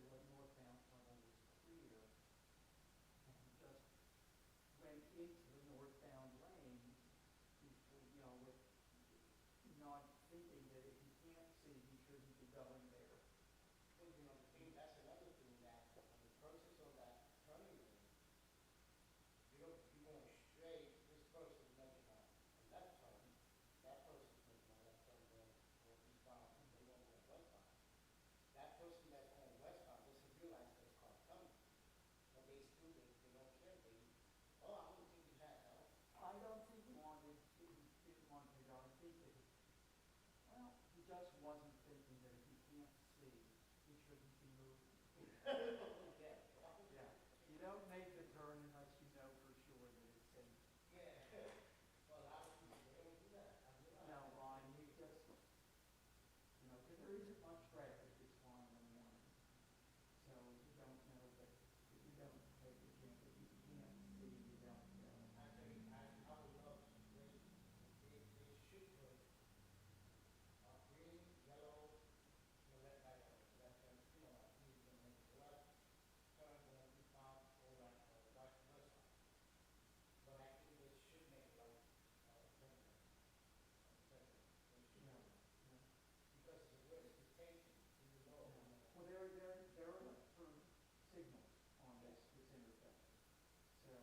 the northbound tunnel was clear, and he just went into the northbound lane before, with not thinking that if he can't see, he shouldn't be going there. Well, the thing, that's another thing that in the process of that turning lane, you're going straight, this person is making a left turn, that person is making a left turn going eastbound, and they want to go westbound. That person that's going westbound doesn't realize there's car coming, but they don't care. Oh, I don't think he has help. I don't think he didn't want to go. I think that, he just wasn't thinking that if he can't see, he shouldn't be moving. Yeah. Yeah. You don't make the turn unless you know for sure that it's safe. Yeah. Well, a lot of people, they don't do that. I realize No, that. Ron, you just, because there isn't much traffic this time in the morning. So you don't know that if you don't take the chance, if you can't see, you don't go. Actually, I would love to, they should put green, yellow, red light on it. Left turn, like he's going to make a left turn, going to be found, or right, west side. But I think they should make it like turn lane. They should do Yeah. that. Yeah. Because it's a risk, it's safety, even though, Well, there are turn signals on this intersection. So,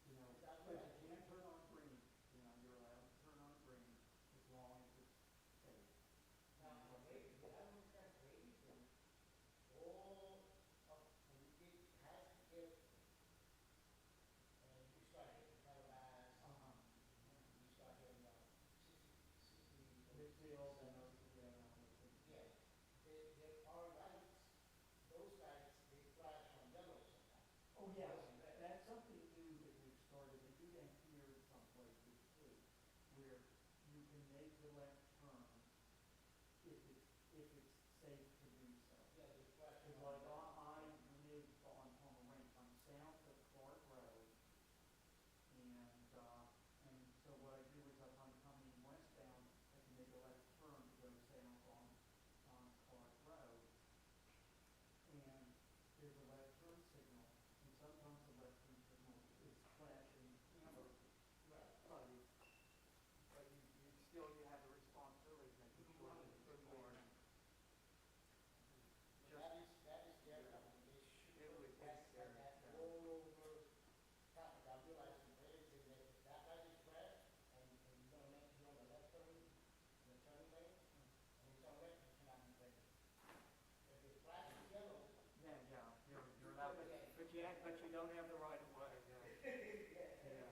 because you can't turn on green, you're allowed to turn on green as long as it's safe. now, wait, you have to understand, Brady thing, all up, when you get, has to get, and you start hitting Calabas, you start hitting 60, Midfield and those, yeah, there are lights, those lights, they flash on yellow sometimes. Oh, yes, Wasn't red. that's something new that we've started. They do that here in some places too, where you can make the left turn if it's safe to do so. Yeah, they flash Because on like yellow. I live on the range, I'm south of Clark Road, and so what I do is if I'm coming westbound, I can make a left turn to go south on Clark Road, and there's a left turn signal, and sometimes the left turn signal is flashing amber Right. light, but you have the responsibility of making sure that it's clear. That is their company, they should It put would that, take care of that that. all over traffic. I realize in Bradenton that if that light is red, and you're gonna make, you're on the left turn, in the turning lane, and it's on red, you cannot be ready. If it flashes yellow. Yeah, you're allowed, but you don't have the right of way. Yeah.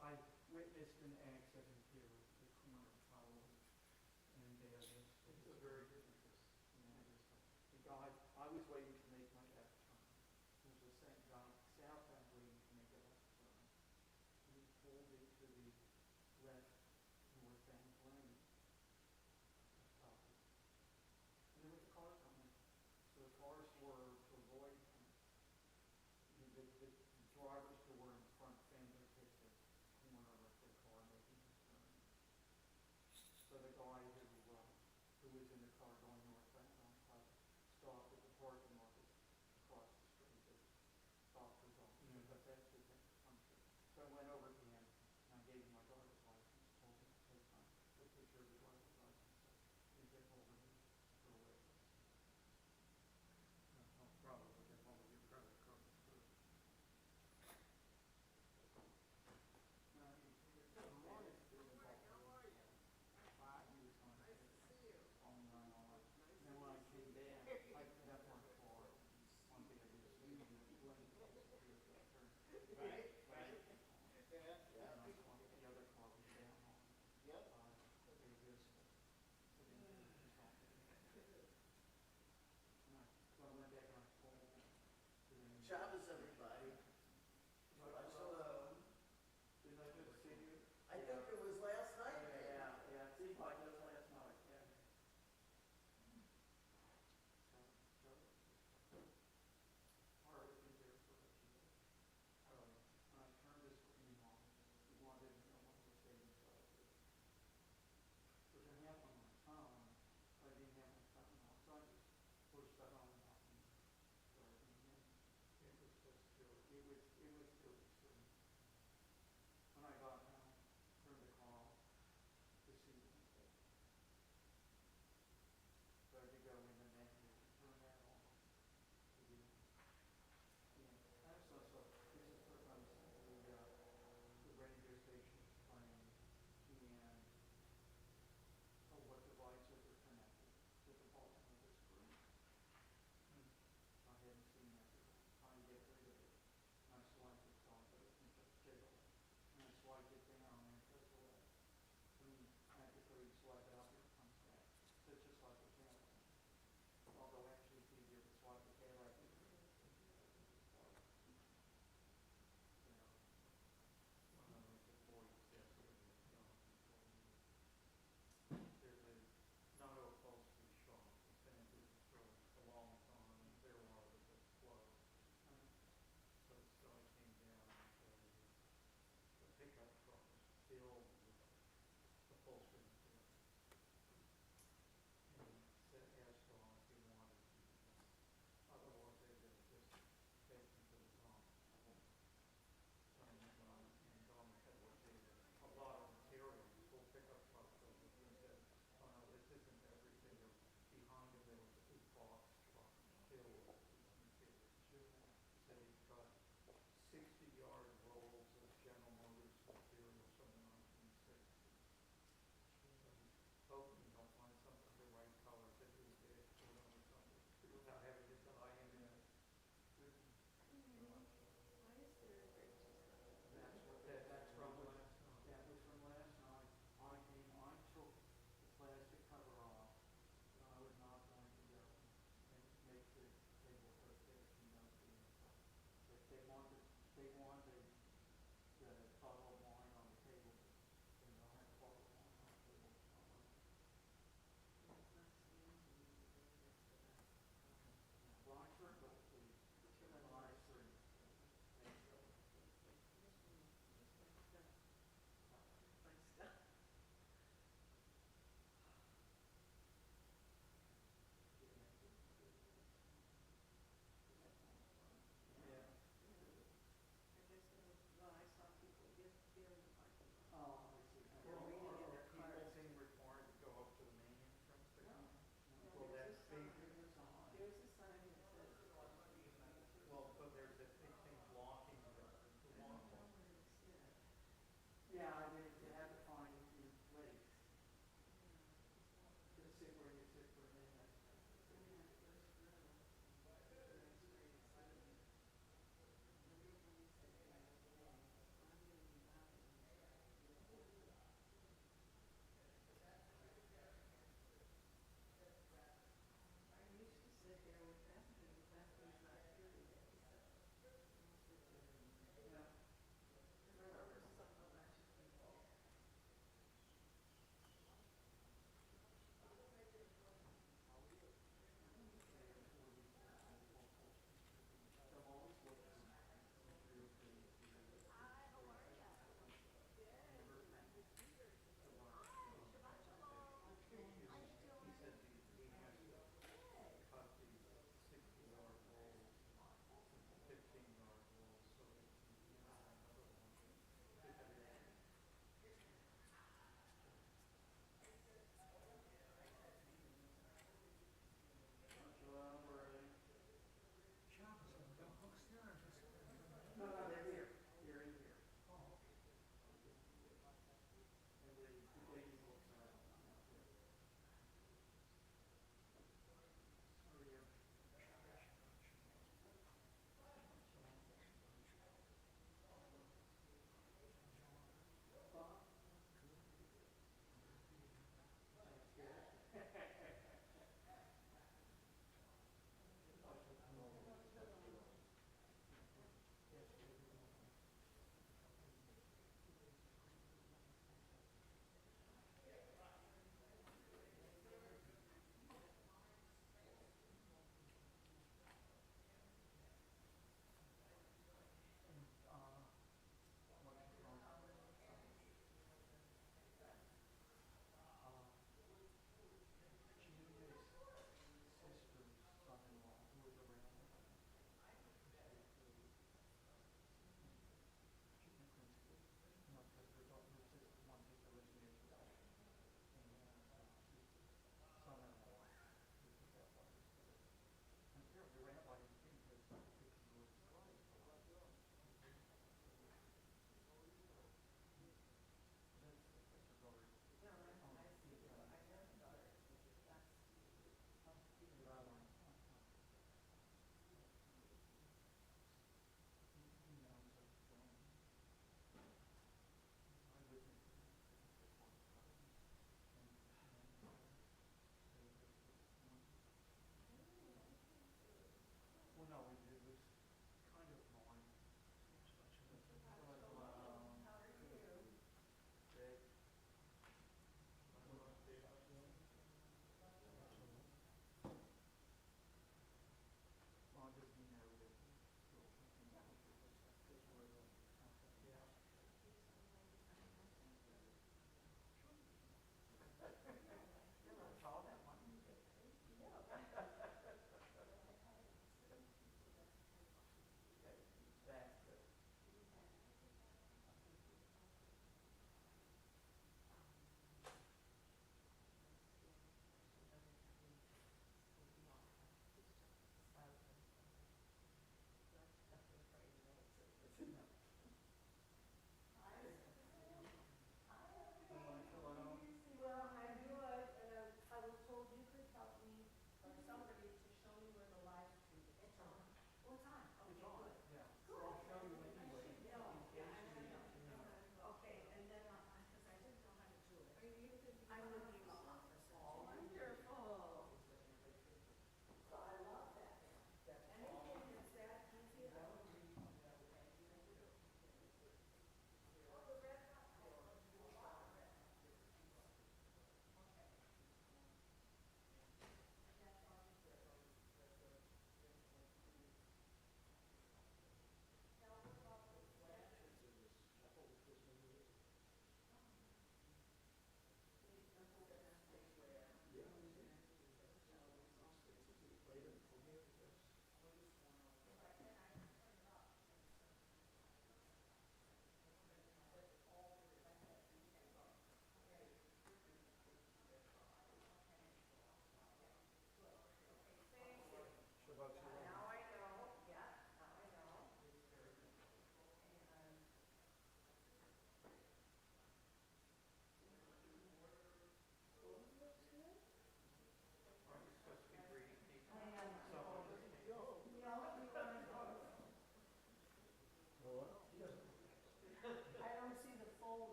I witnessed an accident here at the corner of Howell and Davis. It's a very good interest. The guy, I was waiting to make my left turn. There's a second guy southbound waiting to make a left turn. He pulled into the left northbound lane. And there was a car coming. So the cars were to avoid him. The drivers who were in front fender hit the corner of the car making the turn. So the guy who was in the car going northbound stopped at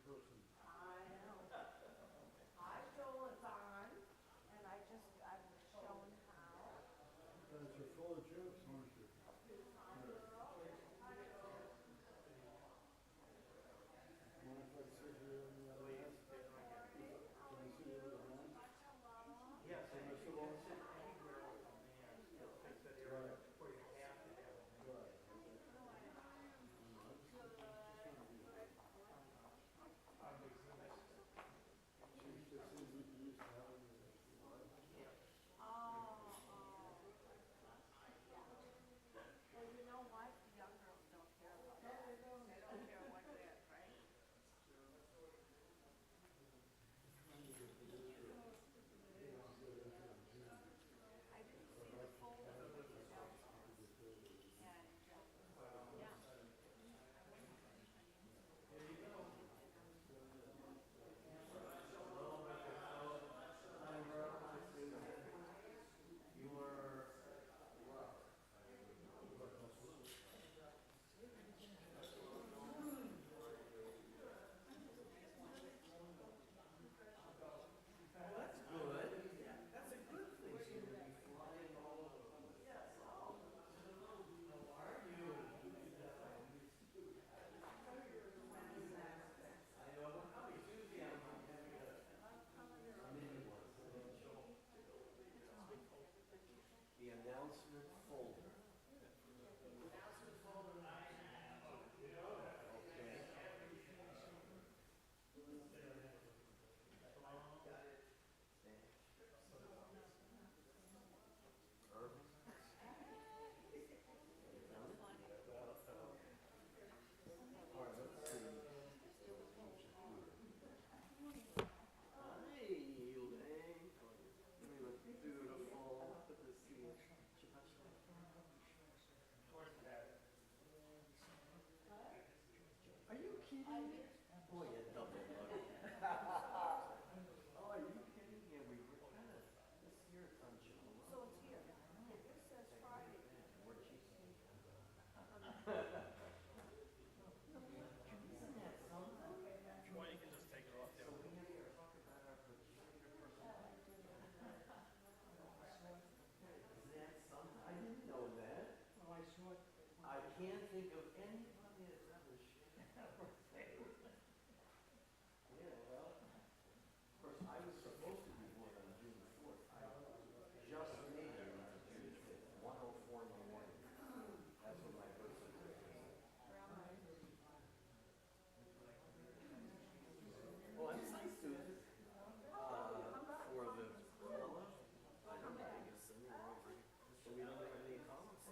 person. I know. Hi, Joel, it's on, and I was shown how. Because you're full of jokes, aren't you? Hi, girl. Hi, girl. Mind if I sit here on the other end? Good morning. How Can I are sit you? here with a man? Hi, Shalom. Yes, and you Mr. can Long? sit anywhere with a man, still fix that area where you have to have a man. Right. How you doing? Good. Good. She just seems like you used to having your wife. Oh, oh. Yeah. Well, you know what? The young girls don't care about that. They don't care one bit, right? I didn't see the folder with the announcements. And, yeah. I wonder if anybody. The announcement folder. Hi, Elaine. You look beautiful. Good to see you. Shabbat shalom. Are you kidding me? Boy, you double lucky. Oh, are you kidding? Yeah, we were kind of this year it's on Shabbat. So it's here. Okay, this says Friday. We're cheap. Well, you can just take it off there. So we have to talk about our peculiar personality. Is that something? I didn't know that. Well, I saw it. I can't think of anybody that's ever shared that birthday. Yeah, well, of course, I was supposed to be born on June 4th. I just made it on June 5th, 1:04 in the morning. That's when my birth certificate is. Oh, I'm sorry, Susan. For the college, I don't know, I guess, anyway, so we don't have any comments.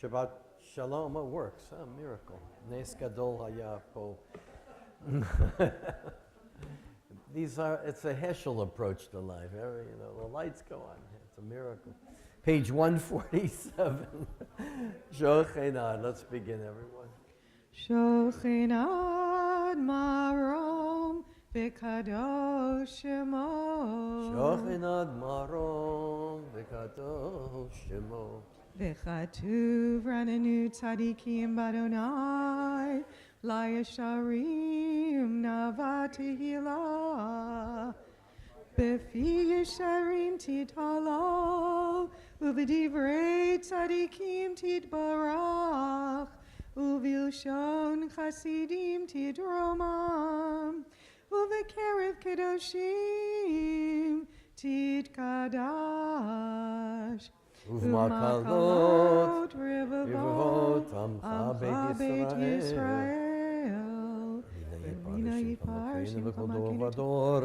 Shabbat Shalom, it works, a miracle. Nes Gadol Haya Po. It's a Heschel approach to life. The lights go on. It's a miracle. Page 147. Shochenad. Let's begin, everyone. Shochenad marom v'kadosh shemo. Shochenad marom v'kadosh shemo. V'chatuv ranenu tzadikim badonai la yesharim navatihila b'fi yesharim titalo u'v'divrei tzadikim titbarach u'vilshon chasidim tidromam u'v'kerev kedoshim titkadash U'makalot revavot amcha beit Yisrael v'rina yiparshim v'kodor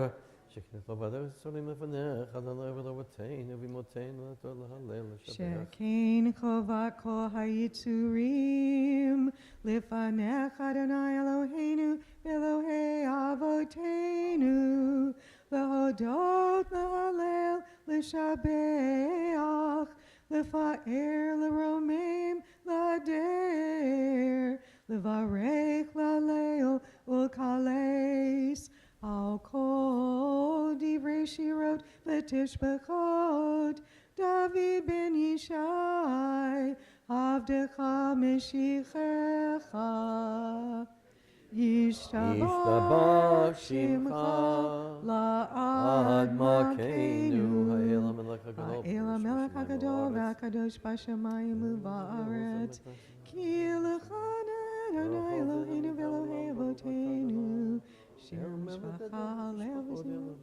sheknet l'vadar solim lefanech Adonai v'lovateinu v'imoteinu l'tol l'halel l'shabbat shekein chovat kol hayitzurim lefanech Adonai Eloheinu Elohei avoteinu להודות, להלל, לשבח, לפאר, לרומם, להדר, לברך, להלל ולקלס, על כל דברי שירות ותשבחות, דוד בן ישי, עבדך משיחך. ישתבח שמך לעד מלכנו, האל המלך הגדול והקדוש בשמיים ובארץ, כי לך אדוני אלוהינו ואלוהי אבותינו, שיר משפחה הלב וזמור.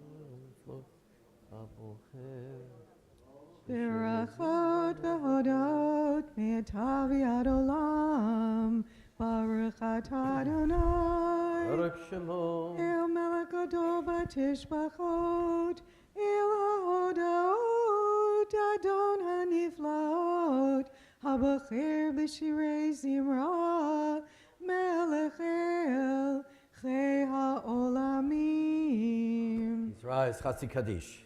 ברכות והודות מיטב יד עולם, Baruch atah Adonai, Baruch Shemo, El melech gadol v'tishbachot, El haodot, Adon haniflaot, Habacher b'shirei zimra, Melech el, Chei ha'olamim. Please rise, Chatzi Kaddish.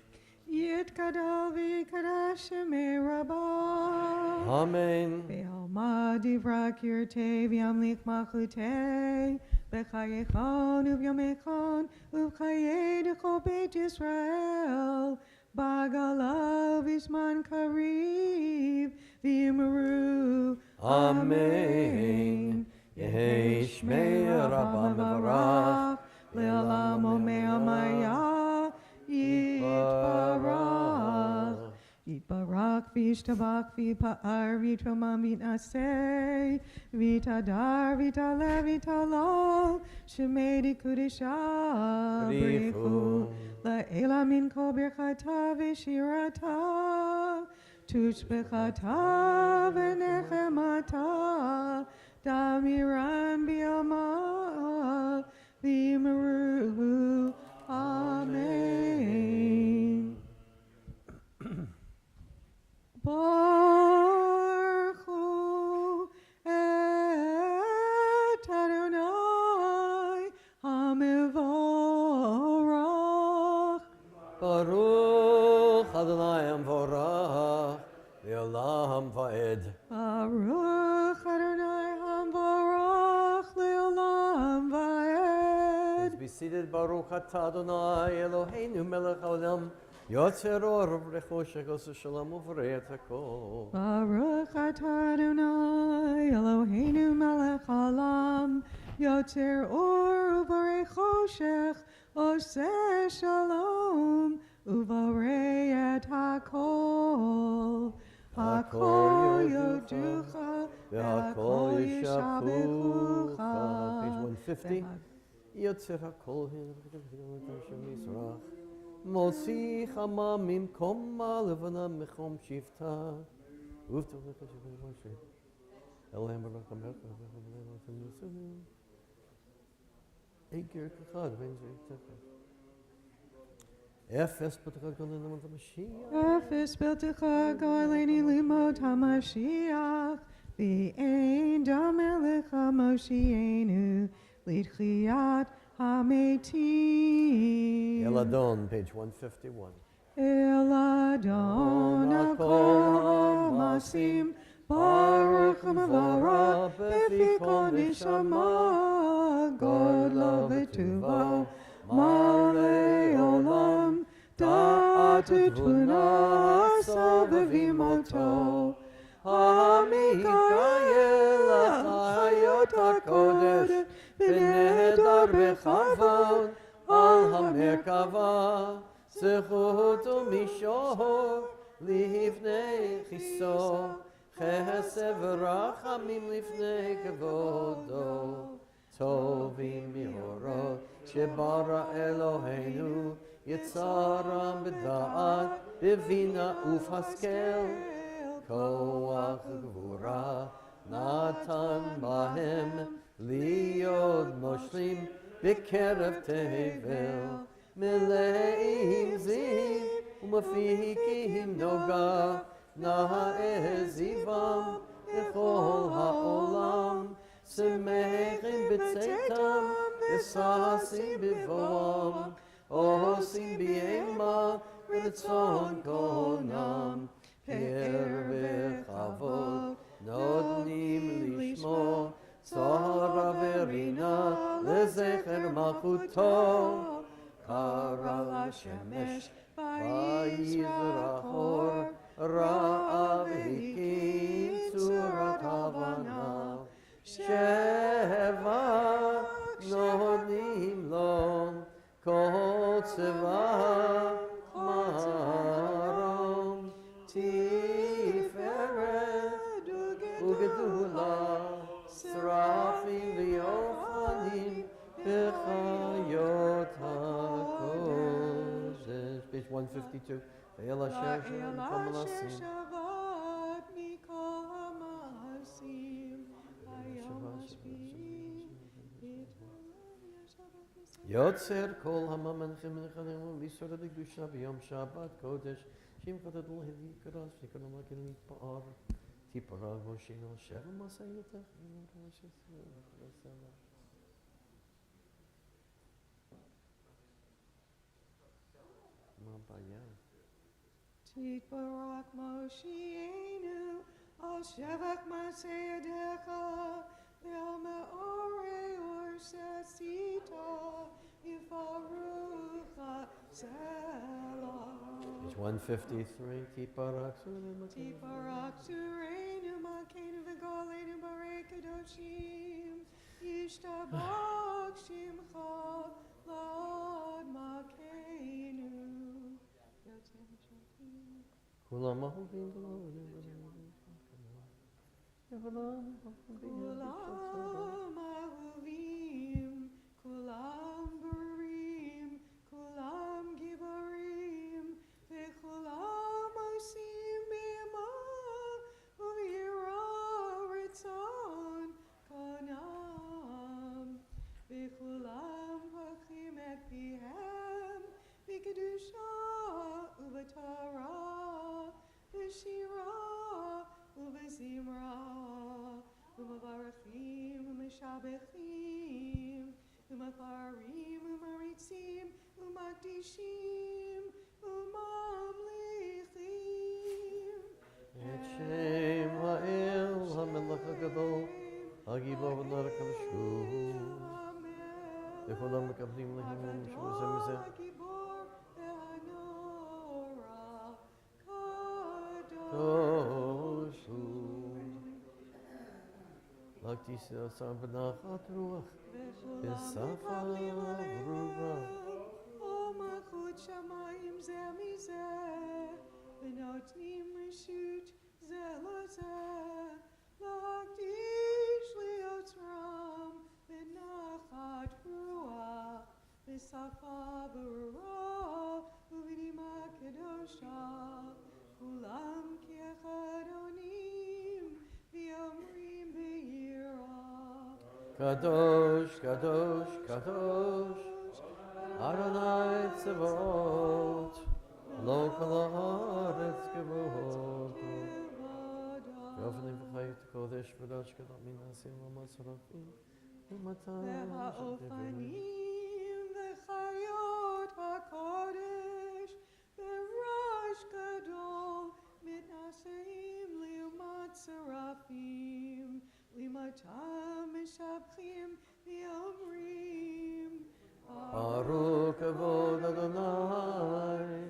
Yitkadal v'yikadash shemei rabbah. Amen. Be'alma divra kirtei v'yamlich malchutei b'chayechon u'vyomechon u'v'chayei d'chol beit Yisrael b'galav v'zman kariv v'yimaru. Amen. Yehi shmei Rabba mevarach le'olam omei amaya yitbarach. Yitbarach v'yishtabach v'yipa'ar v'yitromam v'yitnaseh v'yitadar v'yitaleh v'yitalol shemei d'kudisha b'richu la'ela min kol birchata v'shirata tushbechata v'nechemata damiran b'yama v'yimaru. Amen. Baruch et Adonai HaMevorach. Baruch Adonai Amvorach Le'olam Va'ed. Baruch Adonai HaMevorach Le'olam Va'ed. Please be seated. Baruch atah Adonai Eloheinu melech haolam yotzer or v'rechoshech osu shalom u'vorei hakol. Baruch atah Adonai Eloheinu melech haolam yotzer or u'vorei choshech oseh shalom u'vorei et hakol. Hakol yoducha V'hakol yishabechucha. Page Bechucha. 150. Yotzer hakol Hashem Yisrach. Motzi chama mimkoma levana mechom shivta. Uvto v'kashem v'moshe. Elohim baruch hamelech v'levatim yisuhu. Eger kachad v'enzer techa. Efes b'techa golei limot HaMashiach. Efes b'techa golei limot HaMashiach V'ein dama lecha Moshienu L'tchiyat hametim. Eladon, page 151. Eladon akol hamasim Baruch Mavara Befikon Nishama Godlo V'tuvo Mare Olam Da'at Tvuna Sovavimoto Hamikayel Achayot HaKodesh V'nedar B'chavod Al HaMerkava Zechut u'mishor Lifnei Chiso Chesed v'rachamim Lifnei Kevodo Tovim mihorot Shebara Eloheinu Yitzaram b'da'at B'vina uf'haskel Koach gvura Natan bahem Liyod moshlim B'kerev tevel Meleim ziv U'mafikim noga Na'ezivam Echol ha'olam Semechim b'tzeitam Esasim b'voam Osim b'yema V'netzon konam Pier v'chavod Nodnim lishmo Tzara v'rina Lezecher malchuto Kara l'shemesh Vayizrachor Ra'av hikim Tzurat havana Sheva Nodim lo Kol tzeva Marom Tiferet Ugedula Srafim v'yochanim B'chayot HaKodesh. Page 152. Ve'el asher Shavat mikol hamasim Hayom mashbi'im Yotzer kol hamamanchim nechanim V'yisor l'kedusha b'yom Shabbat Kodesh Shim kadadol hevi kadosh V'yikolam lakin mitpa'ar Tiparag Mosheinu Sheva Masayotach Titbarak Moshienu Al Shevach Maseyadecha Ve'al Me'ore Orsesita Yifarucha Selah Page 153. Tiparak Tiparak Sureinu Malkeinu V'Goleinu Barei Kadoshim Yishtabach Shimcha La'ad Malkeinu Kulam ahuvim Kulam ahuvim, kulam barim, kulam gibarim, v'kulam osim b'yama, u'yira ritzon konam, v'kulam hachim et pihem, v'kedusha u'v'tara, v'shira u'v'zimra, u'mavarachim u'mishabechim, u'mafarim u'maritzim, u'makdishim, u'mamlichim. Et Shem Ha'el HaMelech HaGadol HaGibor v'Nar HaKadoshu V'cholam Mekablim Lehimim Shemuzeh Mizeh Kadoshu Laktis Yasar B'nachat Ruach B'safa V'ruva Malchut Shamayim Zeh Mizeh, V'notnim Rishut Zeh Lozeh, L'Hakdish Liotram B'nachat Ruach B'safa V'ruach U'v'nima Kedosha Kulam Ki'echad Onim V'yomrim B'yirah Kadosh, Kadosh, Kadosh Adonai Tzavot Lo Kol Haaretz Kavod Yofnim V'chayit Kodesh קודש ודש קדוש מנסים ומצרפים ומתן והאופנים וחיות הקודש בראש גדול מתנשאים לעומת שרפים לעומתם משבחים ואומרים ברוך כבוד אדוני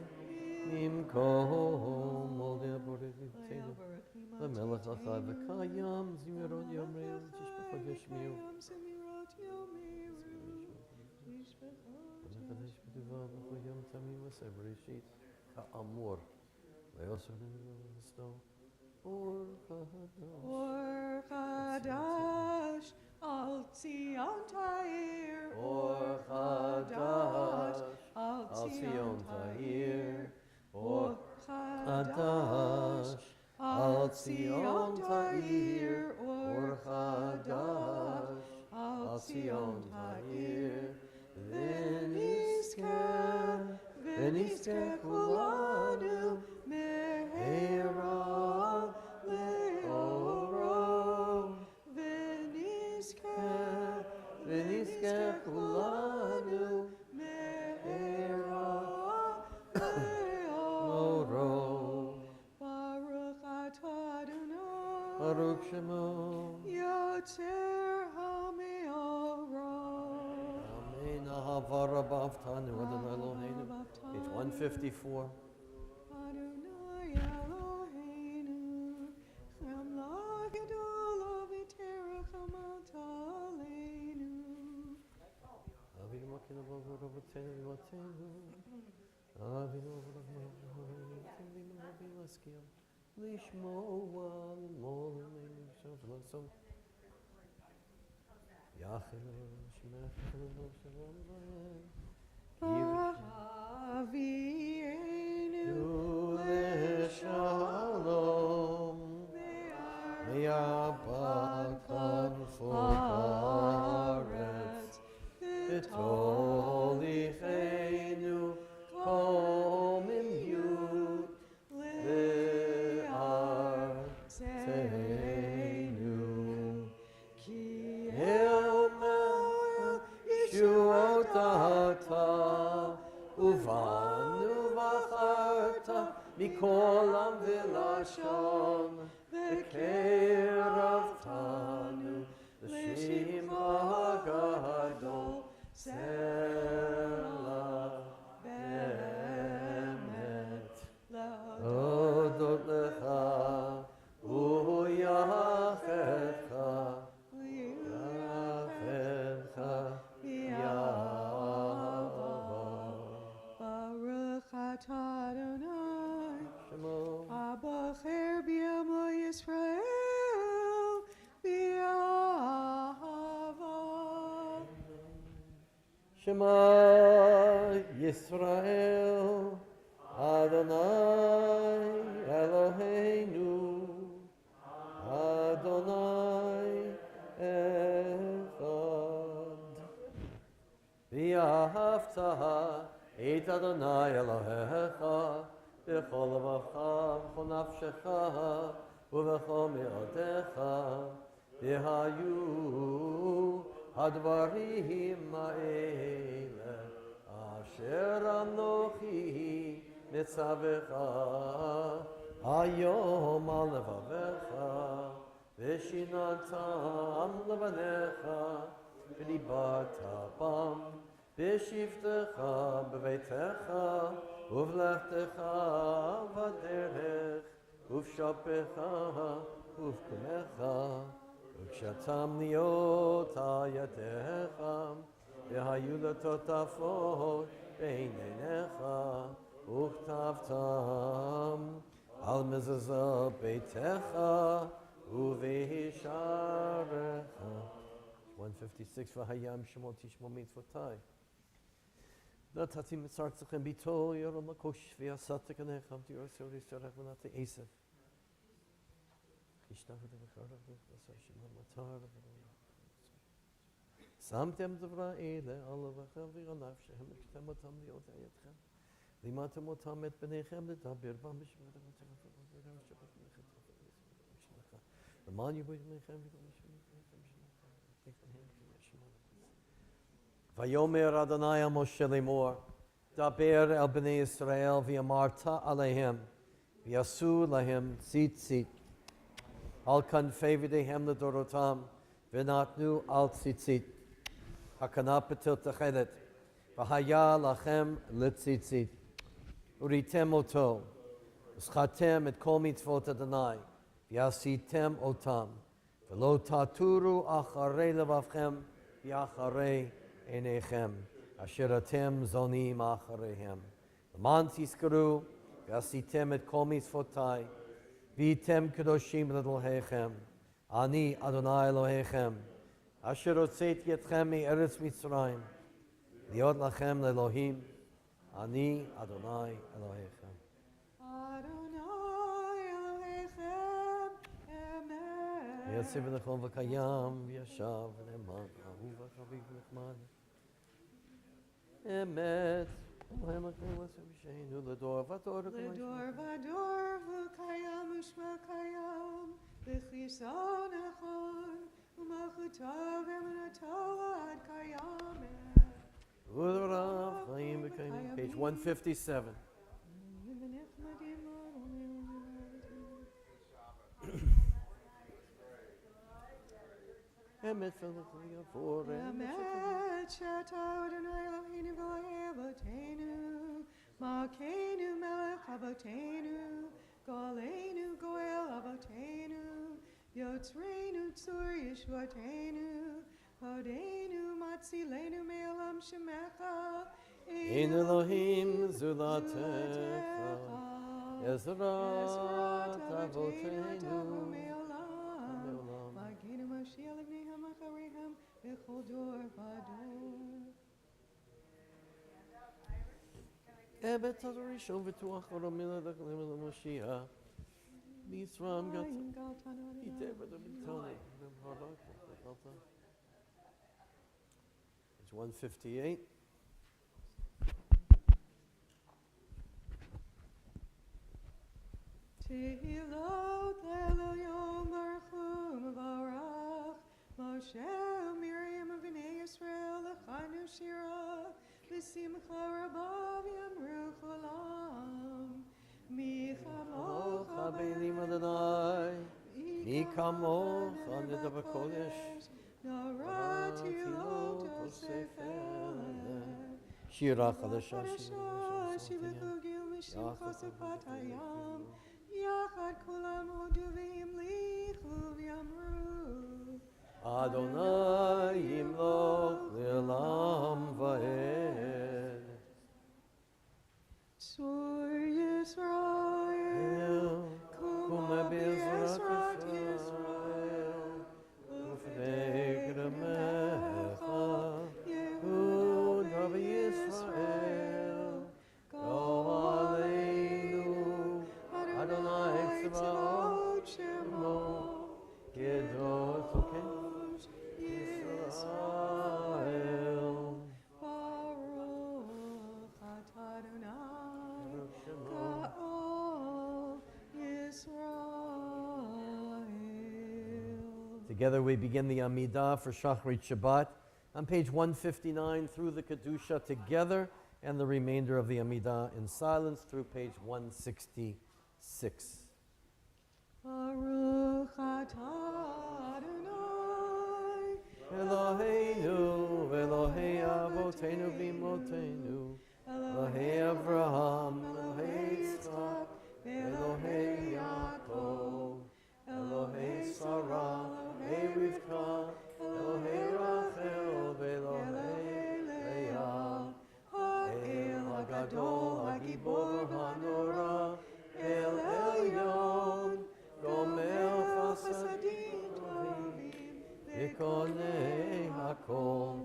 ממקום מולדי הבורתנו למלך החי וקיים זמירות יאמרו תשפחות ישמיעו ונקדש בטובה בכל יום תמים עשה בראשית כאמור ויוסף לנבסתו אור חדש על ציון תאיר אור חדש על ציון תאיר אור חדש על ציון תאיר אור חדש על ציון תאיר ונזכה כולנו מהרה לאורו ונזכה כולנו מהרה לאורו ברוך אתה אדוני ברוך שמו יוצר המאורות Amen. Ahava rabba avtanu Adonai Eloheinu. Page 154. Adonai Eloheinu, Chamla Gedola V'teracham Aleinu. Avinu makinu v'avu rabotenu v'vatenu. Avinu v'avu rabbi l'askim. Lishmoa l'mol l'meinu v'shav l'som. Yachilu shemech v'lo shalom v'ayem. Avienu Shalom. Me'abakan fokaret. V'tolichenu komim yud. Le'artenu. Ki el Yeshuot ata. Uvanu v'acharta mikol am v'lashon v'keravtanu l'shimcha gadol Selah be'emet להודות לך ויחדך Adonai, Abacher b'yamo Yisrael, b'yahava. Shema Yisrael, Adonai Eloheinu, Adonai Echad. V'yahavta et Adonai Elohecha, b'chol levacha, b'chol nafshecha, u'b'chol me'odecha, v'hayu hadvarim ha'ele, asher anochi netzavecha, hayom al levavecha, v'shinantam levanecha, v'dibata bam, בשבתך, בביתך, ובלכתך, בדרך, ובשופך, ובקומך, וכשאתם להיות על ידיך, והיו לטוטפות בין עיניך, וכתבתם על מזוזות ביתך, ובשעריך. 156, והים שמות תשמעו מצוותי. נתתי מצרצכם ביתו, ירום לקוש, ועשת כנכם, תירסו וישתרך ונתי עשב. ישתח ודבחר ועשה שם המטר. שמתם דברי אלה על לבכם ונפשכם, וכשתם אותם להיות הידכם. לימדתם אותם את בניכם לדבר בם בשמות Vayomer Adonai al Moshe lemor, Daber el bnei Yisrael v'yamarta alehem, v'yasu lahem tzitzit, al kanfei v'dehem ledorotam, v'natnu al tzitzit, hakana petil techelet, v'haya lachem litzitzit, uritem oto, v'schatem et kol mitzvot Adonai, v'yasitem otam, v'lo taturu acharei levavchem, v'acharei Enechem, asher atem zonim acharehem. L'man tizkaru, v'asitem et kol mitzvotai, v'item kadoshim l'Elohechem. Ani Adonai Elohechem, asher hotzeti etchem me'eretz Mitzrayim, liot lachem l'Elohim. Ani Adonai Elohechem. Adonai Elohechem, Amen. Yetziv v'nechon v'kayam, v'yashav v'neman, ahuv v'chaviv v'nechman. Emet, Elohim HaKayim L'Asem Yisheinu, L'dor Vador, L'dor vador v'kayam u'shma-kayam, v'chisan achon, u'malchutav emunatav ad kayam. U'darav Chaim V'Kayim. Page 157. Emet v'nechon yafor, Emet shata Adonai Eloheinu v'layeh avotenu, Malkeinu melech avotenu, Goaleinu goel avotenu, Yotzreinu tzur yeshvatenu, Hodenu matzilenu me'olam shemecha, Ein Elohim zulatecha, Ezrat avotenu me'olam. Magenu Mashiach l'bneihem achareham, b'chol dor vador. Emet Hazarishon v'tuach oromila d'chalim l'Mashiach. Nisram gat Ayin galtan ite Adonai. v'dabitani. It's 158. Tehilot Eloyom Baruch Hu Mevarach Moshe Miriam B'nei Yisrael L'chanu Shira L'simcha Rabav Yamru Cholam Mi Chamocha chamocha beinim Adonai, mi kamocha nida b'kodesh, Narati Lot Osefel Shira chadasha Shivachugil Mishim Chosefat Hayam Yachad Kulam Hodu V'Yimlichu V'Yamru Adonai yimloch le'olam va'ed. Tzur Yisrael Kuma be'ezrat Yisrael, ufnei Kedamecha, Yehuda v'Yisrael, Go Aleinu, Adonai Tzvaot Shemo, Gedos Okesh Yisrael. Baruch atah Adonai Ka'ol Yisrael. Together we begin the Amidah for Shacharit Shabbat on page 159 through the Kedusha together, and the remainder of the Amidah in silence through page 166. Baruch atah Adonai Eloheinu, Elohei Avotenu v'Imotenu, Elohei Avraham, Elohei Yitzchak, Elohei Yaakov, Elohei Sarah, Elohei Rivka, Elohei Rachel, Elohei Leah, El HaGadol, HaGibor HaNorah, El Elyon, Gomer Chasadim Tovim, V'konei HaKol,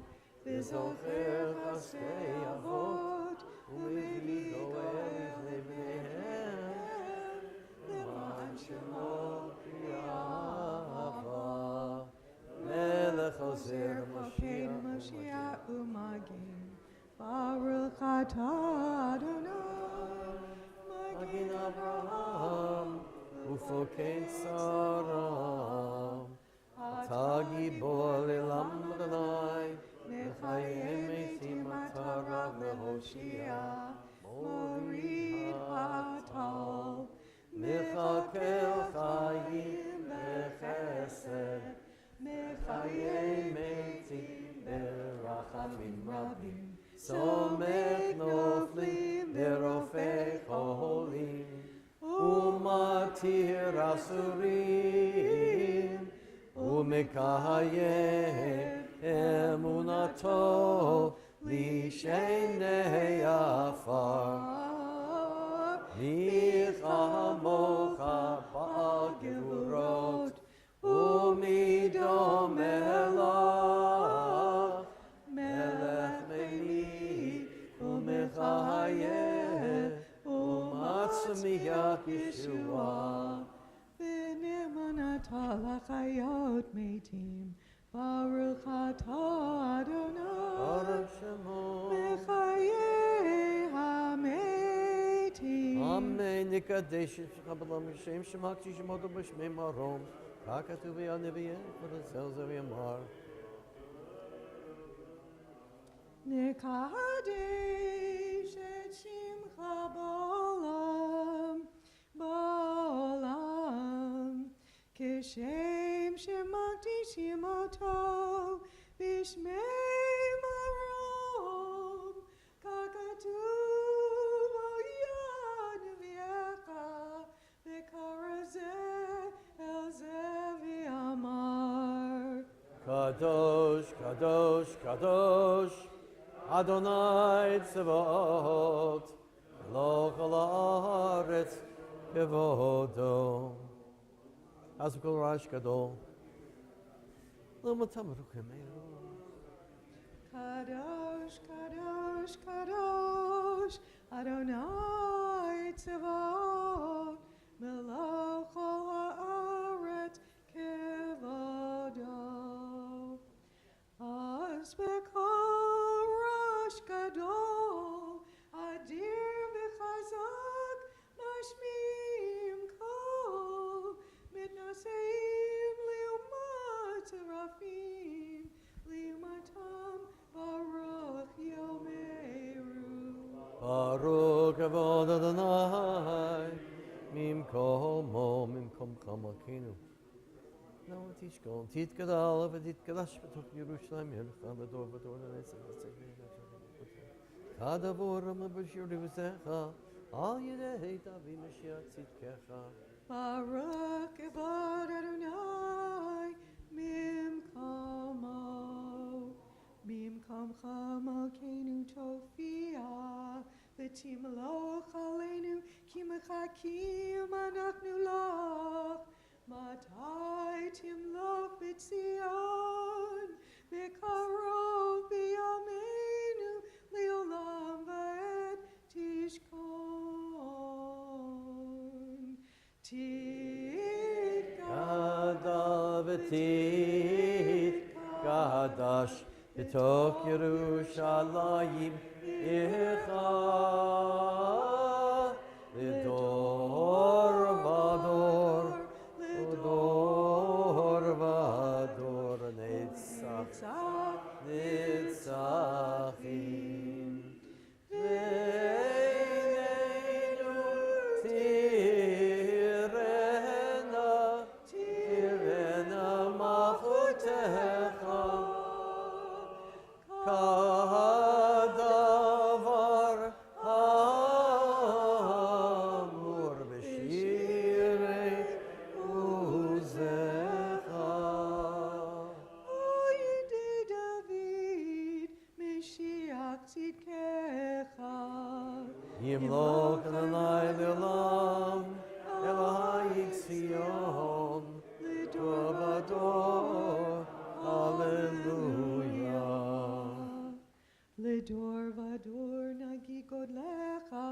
V'zocher Chasdei Avot, U'mevii Goel Lebneihem, L'man Shemo Yahava, Melech Ozer Mokeinu Mashiach Mashiach U'Magin. Baruch atah Adonai Magin Abraham, Ufokei Sarah, Lecha gibor elam Adonai, Lechaye metim atara lehoshia, morid hatal, Mechakel chayim bechesed, Mechaye metim berachamim rabim, Somech noflim berofei cholim, Umatir asurim, Umekayem emunato lishenei afar. Michamocha ba'al gevurot, umido melech, melech meli, umechayeh, umatzmiach Yeshua. V'ne'emanata l'chayot metim, Baruch atah Adonai, Baruch Shemo. Mechayeh hametim. Amen. Nikadesh Shabbalam Shem Shemakti Shemoto B'Shmei Marom. Kakatu v'yaneviyeh for the cells of Yamar. Nekadesh et shimcha ba'olam, ba'olam, Kishem shemakti shimoto, b'shmei marom, kakatuv al yad v'yecha, v'karazeh el zeh v'yamar. Kadosh, Kadosh, Kadosh, Adonai Tzevot, Eloch ha'aretz kevodo. Azukol Rosh Gadol. Kadosh, Kadosh, Kadosh, Adonai Tzevot, Melech ha'aretz kevodo. Az b'kol Rosh Gadol, Adir v'chazak, Mashmi'im kol, Mitnaseim li'umat serafim, li'umatam Baruch Yomeru. Baruch Avod Adonai, Mimkomo, Mimkom Chamakinu. Now teach go, teach Gadal, but it Gadash, but took Yerushalayim, Yelchavador, but order Kadavoram, Bashir Vizecha, Al Yedei Tavi Mashiach Tzidkecha. Baruch Avod Adonai, Mimkom Chamakenu Tofia, V'timloch aleinu, Ki mechakim anachnu lach. Matai timloch b'tzion, v'karov b'yameinu, le'olam va'ed tishkon. Gadal v'tit Gadash, B'tok Yerushalayim Icha, L'dor v'ador, Dor v'ador Netzach, Netzachim. V'eineinu tirena, tirena malchutecha, kadavar hamur b'shirei uzecha. Oyede David, Mashiach tzidkecha. Yimloch Adonai le'olam, Elohai Tzion, Tov ador, Hallelujah. Ledor vador nagi godlecha,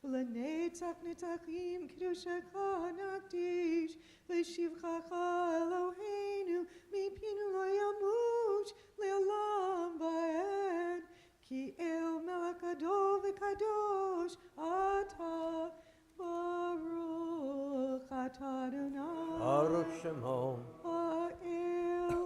ulenetzach netzachim kedushecha nakdish, v'shivchacha Eloheinu, mipinu lo yamush, le'olam va'ed, ki el melech gadol v'kadosh, ata, Baruch atah Adonai. Baruch Shemo. Ha'el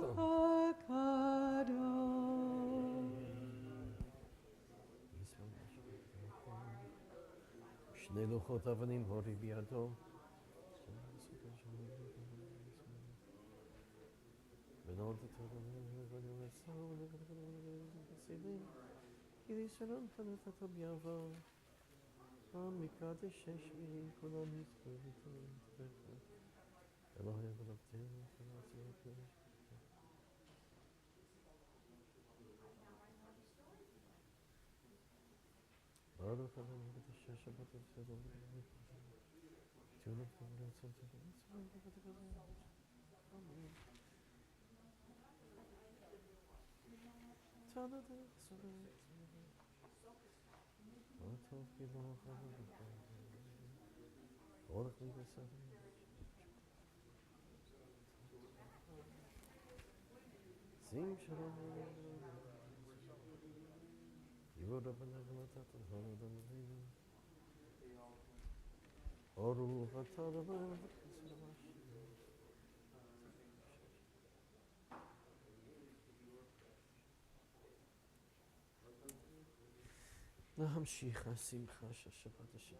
שני לוחות אבנים הוריד בידו. ונעוד את החסידים, כי לישרון פנתתו ביעבור. המקדש ששביעים כולם יזכו ותברך. אלוהי ולבתנו ונעצור את ברוך אדוני ותשע שבת וסדר תהיו לכם ורצון אמן. תודה מה טוב כי לא חבר הולך לי בסדר שים שלום יהודה בנגלתת הולד עלינו אורוך אתה רבה להמשיך השמחה שהשבת השתנה.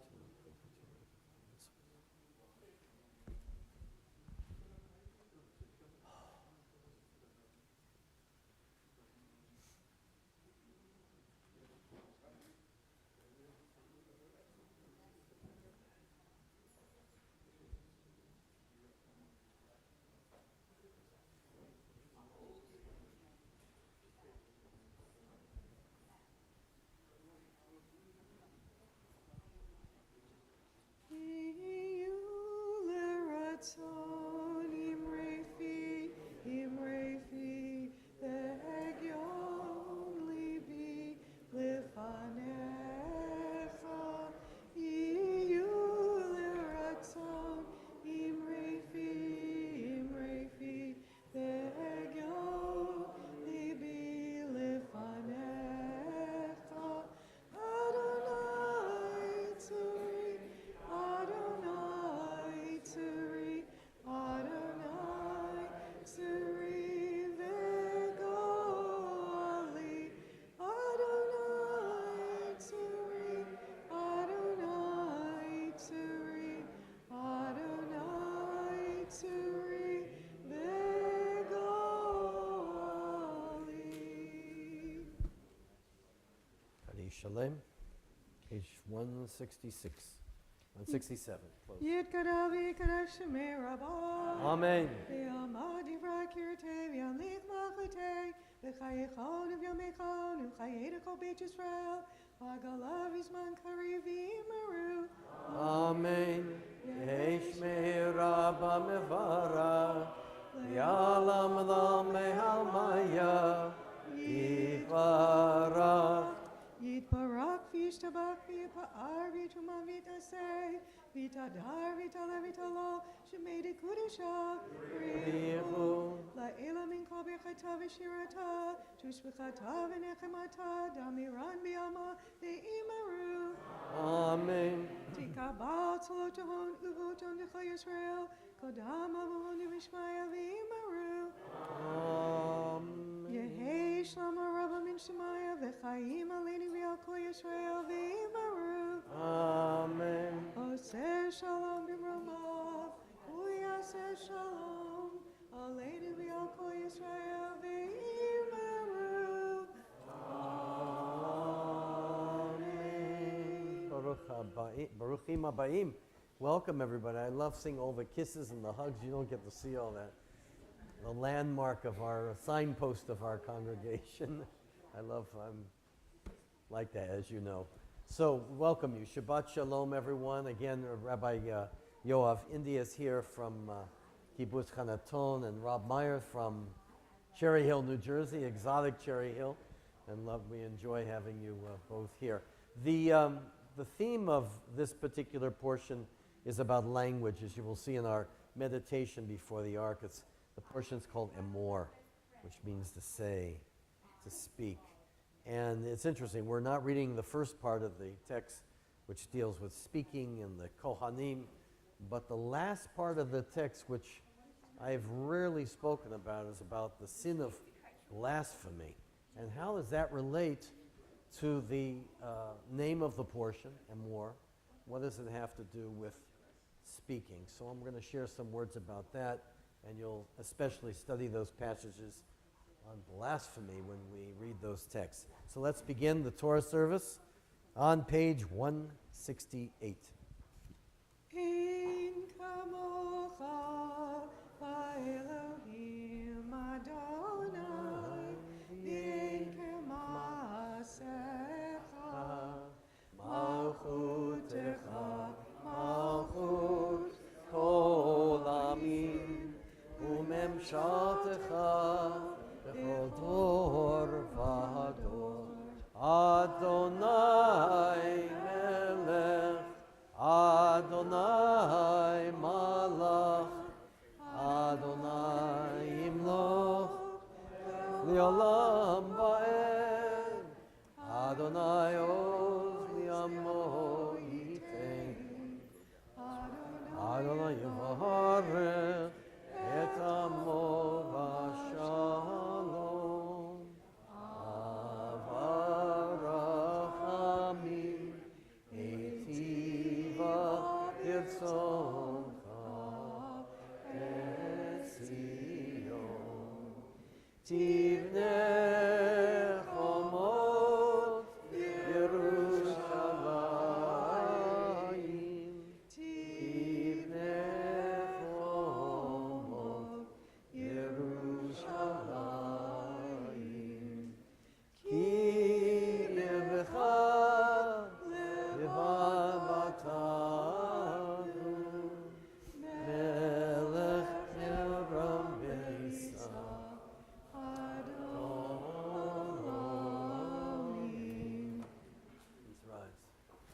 Shalem, page 166, 167. Close. Yitkadavi kadashme rabba. Amen. V'yamad yivra kirte v'yamlich machlite v'chayechon v'yamechon v'chayeda kol beit Yisrael v'agalav yizman kari v'imeru. Amen. Yeshme rabba mevara v'yalam lam mehalmaya yivara. Yitbarak v'yishtabak v'yipa'ar v'yituman v'yitaseh v'yitadar v'yitala v'yitalo shemedi kudusha v'yichu la'ela min kol birchata v'shirata tushbechata v'nechemata damiran b'yama v'imeru. Amen. Tikabal tzolotahon uvoton v'chol Yisrael kodam avon v'ishmaya v'imeru. Amen. Yehei shlama rabba min shemaya v'chayim aleinu v'al kol Yisrael v'imeru. Amen. Oseh shalom b'mramav uyaseh shalom aleinu v'al kol Yisrael v'imeru. Amen. Baruchim Abayim. Welcome everybody. I love seeing all the kisses and the hugs. You don't get to see all that. The landmark of our signpost of our congregation. I'm like that, as you know. So welcome you. Shabbat Shalom, everyone. Again, Rabbi Yoav India is here from Kibbutz Hanaton, and Rob Meyer from Cherry Hill, New Jersey, exotic Cherry Hill. And we enjoy having you both here. The theme of this particular portion is about language, as you will see in our meditation before the Ark. The portion is called Emor, which means to say, to speak. And it's interesting, we're not reading the first part of the text, which deals with speaking and the Kohanim, but the last part of the text, which I've rarely spoken about, is about the sin of blasphemy. And how does that relate to the name of the portion, Emor, what does it have to do with speaking? So I'm going to share some words about that, and you'll especially study those passages on blasphemy when we read those texts. So let's begin the Torah service on page 168. Ein kamocha va'Elohim Adonai v'ein k'maasecha malchutecha malchut kol amim u'memshaltecha b'chol dor v'dor Adonai melech Adonai malach Adonai imloch li'olam va'ed Adonai oz li'amo yitein Adonai yivarech et amo v'shalom avarachamim etiva tirtzoncha etzion tivneh chomot Yerushalayim tivneh chomot Yerushalayim ki yevecha levavatanu melech Eram Beisa Adonai. Please rise.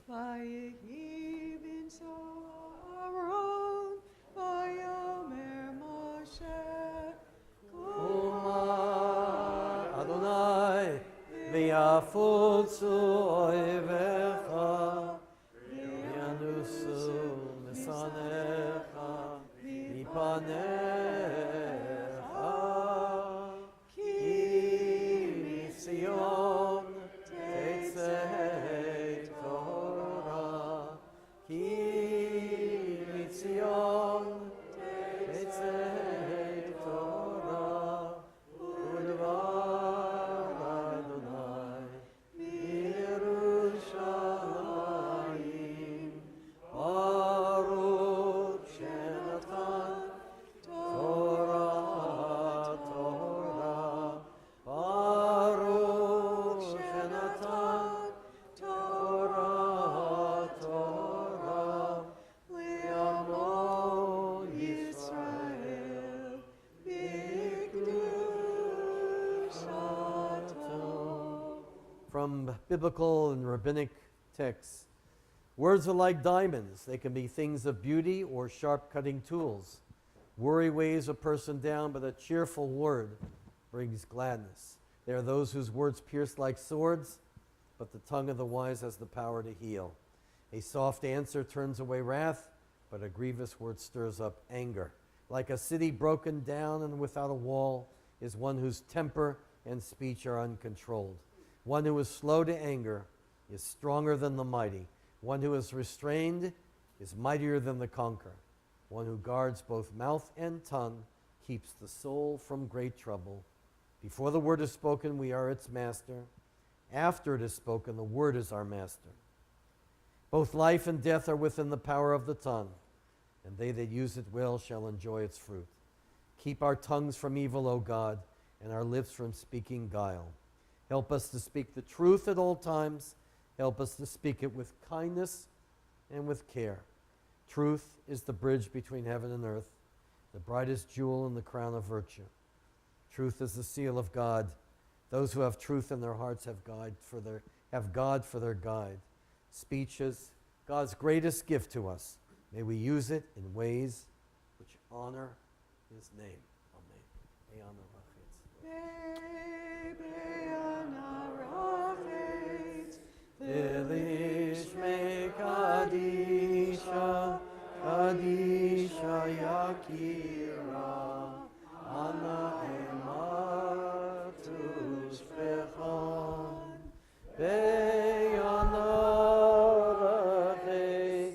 Vayehi bin Aaron, vayomer Moshe, Kumar Adonai v'yafutzu oivecha v'yanusu misanecha mipanecha ki mitzion tetzei Torah ki mitzion tetzei Torah Udvar Adonai Yerushalayim Baruch Shenatan Torah Torah Baruch Shenatan Torah Torah Le'amo Yisrael B'kedushato. From biblical and rabbinic texts, words are like diamonds. They can be things of beauty or sharp cutting tools. Worry weighs a person down, but a cheerful word brings gladness. There are those whose words pierce like swords, but the tongue of the wise has the power to heal. A soft answer turns away wrath, but a grievous word stirs up anger. Like a city broken down and without a wall is one whose temper and speech are uncontrolled. One who is slow to anger is stronger than the mighty. One who is restrained is mightier than the conqueror. One who guards both mouth and tongue keeps the soul from great trouble. Before the word is spoken, we are its master. After it is spoken, the word is our master. Both life and death are within the power of the tongue, and they that use it well shall enjoy its fruit. Keep our tongues from evil, O God, and our lips from speaking guile. Help us to speak the truth at all times. Help us to speak it with kindness and with care. Truth is the bridge between heaven and earth, the brightest jewel in the crown of virtue. Truth is the seal of God. Those who have truth in their hearts have God for their guide. Speech is God's greatest gift to us. May we use it in ways which honor His name. Amen. Kadisha, Kadisha Yakira, Ana Ematus Pechan, Beyana Rachet,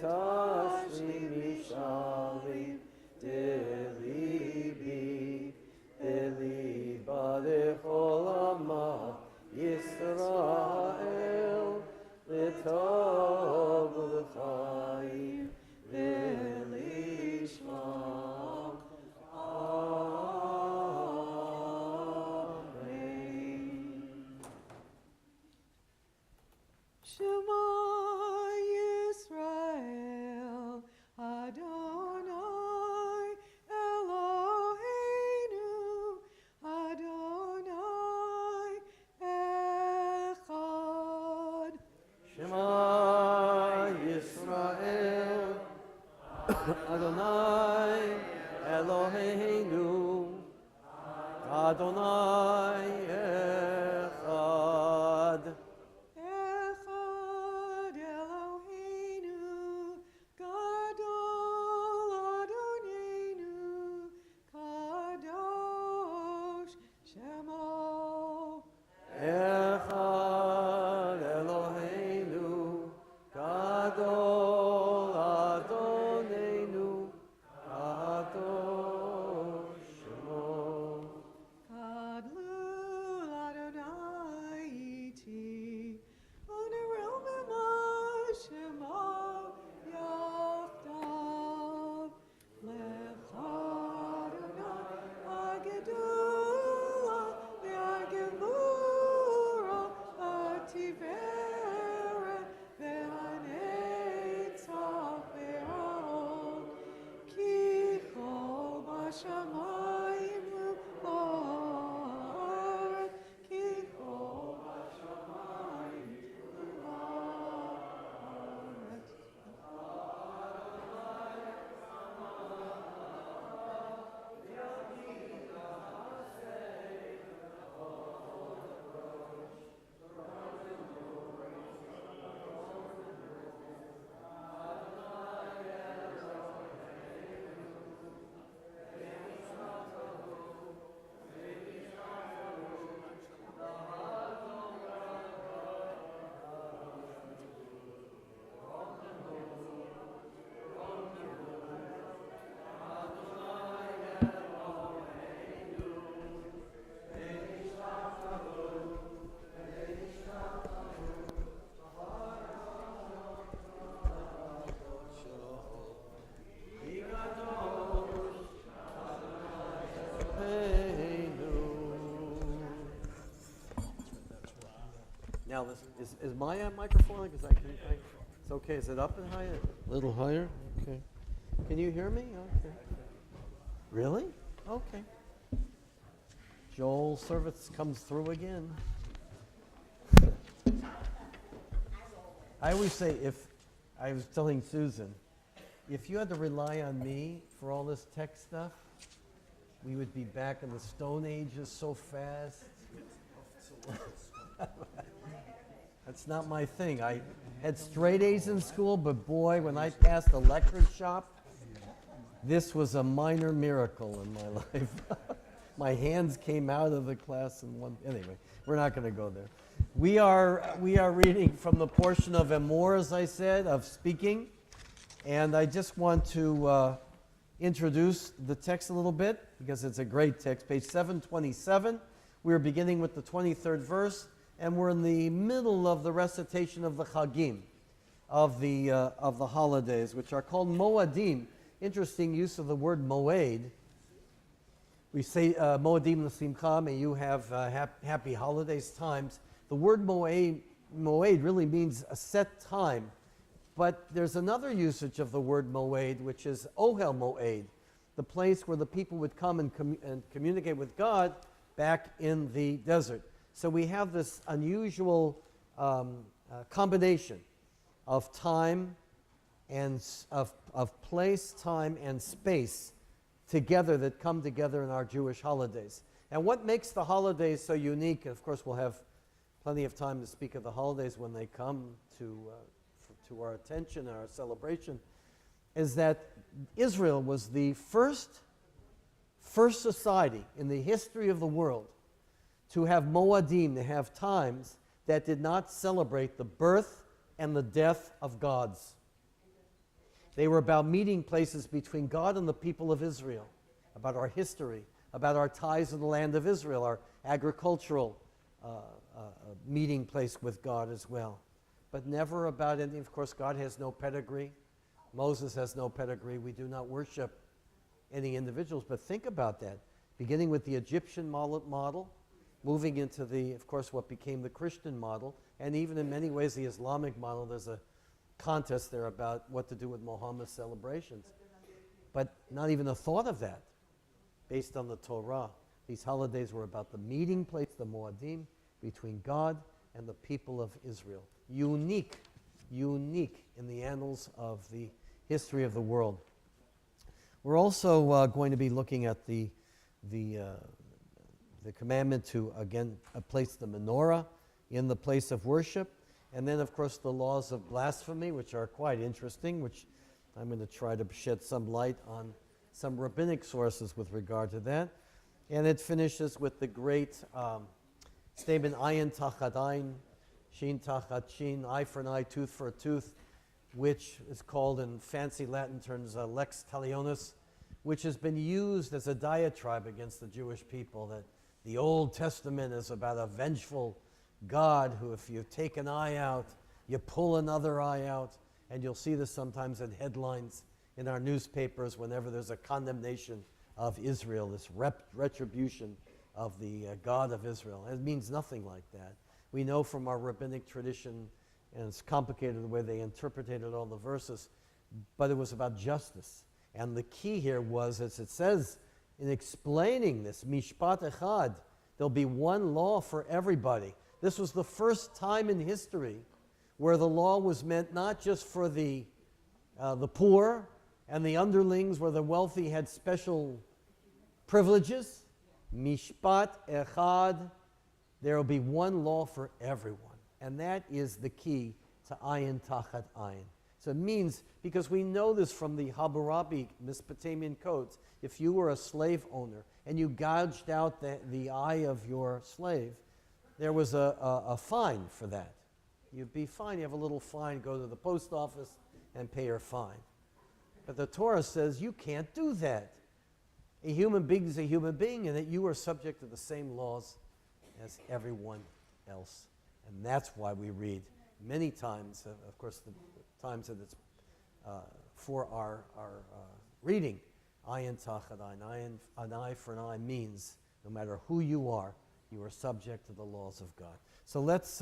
Tashli Mishalim Delibi Deliba Decholama Yisrael L'tov L'chaim V'lishma Amen. Shema Yisrael, Adonai Eloheinu, Adonai Echad. Shema Yisrael Adonai Eloheinu Adonai Echad. Echad Eloheinu, Gadol Adonenu, Kadosh Shemo. Echad Eloheinu Gadol Adonenu Kadosh Shemo. Kadlu Adonai iti, Unerel b'ma Shemo yachdav. Lecha Adonai hagedula ve'hagevura ha'tiveret ve'hanetzach ve'ha'od. Ki chol b'shamayim u'ba'aretz, ki chol b'shamayim u'ba'aretz. Now, is my microphone on? Because it's okay. Is it up and higher? A little higher? Okay. Can you hear me? Okay. Really? Okay. Joel Service comes through again. I always say, I was telling Susan, if you had to rely on me for all this tech stuff, we would be back in the Stone Ages so fast. That's not my thing. I had straight A's in school, but boy, when I passed the lecture shop, this was a minor miracle in my life. My hands came out of the class in one. Anyway, we're not going to go there. We are reading from the portion of Emor, as I said, of speaking, and I just want to introduce the text a little bit because it's a great text. Page 727. We're beginning with the 23rd verse, and we're in the middle of the recitation of the Chagim, of the holidays, which are called Moadim. Interesting use of the word Moed. We say Moadim l'simcha, may you have happy holidays times. The word Moed really means a set time, but there's another usage of the word Moed, which is Ohel Moed, the place where the people would come and communicate with God back in the desert. So we have this unusual combination of time and of place, time, and space together that come together in our Jewish holidays. And what makes the holidays so unique, and of course we'll have plenty of time to speak of the holidays when they come to our attention and our celebration, is that Israel was the first society in the history of the world to have Moadim, to have times that did not celebrate the birth and the death of gods. They were about meeting places between God and the people of Israel, about our history, about our ties to the land of Israel, our agricultural meeting place with God as well. But never about anything. Of course, God has no pedigree. Moses has no pedigree. We do not worship any individuals. But think about that. Beginning with the Egyptian model, moving into the, of course, what became the Christian model, and even in many ways the Islamic model. There's a contest there about what to do with Muhammad's celebrations. But not even a thought of that based on the Torah. These holidays were about the meeting place, the Moadim, between God and the people of Israel. Unique in the annals of the history of the world. We're also going to be looking at the commandment to, again, place the menorah in the place of worship. And then, of course, the laws of blasphemy, which are quite interesting, which I'm going to try to shed some light on some rabbinic sources with regard to that. And it finishes with the great statement, ayin tachat ayin, shin tachat shin, eye for an eye, tooth for a tooth, which is called in fancy Latin terms lex talionis, which has been used as a diatribe against the Jewish people, that the Old Testament is about a vengeful God who, if you take an eye out, you pull another eye out. And you'll see this sometimes in headlines in our newspapers whenever there's a condemnation of Israel, this retribution of the God of Israel. It means nothing like that. We know from our rabbinic tradition, and it's complicated the way they interpreted all the verses, but it was about justice. And the key here was, as it says in explaining this, mishpat echad, there'll be one law for everybody. This was the first time in history where the law was meant not just for the poor and the underlings, where the wealthy had special privileges. Mishpat echad, there will be one law for everyone. And that is the key to ayin tachat ayin. So it means, because we know this from the Hammurabi Mesopotamian codes, if you were a slave owner and you gouged out the eye of your slave, there was a fine for that. You'd be fine. You have a little fine, go to the post office and pay your fine. But the Torah says you can't do that. A human being is a human being, and that you are subject to the same laws as everyone else. And that's why we read many times, of course, the times that it's for our reading, ayin tachat ayin, an eye for an eye means no matter who you are subject to the laws of God. So let's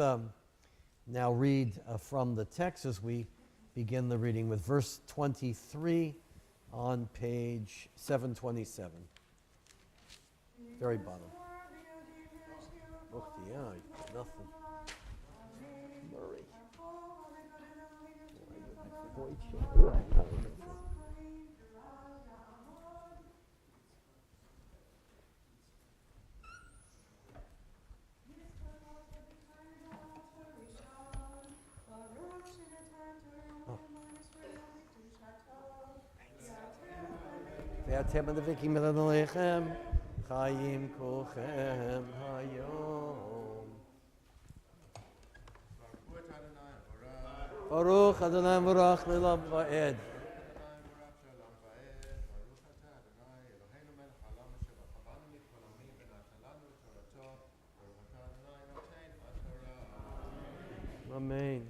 now read from the text as we begin the reading with verse 23 on page 727. Very bottom. Oh, yeah, nothing. Murray. ואתם הדבקים בלעדיכם, חיים כולכם היום. ברוך אדוני מבורך לעולם ועד. אמן.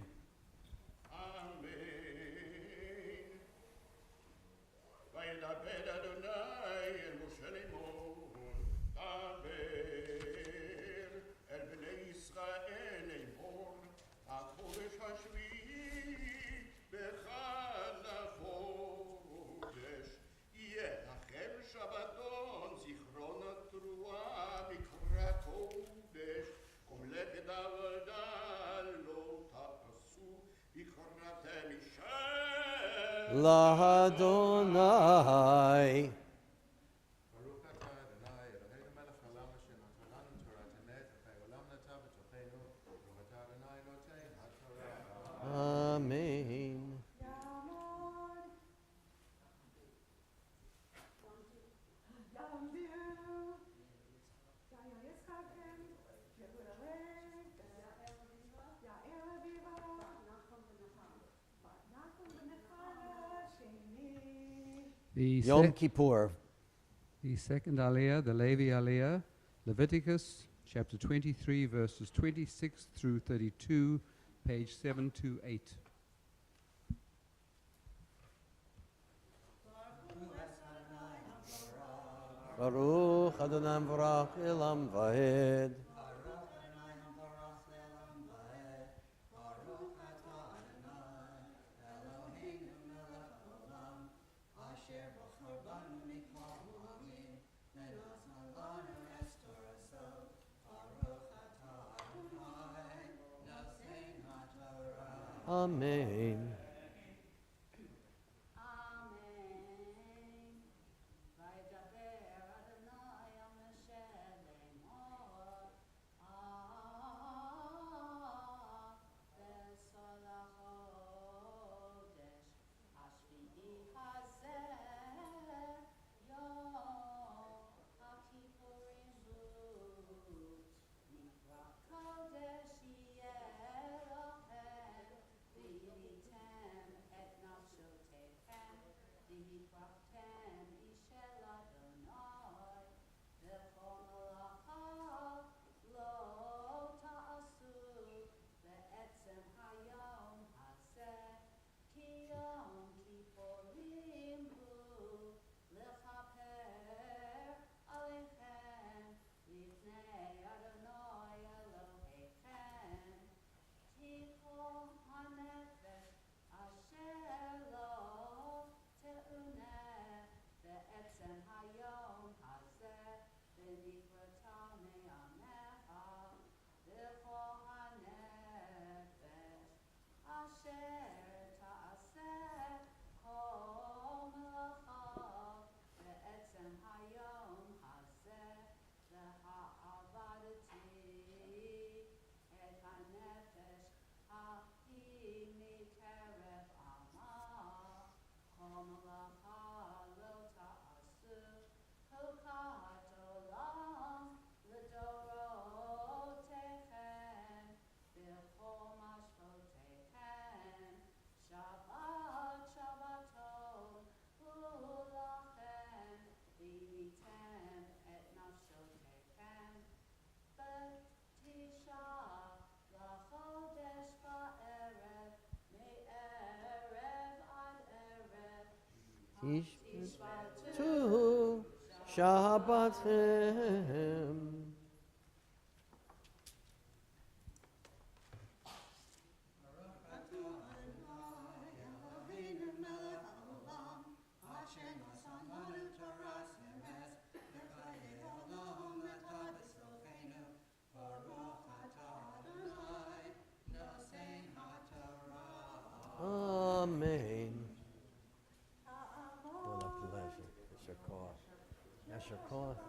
לאדוני. אמן. Yom Kippur. The second Aliyah, the Levi Aliyah, Leviticus chapter 23, verses 26 through 32, page 728. Baruch Adonai Barak Elam Vahed. Amen. Tishbatu Shabbatem. Amen. What a pleasure. Yasher koach. Yasher koach.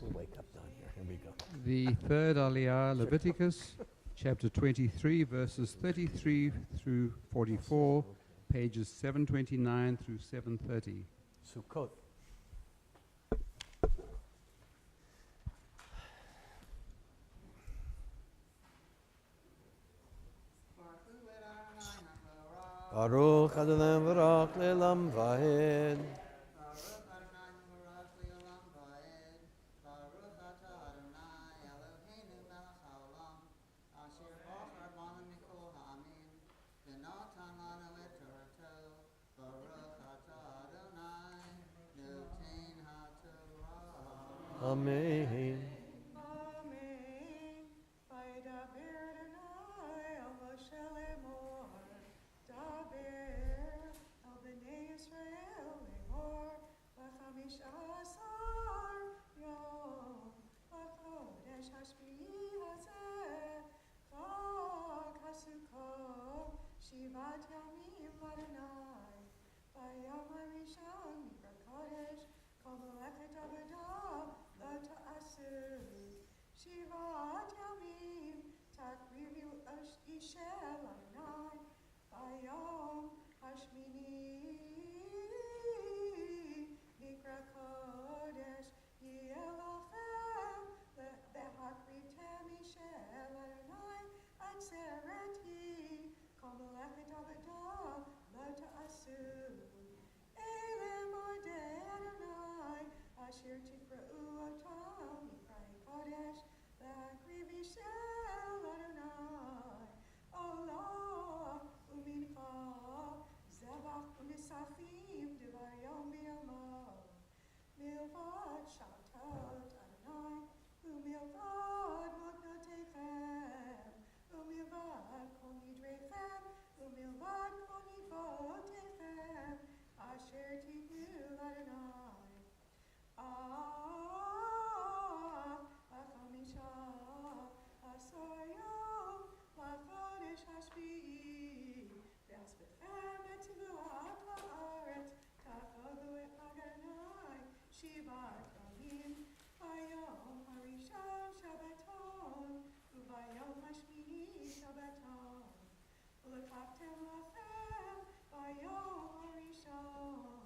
We'll wake up down here. Here we go. The third Aliyah, Leviticus chapter 23, verses 33 through 44, pages 729 through 730. Sukkot. Baruch Adonai Barak Le'elam Vahed. Amen. Amen. Vaydaber Adonai el Moshe lemor. Daber el bnei Yisrael lemor. ב-15 יום בחודש השביעי הזה. חג הסוכות 7 ימים לאדוני. ביום הראשון מקרא קודש כל מלאכת עבודה לא תעשו. 7 ימים תקריבו אישה לאדוני. ביום השמיני מקרא קודש יהיה לכם להקריבתם אישה לאדוני. עצרת היא כל מלאכת עבודה ומלבד כל מצוותיכם אשר תיתנו לאדוני. ל15 יום לחודש השביעי, ואספכם את תבואת הארץ, תאכלו את אדוני 7 ימים, ביום הראשון שבתון, וביום השמיני שבתון. ולקחתם לכם ביום הראשון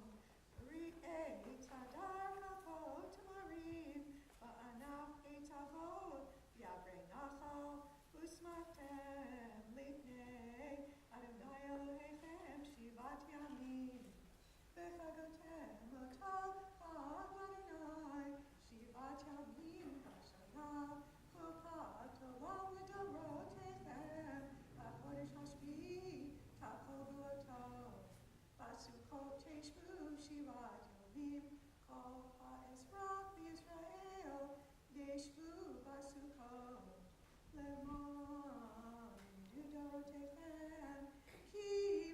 פרי עץ הדר כפות תמרים, וענף עץ אבות, ויברי נחל, ושמחתם לפני אדוני אלוהיכם 7 ימים. וחגותם אותו אדוני 7 ימים בשנה, חוקת עולם לדורותיכם, בחודש השביעי תאכלו אותו. בסוכות תשבו 7 ימים, כל האזרח בישראל ישבו בסוכות. למען לדורותיכם כי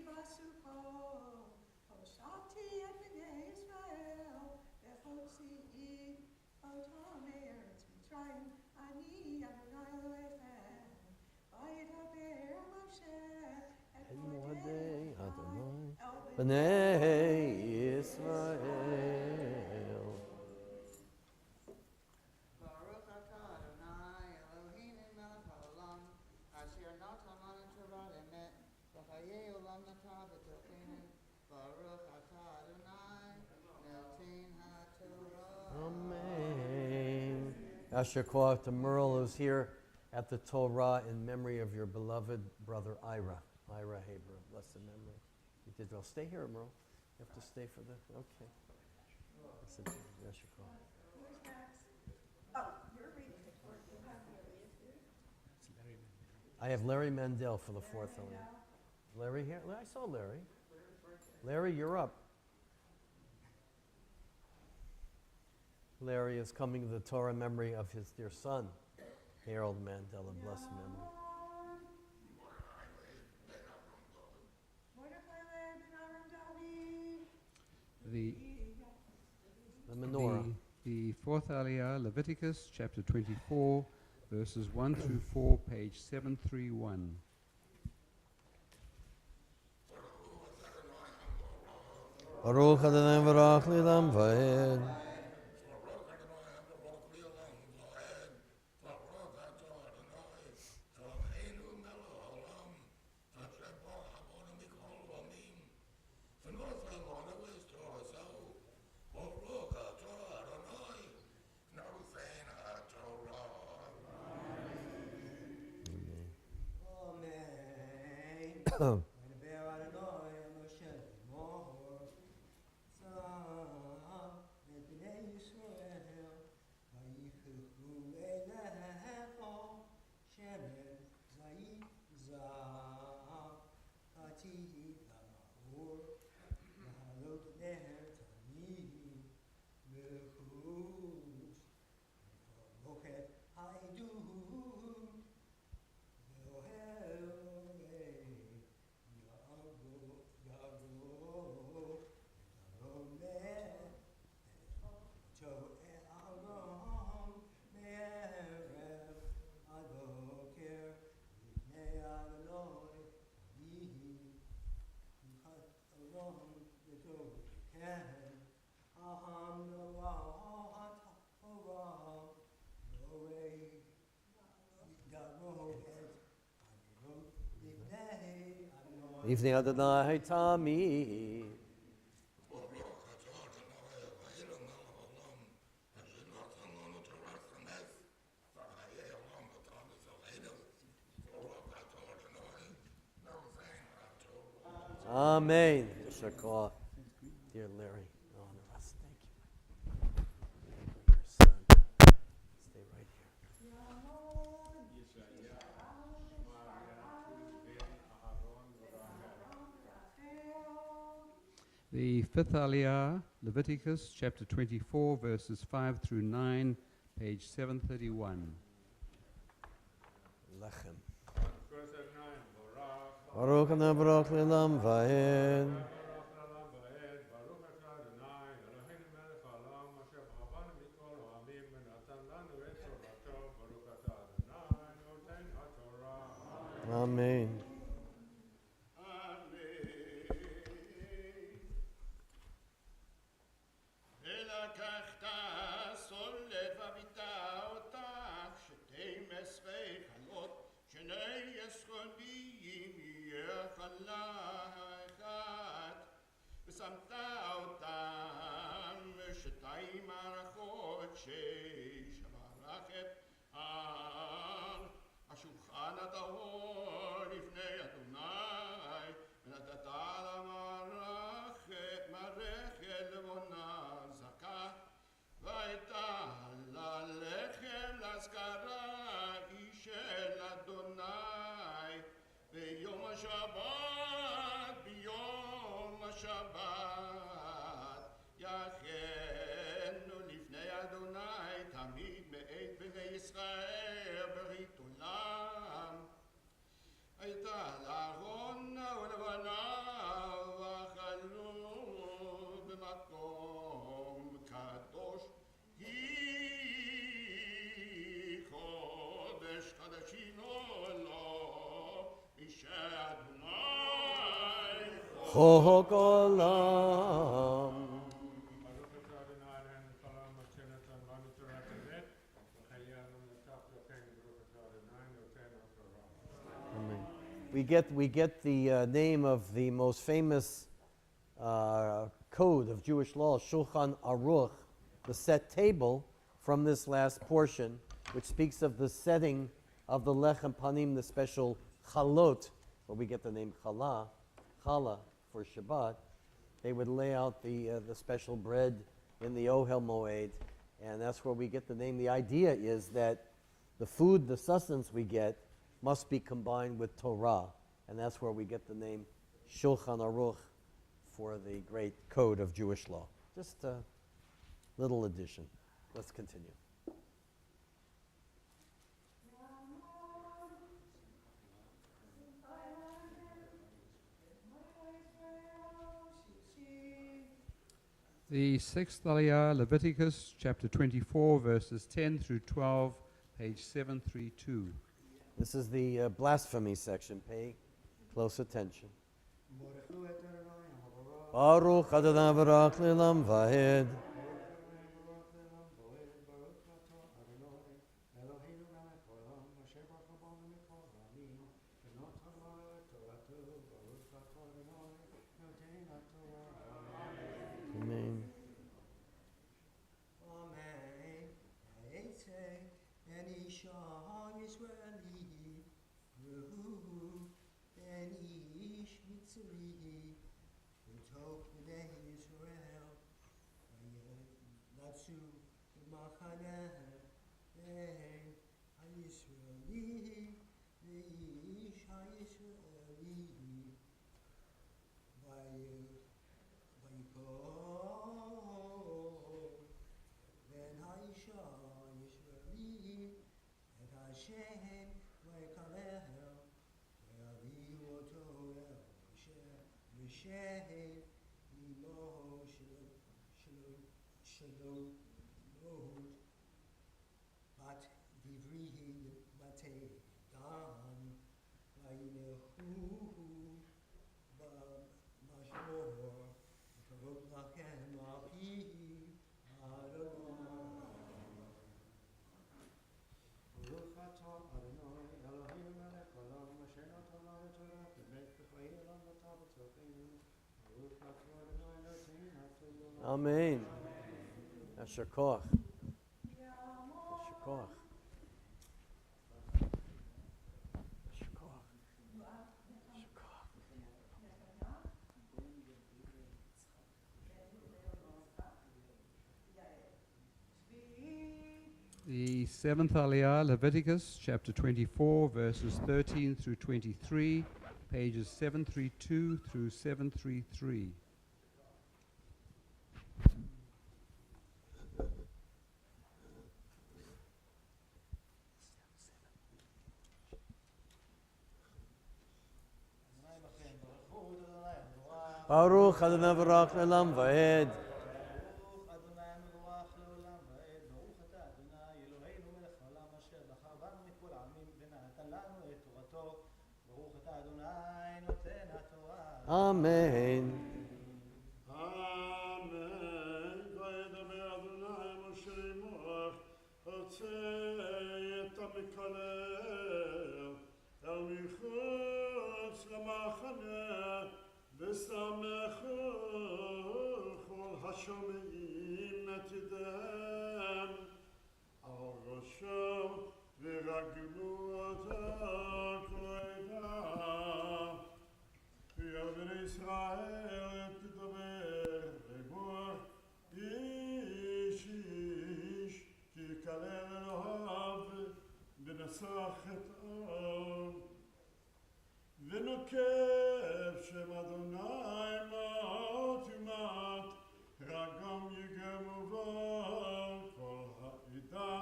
בסוכות הושבתי את בני ישראל, והוציאי אותם מארץ מצרים, אני אדוני אלוהיכם. וידבר משה את מועדי אדוני אל בני ישראל. Baruch atah Adonai Eloheinu melech haolam, asher natan lanu Torah emet, v'chayei olam natan b'tochenu. Baruch atah Adonai noten haTorah. Amen. Asher Koach to Merle, who's here at the Torah in memory of your beloved brother Ira. Ira Haber, blessed memory. You did well. Stay here, Merle. You have to stay for the, okay. Listen, Asher Koach. Who's next? Oh, you're reading it. Or you have the Elias here? I have Larry Mandel for the fourth element. Larry here? I saw Larry. Larry, you're up. Larry is coming to the Torah memory of his dear son, Harold Mandel, of blessed memory. The menorah. The fourth Aliyah, Leviticus chapter 24, verses 1 through 4, page 731. Baruch Adonai v'rach li'olam va'ed. Amen. Ifnei Adonai Tami. Amen. Shakah. Dear Larry, on the rest. Thank you. Your son. Stay right here. The fifth Aliyah, Leviticus chapter 24, verses 5 through 9, page 731. Lechem. Verse 9, Barak Baruch Adonai Baruch Le'olam Va'ed. Amen. ולקחת סולת וביטה אותך, 12 חלות, שני יסודיים יחלה אחת, ושמת אותם 2 מערכות 6 ברכת על השולחן הטהור לפני אדוני, ונתת מערכת לבונה זכה, והייתה ללחם להזכרה איש של אדוני ביום השבת, יכנו לפני אדוני תמיד מאת בני ישראל ברית עולם. הייתה לאהרון ולבניו ואכלו במקום קדוש, היא קודש קדשים לו משאדוני חוק עולם. We get the name of the most famous code of Jewish law, Shulchan Aruch, the set table, from this last portion, which speaks of the setting of the lechem panim, the special chalot, where we get the name challah for Shabbat. They would lay out the special bread in the Ohel Moed, and that's where we get the name. The idea is that the food, the sustenance we get, must be combined with Torah, and that's where we get the name Shulchan Aruch for the great code of Jewish law. Just a little addition. Let's continue. The sixth Aliyah, Leviticus chapter 24, verses 10 through 12, page 732. This is the blasphemy section. Pay close attention. Baruch Adonai Baruch Le'olam Va'ed. Amen. Amen. Yasher koach. Yasher koach. Yasher koach. Yasher koach. The seventh Aliyah, Leviticus chapter 24, verses 13 through 23, pages 732 through 733. Baruch Adonai v'rach le'olam va'ed. ברוך אדוני מבורך לעולם ועד, ברוך אתה אדוני אלוהינו מלך העולם אשר בחר בנו מכל העמים ונתן לנו את תורתו, ברוך אתה אדוני נותן התורה. Amen. Amen. וידבר אדוני משה לאמור, הוצא את המקלל אל מחוץ למחנה, ושמחו כל השומעים את ידיהם על ראשו, ורגלו אותו כל עדה. ויאמר בני ישראל תדבר לאמור, איש איש כי יקלל אלוהיו ונשא חטאו, ונוקב שם אדוני מות ומט, רגם יגמו בו כל העדה,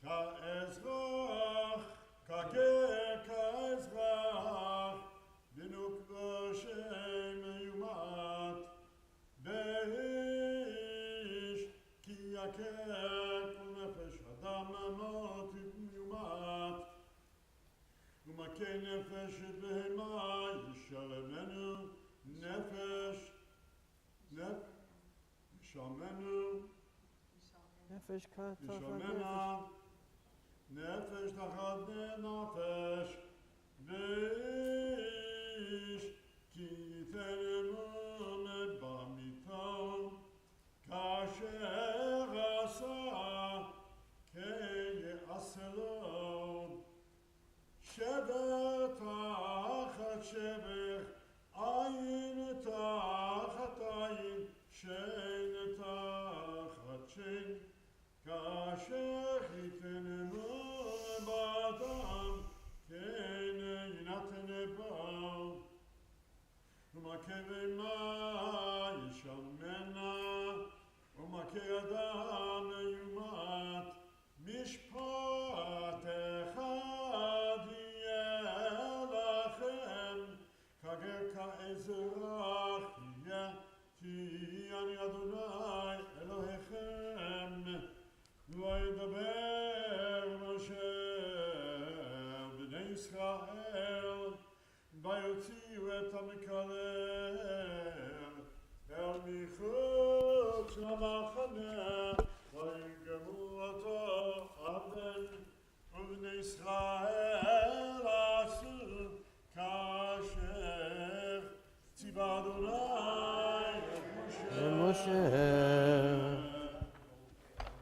כאזרח, כגר כאזרח, ונוקבו שם יומת, באיש כי יכר כל נפש אדם מות יומת, ומכה נפש את בהמה ישלמנו נפש, ישלמנו Nefesh katav ישלמנה נפש תחת בנפש, ואיש כי ייתננו במיתו, כאשר עשה כן יעשה לו. שבר תחת שבר, עין תחת עין, שן תחת שן, כאשר ייתננו באדם, כן יינתן בו. ומכה בהמה ישלמנה, ומכה אדם יומת, משפט אחד יהיה לכם, כגר כאזרח יהיה, כי אני אדוני אלוהיכם. וידבר משה אל בני ישראל, ויוציאו את המקלל אל מחוץ למחנה, ויגמו אותו אבן, ובני ישראל עשו כאשר ציווה אדוני את משה.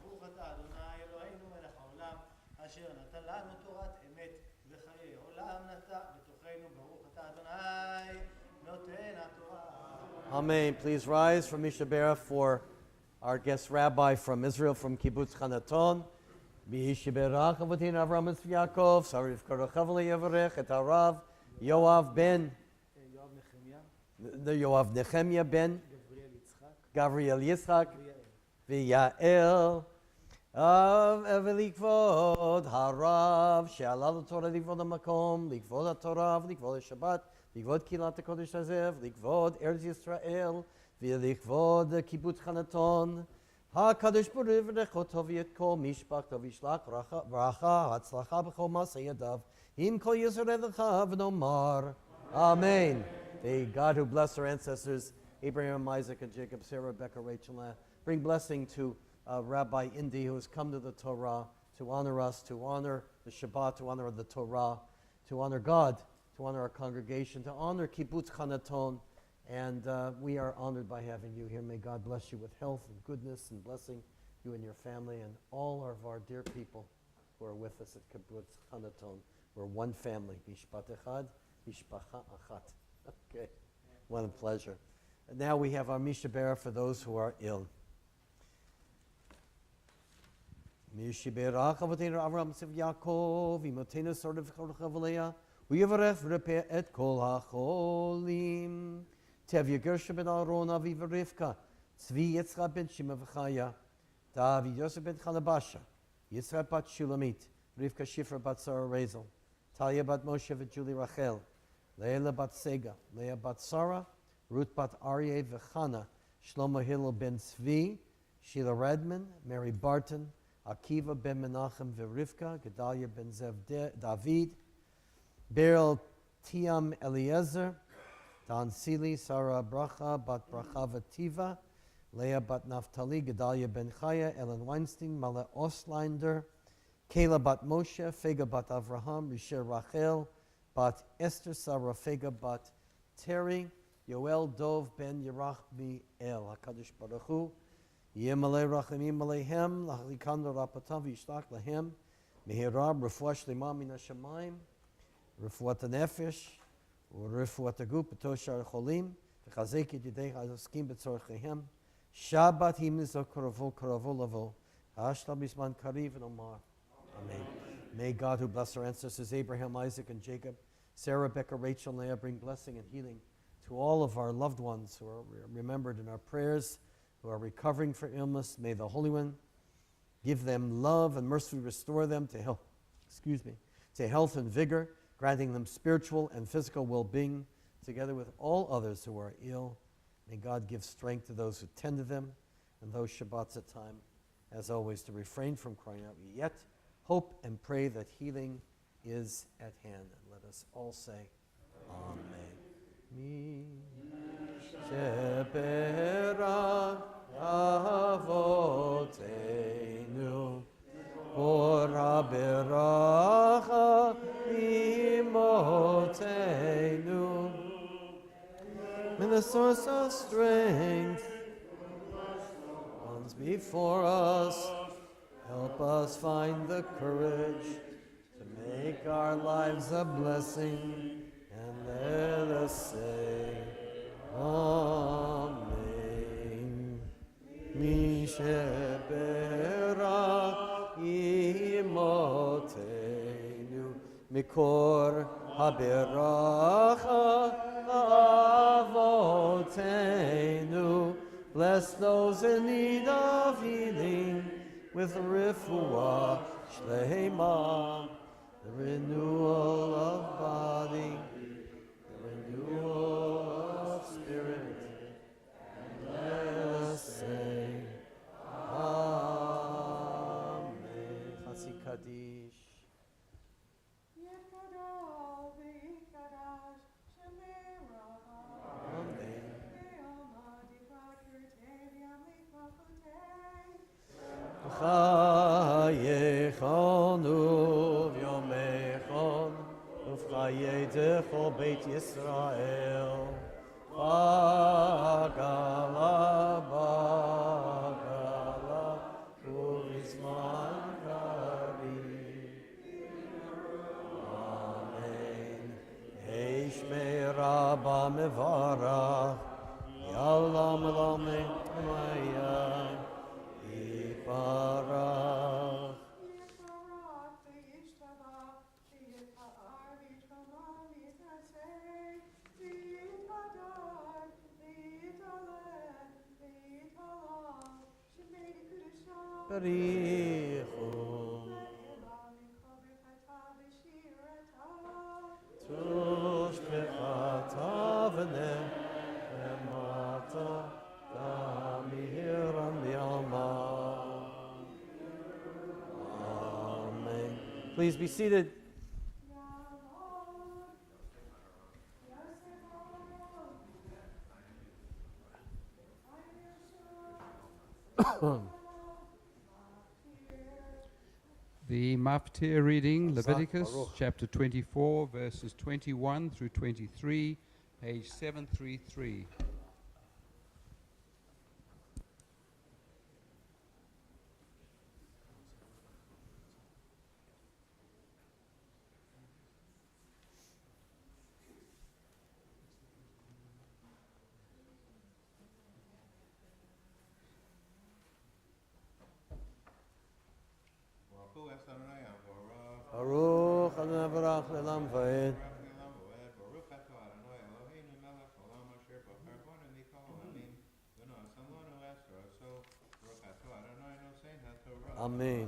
ברוך אתה אדוני אלוהינו מלך העולם, אשר נתן לנו תורת אמת וחיי עולם נטע בתוכנו. ברוך אתה אדוני נותן התורה. Amen. Please rise for Misha Bera for our guest rabbi from Israel, from Kibbutz Hanaton. Misha Bera Chavotin Avram and Yaakov, Sarif Korochavli Yavarech, et Harav, Yoav ben, יואב נחמיה, the Yoav Nehemiah ben, גבריאל יצחק, Gabriel Yitzchak, V'Yael, ולכבוד הרב שעלה לתורה, לכבוד המקום, לכבוד התורה ולכבוד השבת, לכבוד קהילת הקודש הזה, ולכבוד ארץ ישראל, ולכבוד קיבוץ חנתון. הקדוש ברוך הוא יברכו ואת כל משפחתו וישלח ברכה, הצלחה בכל מעשה ידיו, עם כל יזרעך ונאמר Amen. The God who blessed our ancestors, Abraham, Isaac, and Jacob, Sarah, Rebecca, Rachel, and Leah, bring blessing to Rabbi Indy, who has come to the Torah to honor us, to honor the Shabbat, to honor the Torah, to honor God, to honor our congregation, to honor Kibbutz Hanaton. And we are honored by having you here. May God bless you with health and goodness and blessing you and your family and all of our dear people who are with us at Kibbutz Hanaton. We're one family. Mishpat Echad, Mishpacha Achat. Okay, what a pleasure. And now we have our Mishabera for those who are ill. Mishabera Chavoteinu Avram Siv Yaakov, Imotenu Sordev Chorchavalea, Uyavarech V'repeh et Kol HaCholim. Tev Yegersha ben Aaron Aviv Rivka, Tzvi Yitzchak ben Shima v'Chaya, David Yosef ben Chalabasha, Yitzchak bat Shulamit, Rivka Shifra bat Sarah Razel, Talia bat Moshe v'Julie Rachel, Leila bat Sega, Leah bat Sarah, Ruth Bat Aryeh V'Chana, Shlomo Hillel ben Tzvi, Sheila Redman, Mary Barton, Akiva ben Menachem V'Rivka, Gedalia ben Zev David, Beryl Tiam Eliezer, Don Sili, Sarah Bracha, Bat Bracha Vativa, Leah Bat Naftali, Gedalia Ben Chaya, Ellen Weinstein, Mala Oslander, Kayla Bat Moshe, Fega Bat Avraham, Risher Rachel, Bat Esther, Sarah Fega Bat Terry, Yoel Dov Ben Yerachmi El, HaKadosh Baruch Hu, Yemalei Rachamim Aleihem, Lachlikando Rapatav Yishlach Lahem, Mehirab, Refuah Shlema Min HaShamayim, Refuat HaNefesh, Refuat HaGuf, B'toshar Cholim, V'chazek Yedidei HaZoskim B'tzorchehem, Shabbat Himizah Koravo Koravo Lavo, Hashla Bisman Kariv and Omar. Amen. May God, who blessed our ancestors Abraham, Isaac, and Jacob, Sarah, Becca, Rachel, and Leah, bring blessing and healing to all of our loved ones who are remembered in our prayers, who are recovering from illness. May the Holy One give them love and mercifully restore them to health, to health and vigor, granting them spiritual and physical well-being, together with all others who are ill. May God give strength to those who tend to them, and those Shabbats at time, as always, to refrain from crying out. We yet hope and pray that healing is at hand. And let us all say, Amen. Mi shepera avotenu ora beracha imotenu. May the source of strength ones before us help us find the courage to make our lives a blessing, and let us say, Amen. Mi shebera imotenu mikor haberacha avotenu. Bless those in need of healing with refuah shleima, the renewal of body, the renewal of spirit. And let us say, Amen. Chasi Kaddish. Amen. Chayechonu v'yomechon ufchayedecho Beit Yisrael Bagala Bagala Uvizman Karim. Amen. Eishmei Rabba Mevarach Yallah Melame Maya Yiparach. Barichum Tush Bechata V'nemata Damihiram Yama. Amen. Please be seated. The Maftir reading, Baruch. Leviticus chapter 24, verses 21 through 23, page 733. Baruch Adonai Barach Le'olam Va'ed. Amen. Amen.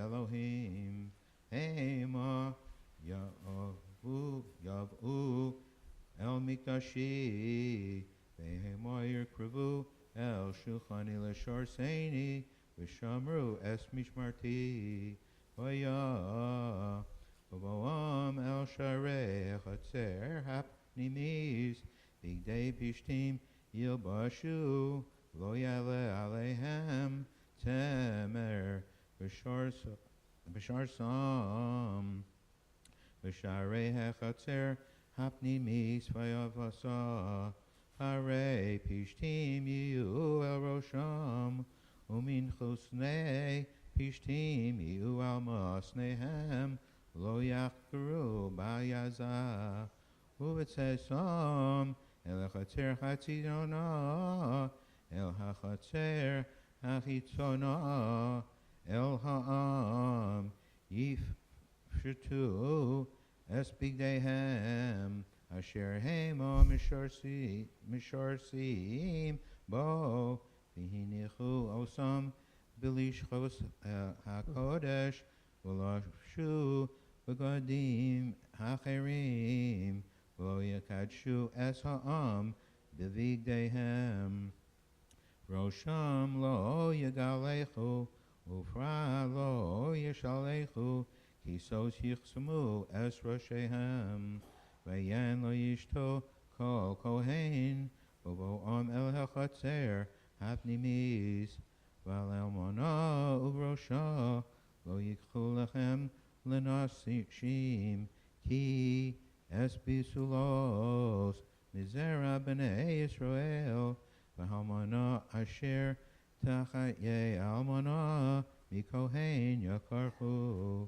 Vayashi, Vehemoyer Krivu, El Shulchani Leshorseni, Vishamru Es Mishmarti, Vaya, Voam El Sharei Chatzer Hap Nimis, Big Day Pishtim, Yilbashu, Lo Yale Alehem, Temer, Bishar Sam, Bisharei Hechatzer, Hapnimis Vayavasa, Hare Pishtim Yu El Rosham, Umin Chusnei, Pishtim Yu Al Masnehem, Lo Yachru Bayaza, Uvetzesam, El Chatzer Chatzidona, El HaChatzer Hachitzona, El Ha'am, Yif Shatu, Es Bigdehem, Asher Hema Mishorsim, Bo, Vihinichu Osam, Bilishchos HaKodesh, Ulashu, Begadim Hacherim, Lo Yakadshu Es Ha'am, Bivigdehem, Rosham Lo Yagalechu, Ufra Lo Yeshalechu, Kisos Yichsemu Es Roshehem, Vayan Lo Yishto Kol Kohen, Bobo Am El HaChatzer, Hapnimis, Val Elmona Uvrosha, Lo Yikchu Lechem Lenashim, Ki Es Bisulos, Mizera B'nei Yisrael, V'halmona Asher Tachat Ye Almona, Mikohen Yakarchu,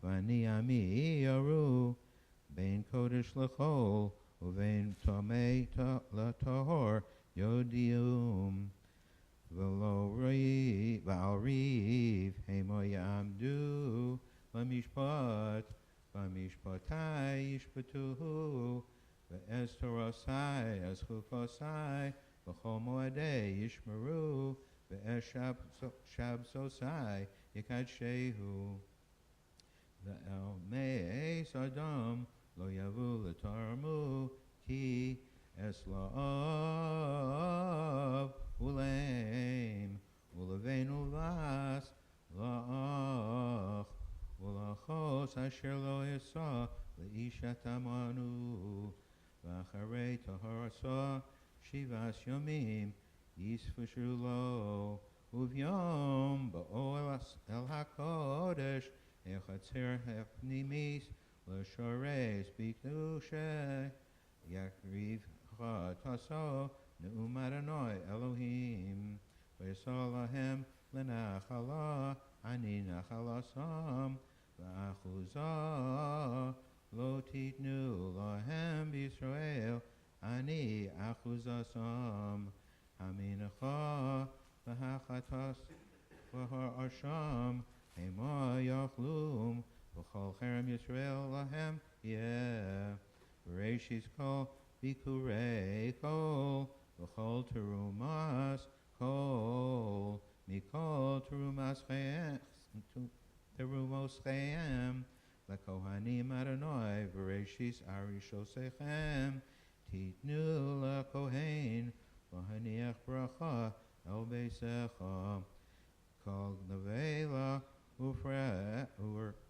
Vani Ami Yaru, Bein Kodesh Lechol, Uvein Tomei Latahor, Yodium, Velo Riv, Val Riv, Hemo Yamdu, Lamishpat, Vamishpatai Yishpatuhu, Ve'ez Torosai, Ez Chukosai, V'chol Moadei Yishmeru, Ve'ez Shabsosai, Yikadshehu, Ve'el Mei Sodom, Lo Yavu L'Tarmu, Ki Es La'av, Uleim, Ulevein Vas, La'ach, Ulachos Asher Lo Yisa, Le'ishat Amanu, V'acharei Taharasa, Shivas Yomim, Yisfashu Lo, Uvyom, Ba'o El HaKodesh, Echatzer Hepnimis, L'Shorei Spikdushe, Yakriv Chataso, Ne'um Adonai Elohim, V'yisolahem L'nachala, Ani Nachalasam, V'achuzah, Lo Titnu Lahem B'Yisrael, Ani Achuzasam, Haminacha, V'hachatas, V'ha'asham, Hema Yachlum, V'chol Cherem Yisrael Lahem, Yeh, V'reishis Kol, Bikurei Kol, V'chol Terumas Kol, Mikol Terumos Chaim, LaKohanim Adonai, V'reishis Arishosechem, Titnu LaKohen, V'haniach Bracha, El Beisecha, Kol Nevela,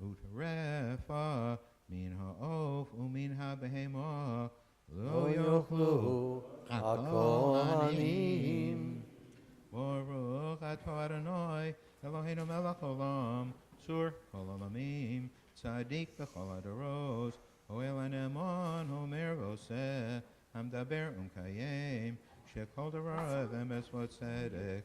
Utrefa, Min Ha'of, Umin HaBehema, Lo Yochlu, HaKohanim, Baruch Atah Adonai, Eloheinu melech olam, Sur kol olamim, Tzadik b'chol hadoros, Hoel hane'eman, Homer v'oseh, Hamdaber u'mkayem, Shekol darav emes v'tzedek,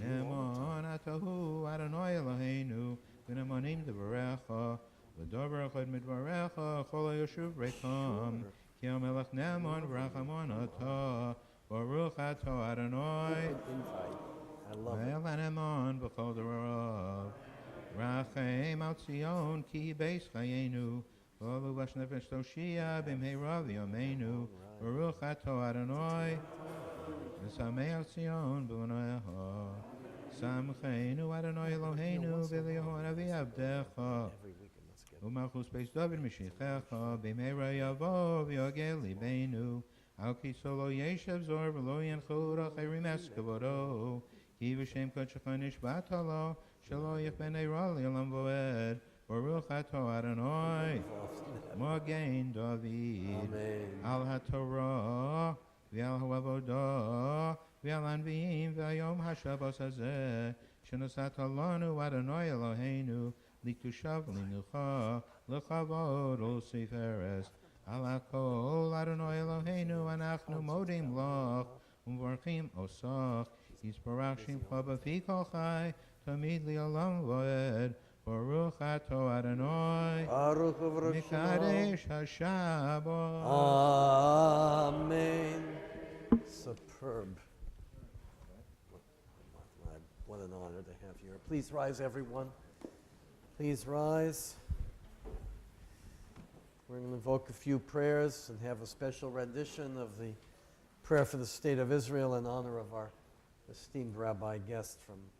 Ne'eman atahu Adonai Eloheinu, V'ne'emanim d'varecha, V'dover echad midvarecha, Chol ha'yoshuv rekam, Ki ha'melech ne'eman v'rachamon atah, Baruch atah Adonai, Hoel hane'eman b'chol darav, Rachem al Tzion ki beis chayenu, V'olu v'shnefesh toshia b'mheira v'yomeinu, Baruch atah Adonai, V'samei al Tzion b'uneha, Samcheinu Adonai Eloheinu v'liyahu v'yavdecha, U'malchus beis David Mishichecha, b'mheira yavo v'yogel libeinu, Al ki solo yeshev zor v'lo yenchu rachei rimes kavodo. Ki v'shem kodshcha nishbat halo. Shelo yichben eira li'olam voed. Baruch ato Adonai. Mogen David. Amen. Al haTorah. V'al ha'avodah. V'al anviim v'ayom ha'shabbos hazeh. Shenasat lanu Adonai Eloheinu. Liktushav linucha. L'chavod u'seferes. Al hakol Adonai Eloheinu. Anachnu modim lach. Umvarchim osach. Yisparach shimcha b'fi kol chai. Tamid li'olam voed. Baruch ato Adonai. Baruch v'rach Mikadesh HaShabbat. Amen. Superb. What an honor to have you here. Please rise, everyone. Please rise. We're going to invoke a few prayers and have a special rendition of the prayer for the state of Israel in honor of our esteemed rabbi guest from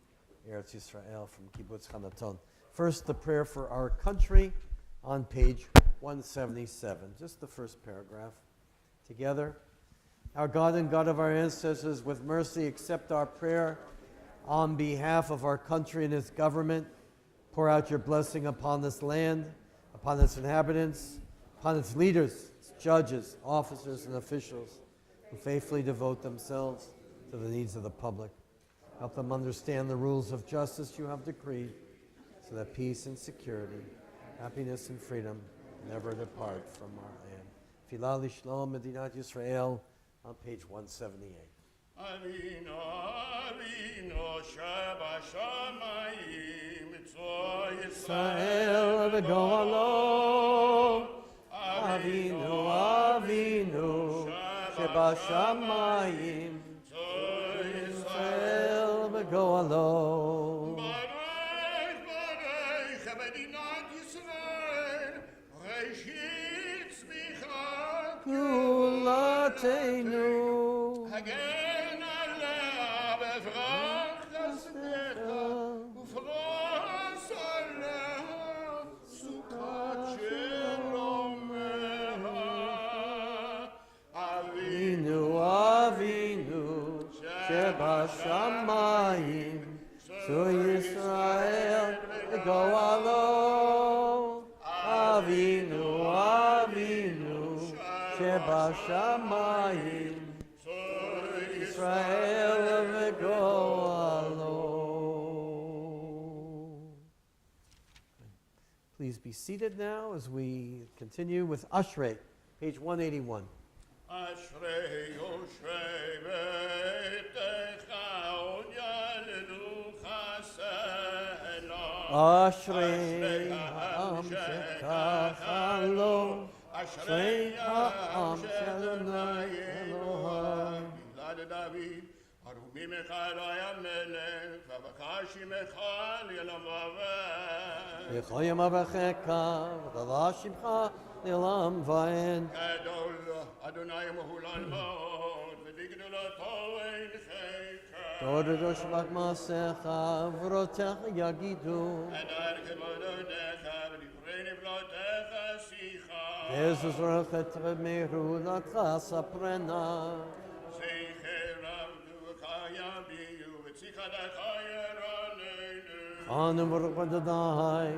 Eretz Yisrael, from Kibbutz Hanaton. First, the prayer for our country on page 177, just the first paragraph. Together, our God and God of our ancestors, with mercy accept our prayer on behalf of our country and its government. Pour out your blessing upon this land, upon its inhabitants, upon its leaders, its judges, officers, and officials who faithfully devote themselves to the needs of the public. Help them understand the rules of justice you have decreed, so that peace and security, happiness and freedom never depart from our land. Filah Lishlom Medinat Yisrael on page 178. Avinu, Avinu, Shabbat Shamayim, Mitzvah Yisrael v'goalo. Avinu, Avinu, Sheba Shamayim, Yisrael v'goalo. Kulatenu Hagen Allah bevrach chesdecha ufros Allah sukkot shelomecha Avinu Avinu Sheba Shamayim Zu Yisrael Goalo Avinu Avinu Sheba Shamayim Israel Goalo. Please be seated now as we continue with Ashrei, page 181. Ashrei Yoshrei Beitecha Unyalelucha Selah Ashrei Ha'am Shekach Lo Ashrei Ha'am Shadonai Elohai Gilad David Arumi Mechalai HaMelech V'avakashi Mechal Yelamaveh Yechoyim Avacheka V'dala Shimcha Nilam Vayen Gadol Adonai Mahulal Maod V'digdolato Ein Cheika Toredo Shvat Masecha V'rotecha Yagidu Adar Kemodonecha V'divrei Nivlotecha Sicha Yezus Rochet V'meru Latcha Saprena Zeicher Avdu V'kaya Biyu V'tzichadecha Yeronenu Anu Baruch V'dadai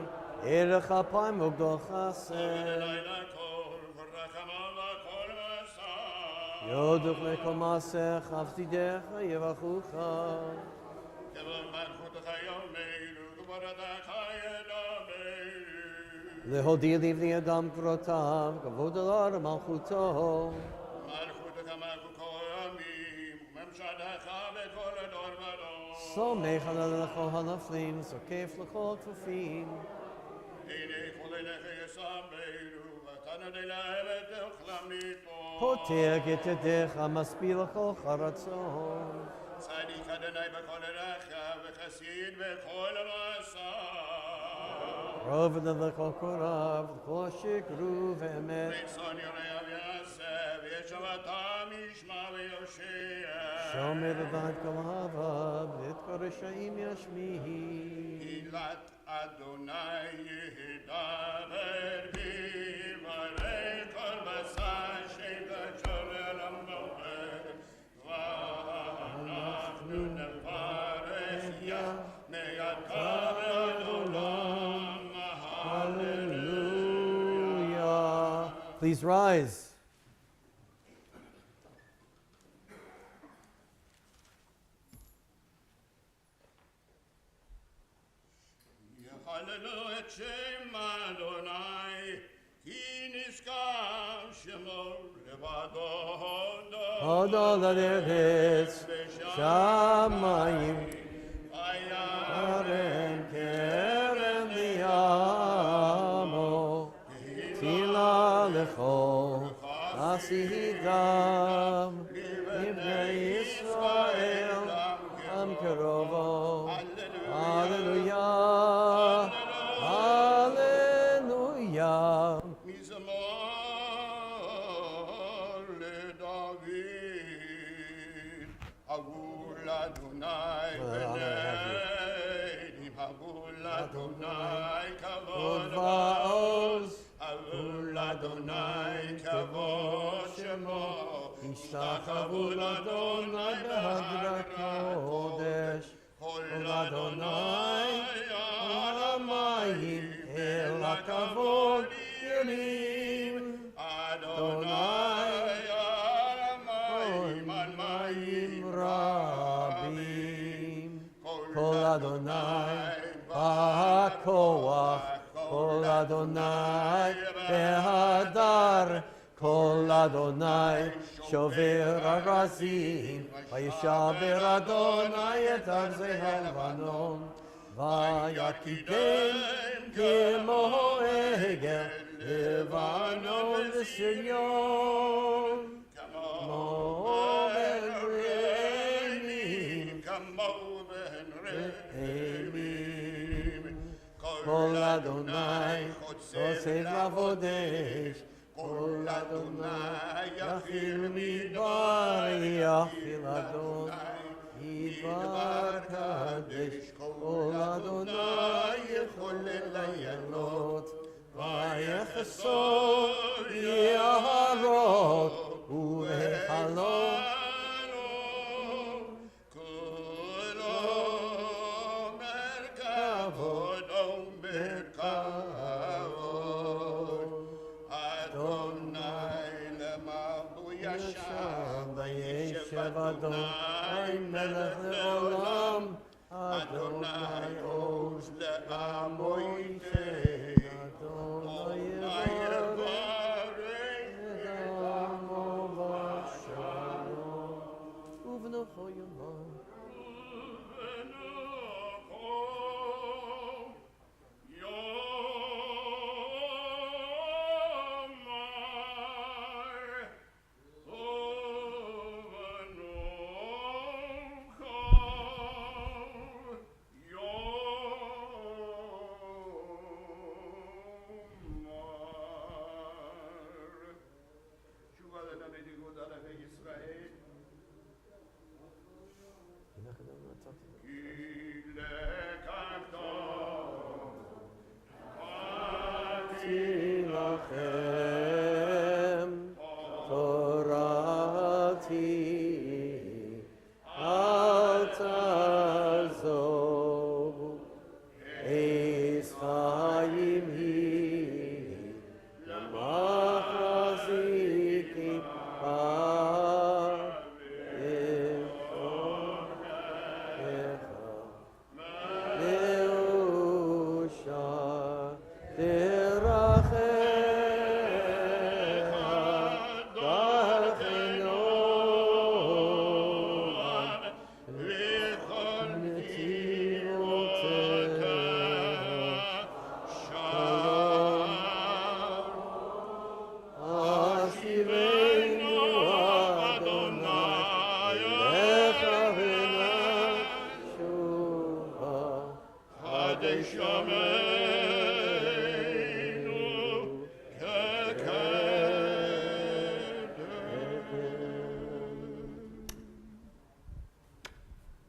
Erech Apayim V'gdochaseh V'layla Kol V'rachamam V'kol Masah Yoduch Lekol Masech Avtidecha Yevachucha Kevon Malchutecha Yomeinu V'boradecha Yedameinu Lehodil Livni Adam Krotav Kavod Elar Malchuto Malchutecha Malchut Kol Yamim Memshadecha V'kol Ador Vador So Mechal Lecho Hanaflim So Kef Lechol Kfufim Hine Kol Elecha Yesameinu V'tana Delehem V'techlam Nito Poter Getedecha Maspil Lechol Charatzon Tzadik Adonai B'kol Erecha V'chasid V'kol Masah Rovad Lechol Korav Lechol Shikru V'emet Ritzon Yorei Avyaseh V'yeshavatam Yishma V'yoshea Shomer Dad Kol Vit Koreshaim Yashmihi Ilat Adonai Yehidaber V'yivarei Kol Basar Sheikha Shorel Amo Hallelujah. Please rise. Hallelujah, Shem Adonai, Ki Niskav Shemo Levado. Hodol Aderes Shamayim Arem Kerem Liyamo Tila Lecho Asihidam Ibnei Yisrael Am Kerovo. Hallelujah. Hallelujah. Mizamor LeDavid, Agul Adonai Benedim, Agul Adonai Kavod Vaoz, Agul Adonai Kavod Shemo, Ishtachavu Adonai behadrat kodesh. Kol Adonai alamayim el hakavod yerim. Adonai alamayim rabim. Kol Adonai ba'koach. Kol Adonai behadar. Kol Adonai shover arazim. Vayishaber Adonai et arzei halevanon. Vayakidem kemo egel levanon v'siryon. Mo ben re'emim. Kol Adonai oseh lavodesh. Kol Adonai yachil midbar yachil Adonai yidbar kadesh. Kol Adonai yecholel layalot vayechesod yaharot u'echalot. Kol omer kavod omer kavod. Adonai lemavu yasham Vayeshev Adonai melech le'olam. Adonai oz le'amo yiteh. Adonai yevarech le'amo v'shalom. Uv'nocho yomar. Lachem Torati al tazov es chayim hi lamachraziki par echa leusha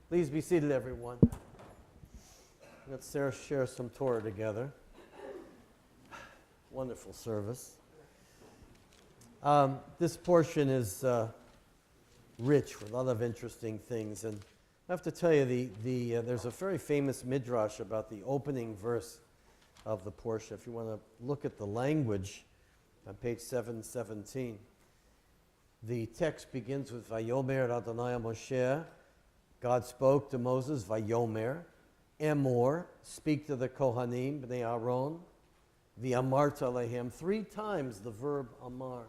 Please be seated, everyone. Let's share some Torah together. Wonderful service. This portion is rich with a lot of interesting things, and I have to tell you, there's a very famous midrash about the opening verse of the Portia. If you want to look at the language on page 717, the text begins with Vayomer Adonai Moshe. God spoke to Moses, Vayomer. Emor, speak to the Kohanim, Bnei Aaron. V'amarta lehem. 3 times the verb amar.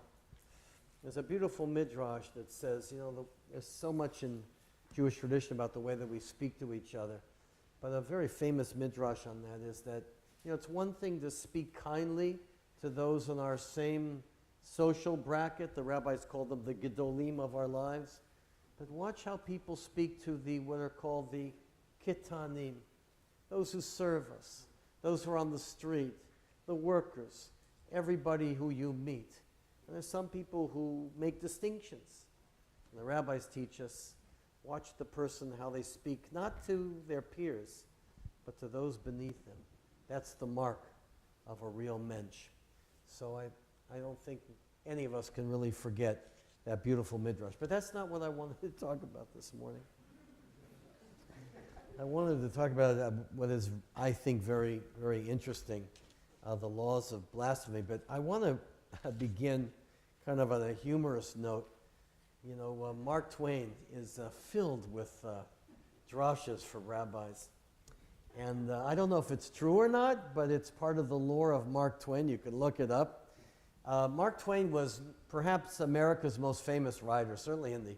There's a beautiful midrash that says, there's so much in Jewish tradition about the way that we speak to each other. But a very famous midrash on that is that, it's one thing to speak kindly to those in our same social bracket. The rabbis call them the gedolim of our lives. But watch how people speak to what are called the kitanim, those who serve us, those who are on the street, the workers, everybody who you meet. And there's some people who make distinctions. And the rabbis teach us, watch the person, how they speak, not to their peers, but to those beneath them. That's the mark of a real mensch. So I don't think any of us can really forget that beautiful midrash. But that's not what I wanted to talk about this morning. I wanted to talk about what is, I think, very, very interesting, the laws of blasphemy. But I want to begin kind of on a humorous note. Mark Twain is filled with drashas for rabbis. And I don't know if it's true or not, but it's part of the lore of Mark Twain. You can look it up. Mark Twain was perhaps America's most famous writer, certainly in the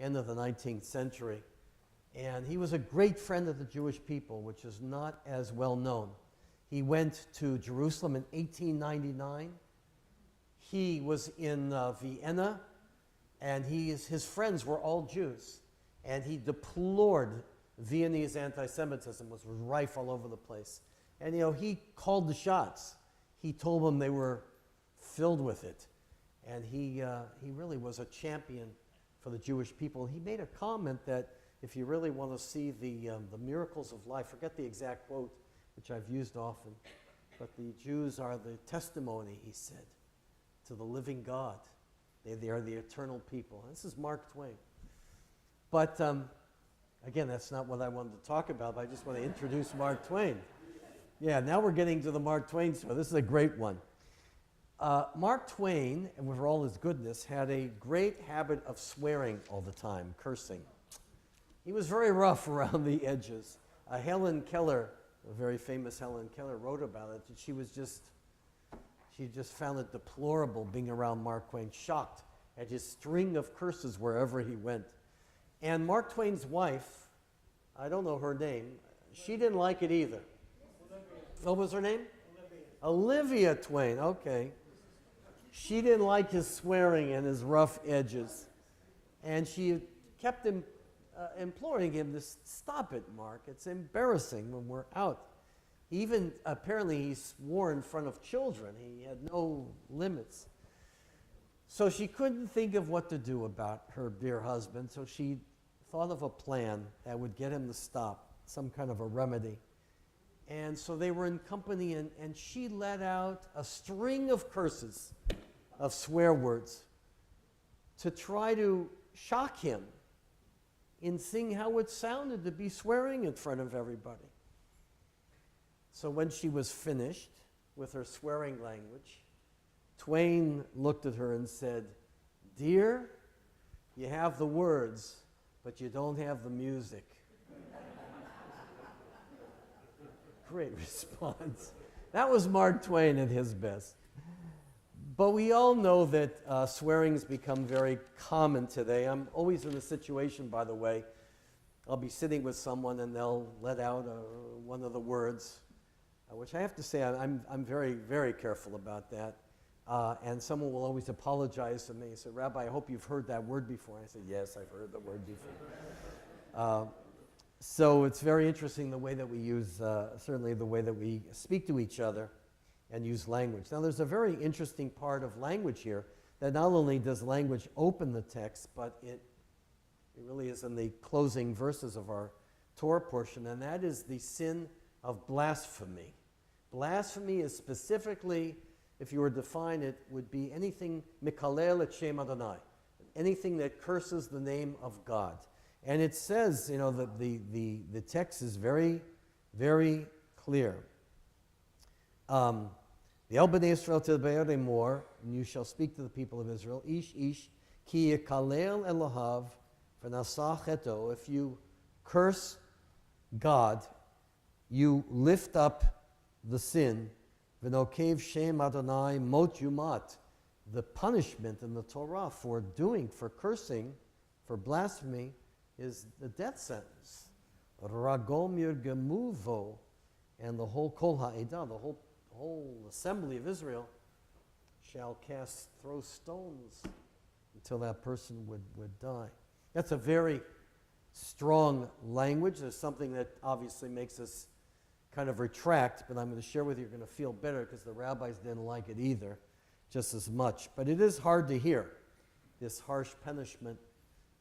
end of the 19th century. And he was a great friend of the Jewish people, which is not as well known. He went to Jerusalem in 1899. He was in Vienna, and his friends were all Jews. And he deplored Viennese anti-Semitism, was rife all over the place. And, he called the shots. He told them they were filled with it. And he really was a champion for the Jewish people. He made a comment that if you really want to see the miracles of life, forget the exact quote, which I've used often, but the Jews are the testimony, he said, to the living God. They are the eternal people. This is Mark Twain. But again, that's not what I wanted to talk about, but I just want to introduce Mark Twain. Yeah, now we're getting to the Mark Twain story. This is a great one. Mark Twain, and with all his goodness, had a great habit of swearing all the time, cursing. He was very rough around the edges. Helen Keller, a very famous Helen Keller, wrote about it. She just found it deplorable being around Mark Twain, shocked at his string of curses wherever he went. And Mark Twain's wife, I don't know her name, she didn't like it either. What was her name? Olivia Twain, okay. She didn't like his swearing and his rough edges. And she kept imploring him to stop it, Mark. It's embarrassing when we're out. Even, apparently, he swore in front of children. He had no limits. So she couldn't think of what to do about her dear husband, so she thought of a plan that would get him to stop, some kind of a remedy. And so they were in company, and she let out a string of curses, of swear words, to try to shock him in seeing how it sounded to be swearing in front of everybody. So when she was finished with her swearing language, Twain looked at her and said, "Dear, you have the words, but you don't have the music." Great response. That was Mark Twain at his best. But we all know that swearing's become very common today. I'm always in a situation, by the way, I'll be sitting with someone and they'll let out one of the words, which I have to say I'm very, very careful about that. And someone will always apologize to me and say, "Rabbi, I hope you've heard that word before." I say, "Yes, I've heard the word before." So it's very interesting the way that we use, certainly the way that we speak to each other and use language. Now there's a very interesting part of language here, that not only does language open the text, but it really is in the closing verses of our Torah portion, and that is the sin of blasphemy. Blasphemy is specifically, if you were to define it, would be anything mikalel et shem Adonai, anything that curses the name of God. And it says, you know, the text is very, very clear. The El B'nai Yisrael Tidbe'er Emor, and you shall speak to the people of Israel, Ish Ish, Ki Yekalel Elohav, V'nasach Eto, if you curse God, you lift up the sin, V'nokev Shem Adonai Mot Yumat, the punishment in the Torah for cursing, for blasphemy, is the death sentence. Ragom Yirgemuvo, and the whole Kol Ha'edah, the whole assembly of Israel, shall throw stones until that person would die. That's a very strong language. There's something that obviously makes us kind of retract, but I'm going to share with you, you're going to feel better because the rabbis didn't like it either, just as much. But it is hard to hear, this harsh punishment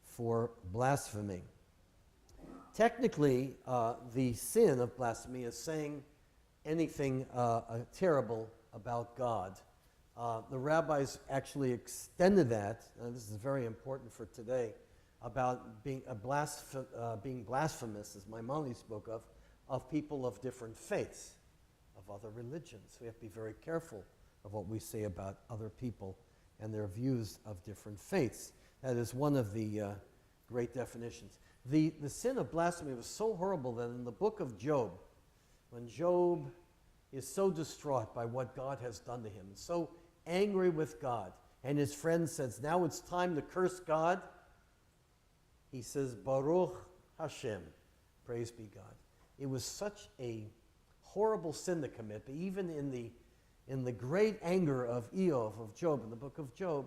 for blasphemy. Technically, the sin of blasphemy is saying anything terrible about God. The rabbis actually extended that, and this is very important for today, about being blasphemous, as Maimonides spoke of people of different faiths, of other religions. We have to be very careful of what we say about other people and their views of different faiths. That is one of the great definitions. The sin of blasphemy was so horrible that in the book of Job, when Job is so distraught by what God has done to him, so angry with God, and his friend says, now it's time to curse God, he says, Baruch Hashem, praise be God. It was such a horrible sin to commit, but even in the great anger of Eov, of Job, in the book of Job,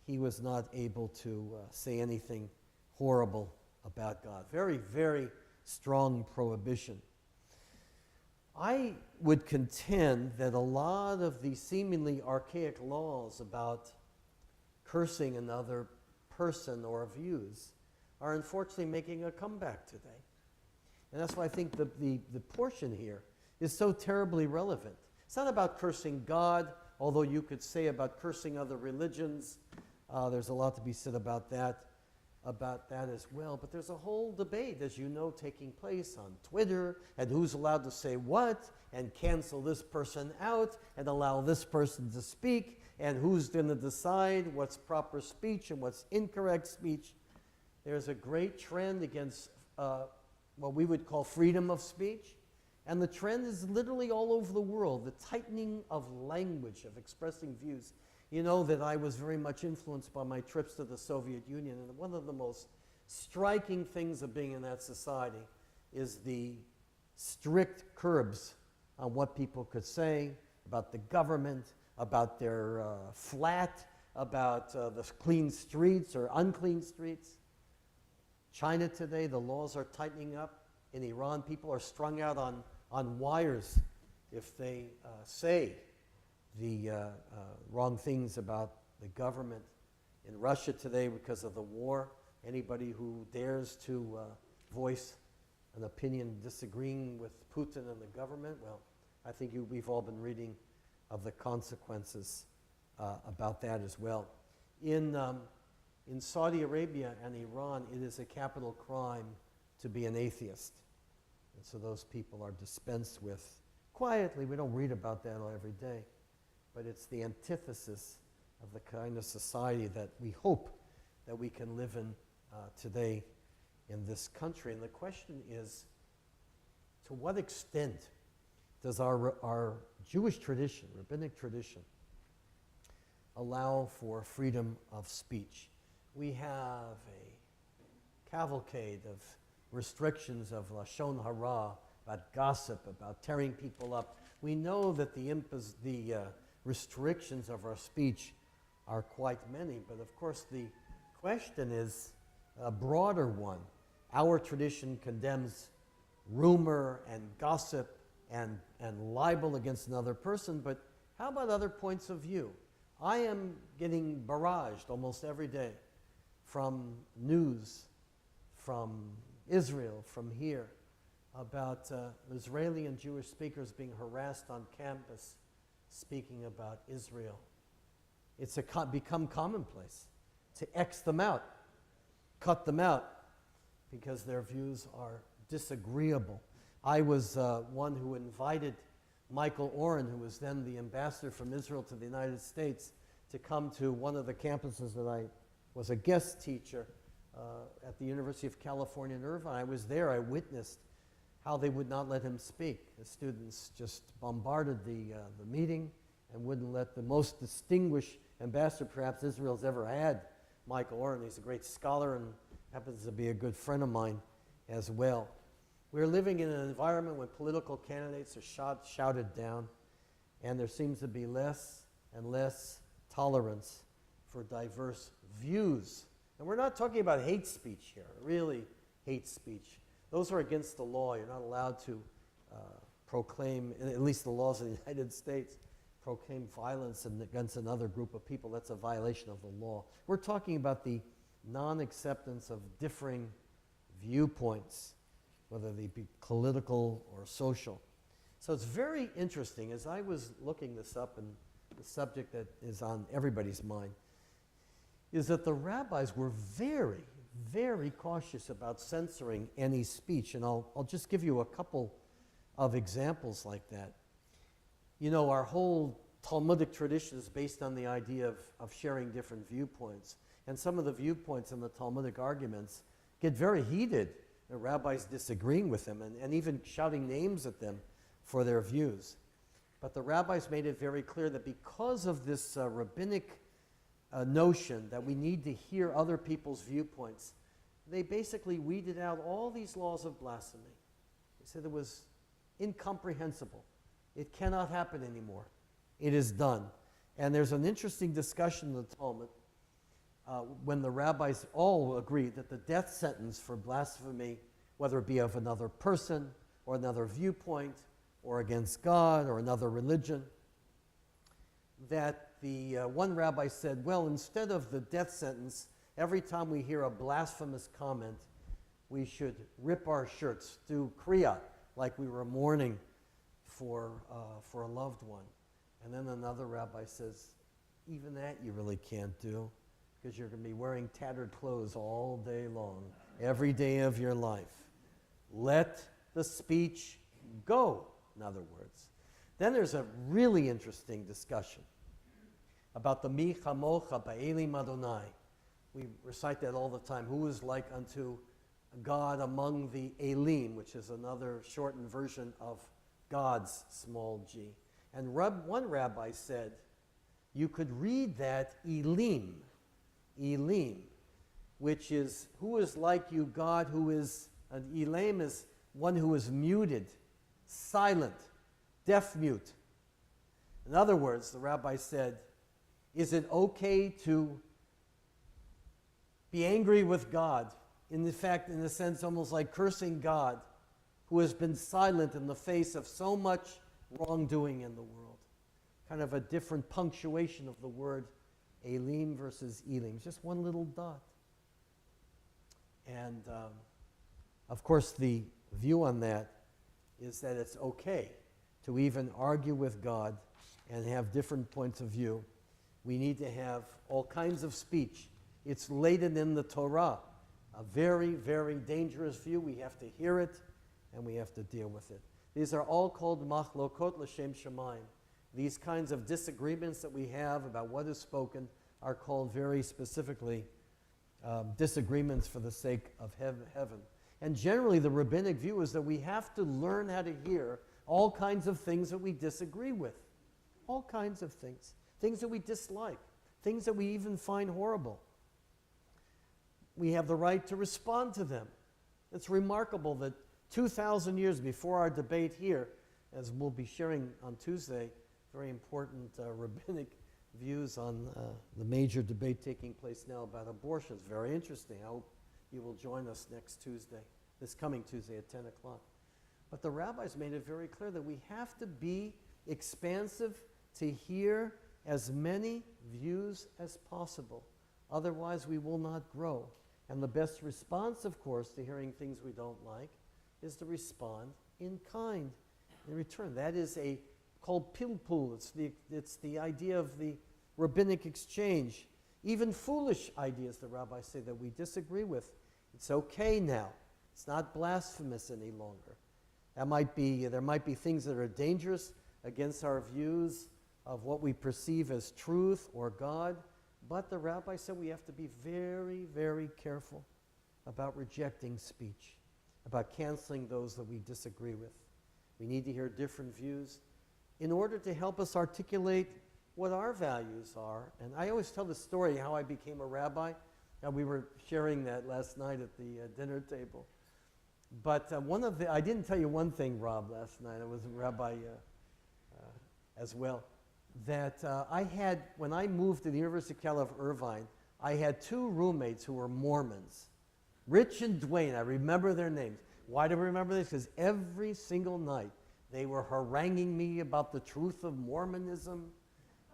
he was not able to say anything horrible about God. Very, very strong prohibition. I would contend that a lot of the seemingly archaic laws about cursing another person or views are unfortunately making a comeback today. And that's why I think the portion here is so terribly relevant. It's not about cursing God, although you could say about cursing other religions. There's a lot to be said about that as well. But there's a whole debate, as you know, taking place on Twitter, and who's allowed to say what, and cancel this person out, and allow this person to speak, and who's going to decide what's proper speech and what's incorrect speech. There's a great trend against what we would call freedom of speech. And the trend is literally all over the world, the tightening of language, of expressing views. You know that I was very much influenced by my trips to the Soviet Union, and one of the most striking things of being in that society is the strict curbs on what people could say about the government, about their flat, about the clean streets or unclean streets. China today, the laws are tightening up. In Iran, people are strung out on wires if they say the wrong things about the government. In Russia today, because of the war, anybody who dares to voice an opinion disagreeing with Putin and the government, well, I think we've all been reading of the consequences about that as well. In Saudi Arabia and Iran, it is a capital crime to be an atheist. And so those people are dispensed with quietly. We don't read about that every day. But it's the antithesis of the kind of society that we hope that we can live in today in this country. And the question is, to what extent does our Jewish tradition, rabbinic tradition, allow for freedom of speech? We have a cavalcade of restrictions of Lashon Hara, about gossip, about tearing people up. We know that the restrictions of our speech are quite many, but of course the question is a broader one. Our tradition condemns rumor and gossip and libel against another person, but how about other points of view? I am getting barraged almost every day from news, from Israel, from here, about Israeli and Jewish speakers being harassed on campus speaking about Israel. It's become commonplace to X them out, cut them out. because their views are disagreeable. I was one who invited Michael Oren, who was then the ambassador from Israel to the United States, to come to one of the campuses that I was a guest teacher at the University of California in Irvine. I was there. I witnessed how they would not let him speak. The students just bombarded the meeting and wouldn't let the most distinguished ambassador perhaps Israel's ever had, Michael Oren. He's a great scholar and happens to be a good friend of mine as well. We're living in an environment when political candidates are shouted down, and there seems to be less and less tolerance for diverse views. And we're not talking about hate speech here, really hate speech. Those are against the law. You're not allowed to proclaim, at least the laws of the United States, proclaim violence against another group of people. That's a violation of the law. We're talking about the non-acceptance of differing viewpoints, whether they be political or social. So it's very interesting. As I was looking this up, and the subject that is on everybody's mind is that the rabbis were very, very cautious about censoring any speech. And I'll just give you a couple of examples like that. You know, our whole Talmudic tradition is based on the idea of sharing different viewpoints. And some of the viewpoints in the Talmudic arguments get very heated. The rabbis disagreeing with them and even shouting names at them for their views. But the rabbis made it very clear that because of this rabbinic notion that we need to hear other people's viewpoints, they basically weeded out all these laws of blasphemy. They said it was incomprehensible. It cannot happen anymore. It is done. And there's an interesting discussion in the Talmud when the rabbis all agreed that the death sentence for blasphemy, whether it be of another person or another viewpoint or against God or another religion, that the one rabbi said, well, instead of the death sentence, every time we hear a blasphemous comment, we should rip our shirts, do kriya, like we were mourning for a loved one. And then another rabbi says, even that you really can't do, because you're going to be wearing tattered clothes all day long, every day of your life. Let the speech go, in other words. Then there's a really interesting discussion about the Mi Chamocha Ba'elim Adonai. We recite that all the time. Who is like unto God among the Elim, which is another shortened version of God's small g. And one rabbi said, you could read that Elim, which is, who is like you, God, who is, an Elam is one who is muted, silent, deaf mute. In other words, the rabbi said, is it okay to be angry with God? In fact, in a sense, almost like cursing God, who has been silent in the face of so much wrongdoing in the world. Kind of a different punctuation of the word Elim versus Elim, just one little dot. And of course, the view on that is that it's okay to even argue with God and have different points of view. We need to have all kinds of speech. It's laden in the Torah. A very, very dangerous view. We have to hear it and we have to deal with it. These are all called machlokot l'shem shamayim. These kinds of disagreements that we have about what is spoken are called very specifically disagreements for the sake of heaven. And generally the rabbinic view is that we have to learn how to hear all kinds of things that we disagree with. All kinds of things. Things that we dislike. Things that we even find horrible. We have the right to respond to them. It's remarkable that 2,000 years before our debate here, as we'll be sharing on Tuesday, very important rabbinic views on the major debate taking place now about abortion. It's very interesting. I hope you will join us next Tuesday, this coming Tuesday at 10 o'clock. But the rabbis made it very clear that we have to be expansive to hear as many views as possible. Otherwise, we will not grow. And the best response, of course, to hearing things we don't like is to respond in kind, in return. That is called pilpul. It's the idea of the rabbinic exchange. Even foolish ideas, the rabbis say, that we disagree with, It's okay now. It's not blasphemous any longer. There might be things that are dangerous against our views of what we perceive as truth or God, but the rabbi said we have to be very, very careful about rejecting speech, about canceling those that we disagree with. We need to hear different views in order to help us articulate what our values are. And I always tell the story how I became a rabbi. And we were sharing that last night at the dinner table. But I didn't tell you one thing, Rob, last night. I was a rabbi as well. That I had, when I moved to the University of Cal of Irvine, I had 2 roommates who were Mormons. Rich and Dwayne, I remember their names. Why do I remember this? Because every single night they were haranguing me about the truth of Mormonism,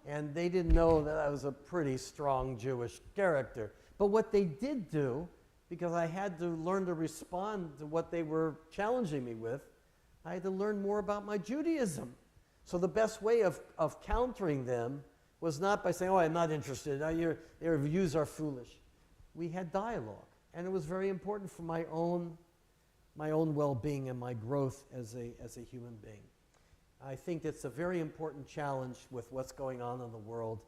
and they didn't know that I was a pretty strong Jewish character. But what they did do, because I had to learn to respond to what they were challenging me with, I had to learn more about my Judaism. So the best way of countering them was not by saying, oh, I'm not interested, your views are foolish. We had dialogue, and it was very important for my own well-being and my growth as a human being. I think it's a very important challenge with what's going on in the world.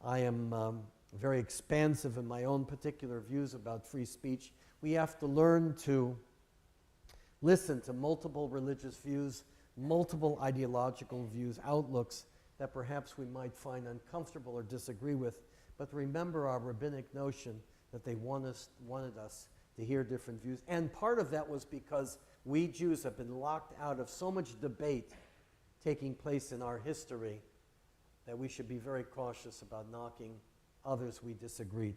I am very expansive in my own particular views about free speech. We have to learn to listen to multiple religious views, multiple ideological views, outlooks that perhaps we might find uncomfortable or disagree with, but remember our rabbinic notion that they wanted us to hear different views. And part of that was because we Jews have been locked out of so much debate taking place in our history that we should be very cautious about knocking others we disagreed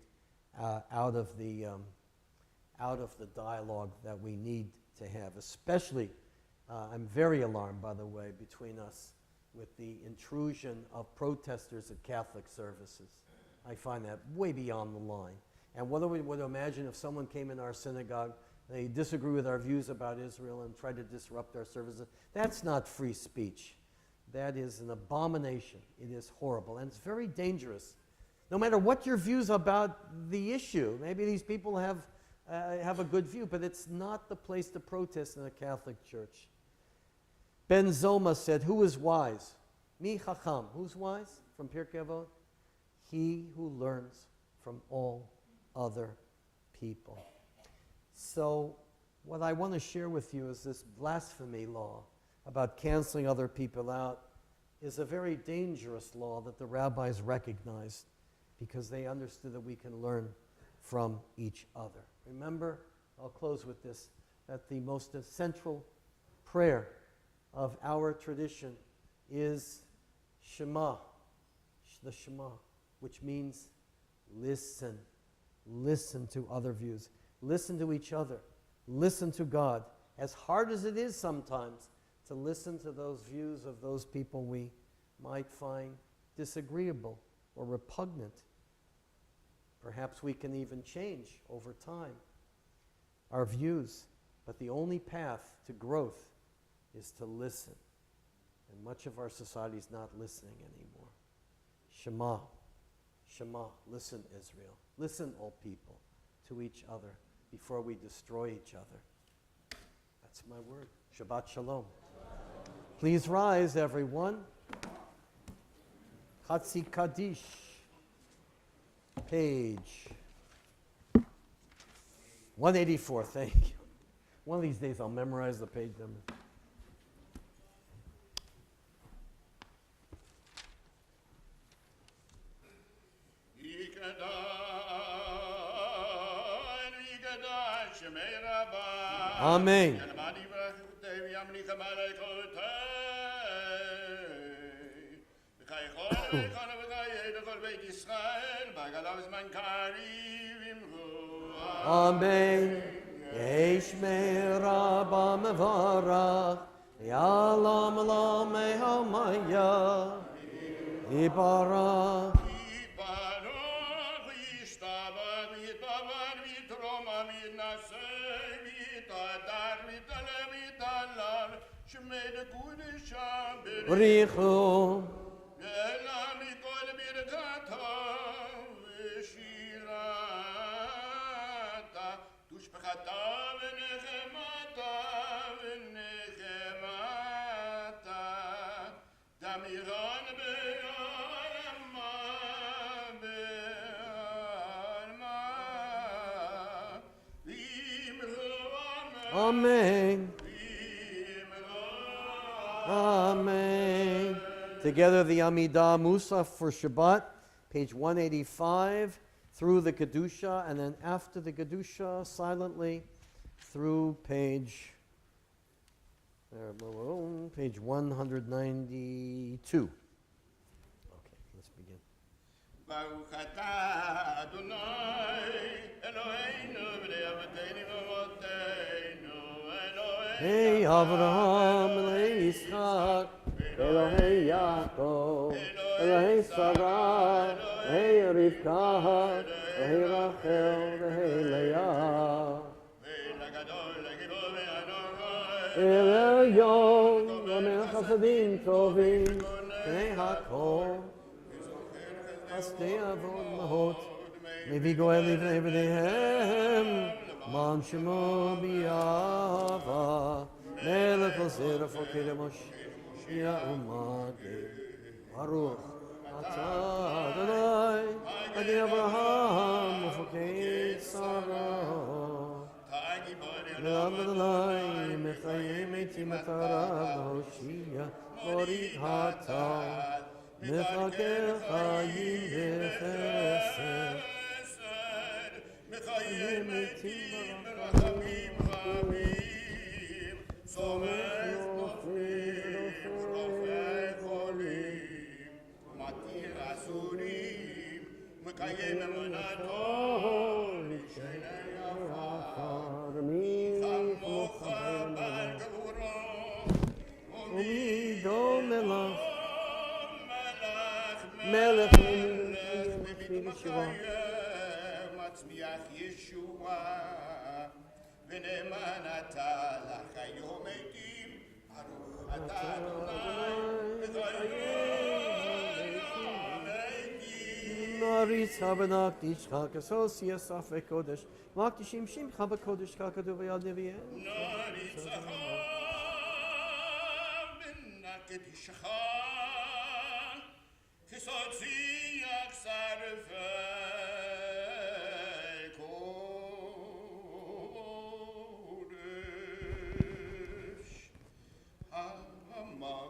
out of the dialogue that we need to have. Especially, I'm very alarmed, by the way, between us with the intrusion of protesters at Catholic services. I find that way beyond the line. And what do we would imagine if someone came in our synagogue, they disagree with our views about Israel and tried to disrupt our services? That's not free speech. That is an abomination. It is horrible, and it's very dangerous. No matter what your views about the issue, maybe these people have a good view, but it's not the place to protest in a Catholic church. Ben Zoma said, who is wise? Mi chacham. Who's wise? From Pirkei Avot? He who learns from all other people. So what I want to share with you is this blasphemy law about canceling other people out is a very dangerous law that the rabbis recognized because they understood that we can learn from each other. Remember, I'll close with this, that the most central prayer of our tradition is Shema, the Shema, which means listen. Listen to other views. Listen to each other. Listen to God. As hard as it is sometimes to listen to those views of those people we might find disagreeable or repugnant. Perhaps we can even change over time our views, but the only path to growth is to listen. And much of our society is not listening anymore. Shema, Shema, listen, Israel. Listen, all people, to each other before we destroy each other. That's my word. Shabbat Shalom. Please rise, everyone. Chatzi Kaddish, page 184. Thank you. One of these days I'll memorize the page number. Amen. Amen. Yesh me'raba mevarach Ya'alam la me'hamaya Ibarach Richu ברכתה ונחמתה ונחמתה דמירן בעלמה בעלמה ואמרו Amen. Amen. Together the Amidah Musaf for Shabbat, page 185, through the Kedusha, and then after the Kedusha, silently, through page 192. Okay, let's begin. ברוך אתה אדוני אלוהינו בני אבותינו ואבותינו Hey Avraham, Eloi Yitzchak, Eloi Yaakov, Eloi Sarah, Eloi Rivka, Eloi Rachel, Eloi Leah. Eloi Yom, Omer Chasadim Tovim, Bnei Hakol, Hasdei Avod Mahot, Mevi Goel Livnei Bneihem, Man Shemo B'Yava, Melech Osir Afokei Moshiach Umageh, Baruch Atah Adonai, Magid Abraham Ufokei Sarah, Lam Adonai Mechayim Eitim Atarav Hoshiach Baruch Atah, Mechaker Chayim B'Chesed. מחיים מתים ברחמים רבים, סומך נופלים ורופא חולים, מתיר אסורים, מקיים אמונתו, לשני עפר, כמוך בעל גבורו, ומידו מלך, מלך במקיים, מצמיח ישועה, ונאמן אתה לחיי מתים, ברוך אתה אדוני לחיי מתים. Maris Habanak Dishcha Kasos Yasaf Kodesh, Makdishim Shimcha Bakodesh Kakadu Vayad Nevieh. נריצך בנקדישך, כסוציח שרפי קודש, המקדישים שמך בקודש, ככתוב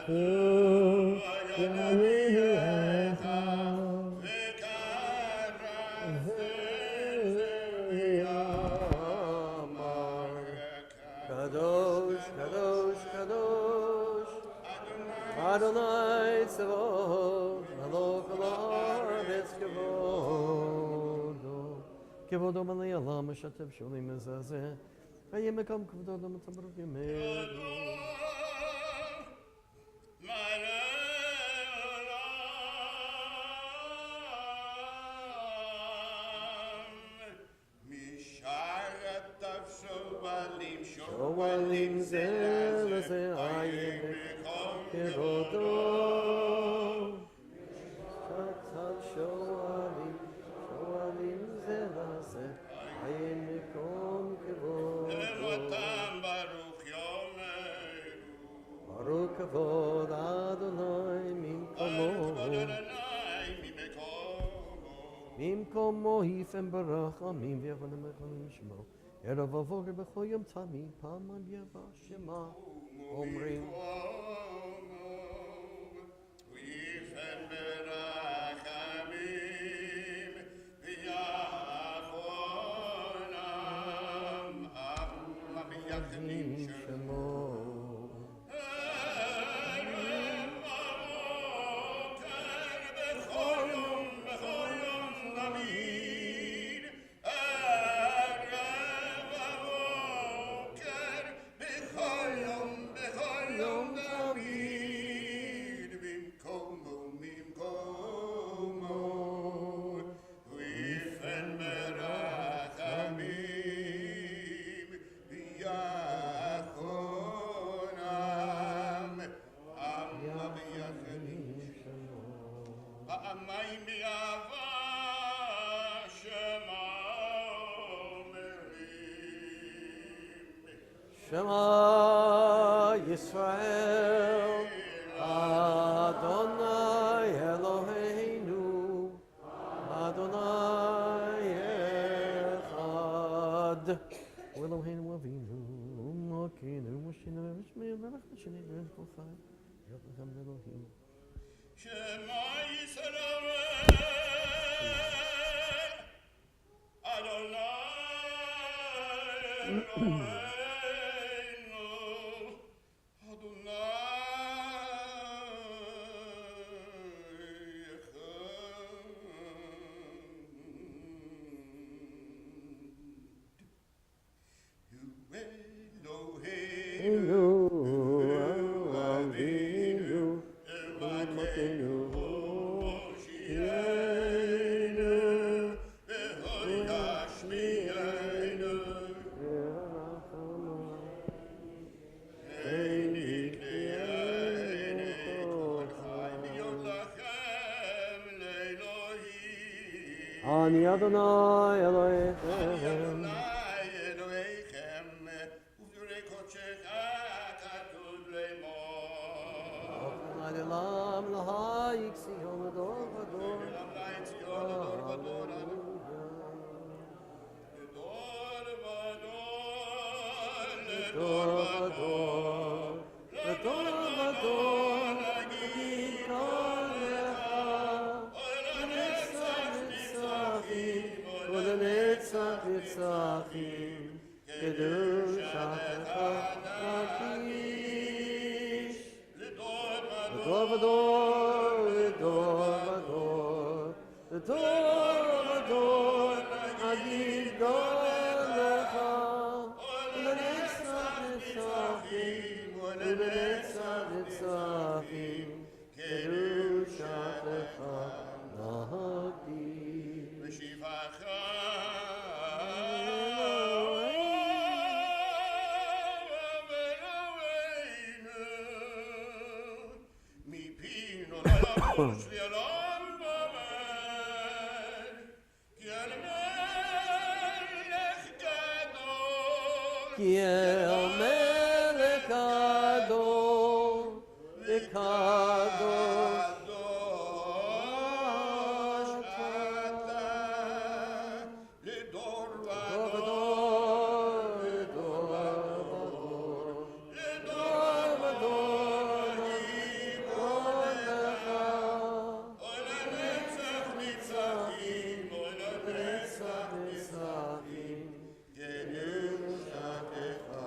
ידיך Kadosh, Kadosh, Kadosh, Adonai Tzavot, Malok Haaretz Kevodo, Kevodo Malei Olam Meshatev Sholim Mezazeh, Hayim Mekom Kevodo Matamruk Yemeru. Shoalim Zelazeh Hayim Mekom Kevodo, Shatat Shoalim, Shoalim Zelazeh Hayim Mekom Kevodo. Baruch Kavod Adonai Mimkomo Hifem Barach Amim V'Yechonim Echonim Shemo Erev Avoger B'Chol Yom Tamid Palman Yeva Shema Omrim Yeah. Shema Yisrael, Adonai Eloheinu, Adonai Echad. Eloheinu Avinu, Malkeinu, Mosheinu, Mishmei, Melech Mosheinu, Melech Kochai, Yotlechem Elohim. Shema Yisrael, Adonai Eloheinu, Adonai Echad. Eloheinu, Avinu, Malkeinu, Moshiachenu, V'hoyashmienu, Eini K'li'eini Kol Chai V'yod Lachem L'Elohim. Ani Adonai Ani Elohim. Adonai Elohechem, U'v'yorei Kodshecha Katuv Lemor. Elam Lahayik Sion Ador Vador. Elam Lai Tzion Ador Vador Ledor Vador, Ledor Vador, Nagid Kol Lecha, Olenetzach Nitzachim, Olenetzach Nitzachim, Kedushatecha Nakish. Ledor Ledor Vador, Ledor Vador, Ledor Vador, Nagid Kol Lecha, Olenetzach Nitzachim, Olenetzach Nitzachim, Kedushatecha Nakish. V'shivacha mipino lalavush v'yalam b'amen ki el melech gadol Ki el melech gadol, v'kadosh kadosh ata ledor vador Ledor Vador, ledor vador Kol Lecha, Olenetzach Nitzachim, Olenetzach Nitzachim, Kedushatecha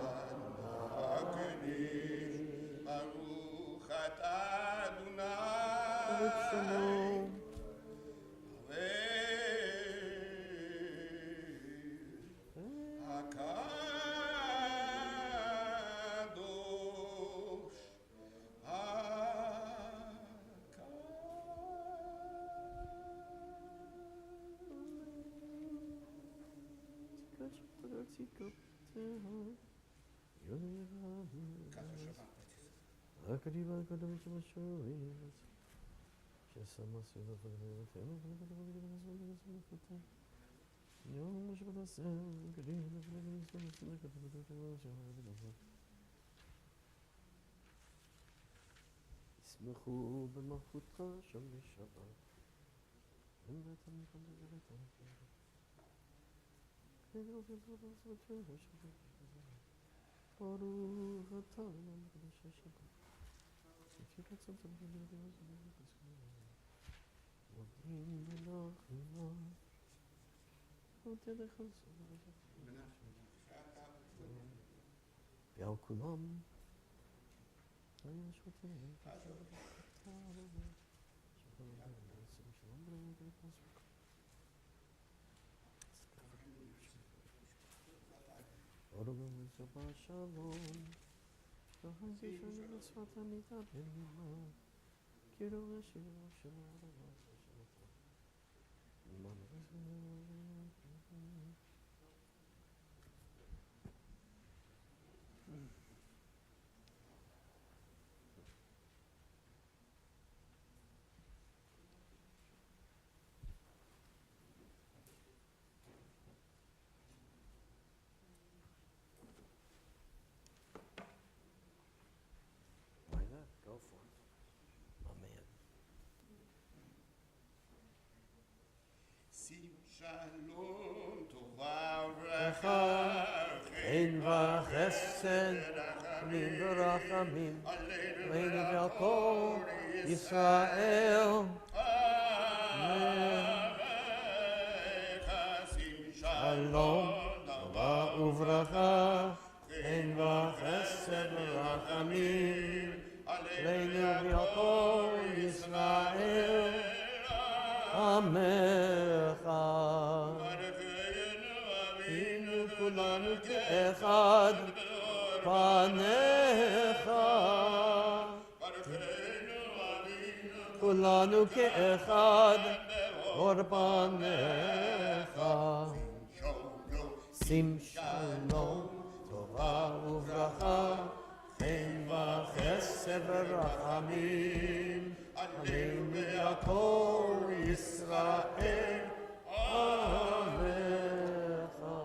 Nakadosh. Baruch atah Adonai Shalom. Akadosh ישמחו במלכותך שם בשבת. ברוך אתה אדוני מקדש השבת. מודים לך אימה. מודה לך ועל כולם. Shabbat Sholom. מצוות עמידה בלימה, כאילו לשירו של העולם ושלטה. Shalom tova uvracha. Ein v'chesed, amin v'rachamim, aleinu v'al kol Yisrael. Shalom, tova uvracha, ein v'chesed v'rachamim, aleinu v'al kol Yisrael. Amecha. Inu kulanu ke'echad, panecha. Kulanu ke'echad, or panecha. Sim shalom, tova uvracha, chen v'chesed v'rachamim, aleinu v'yakol Yisrael. Amecha.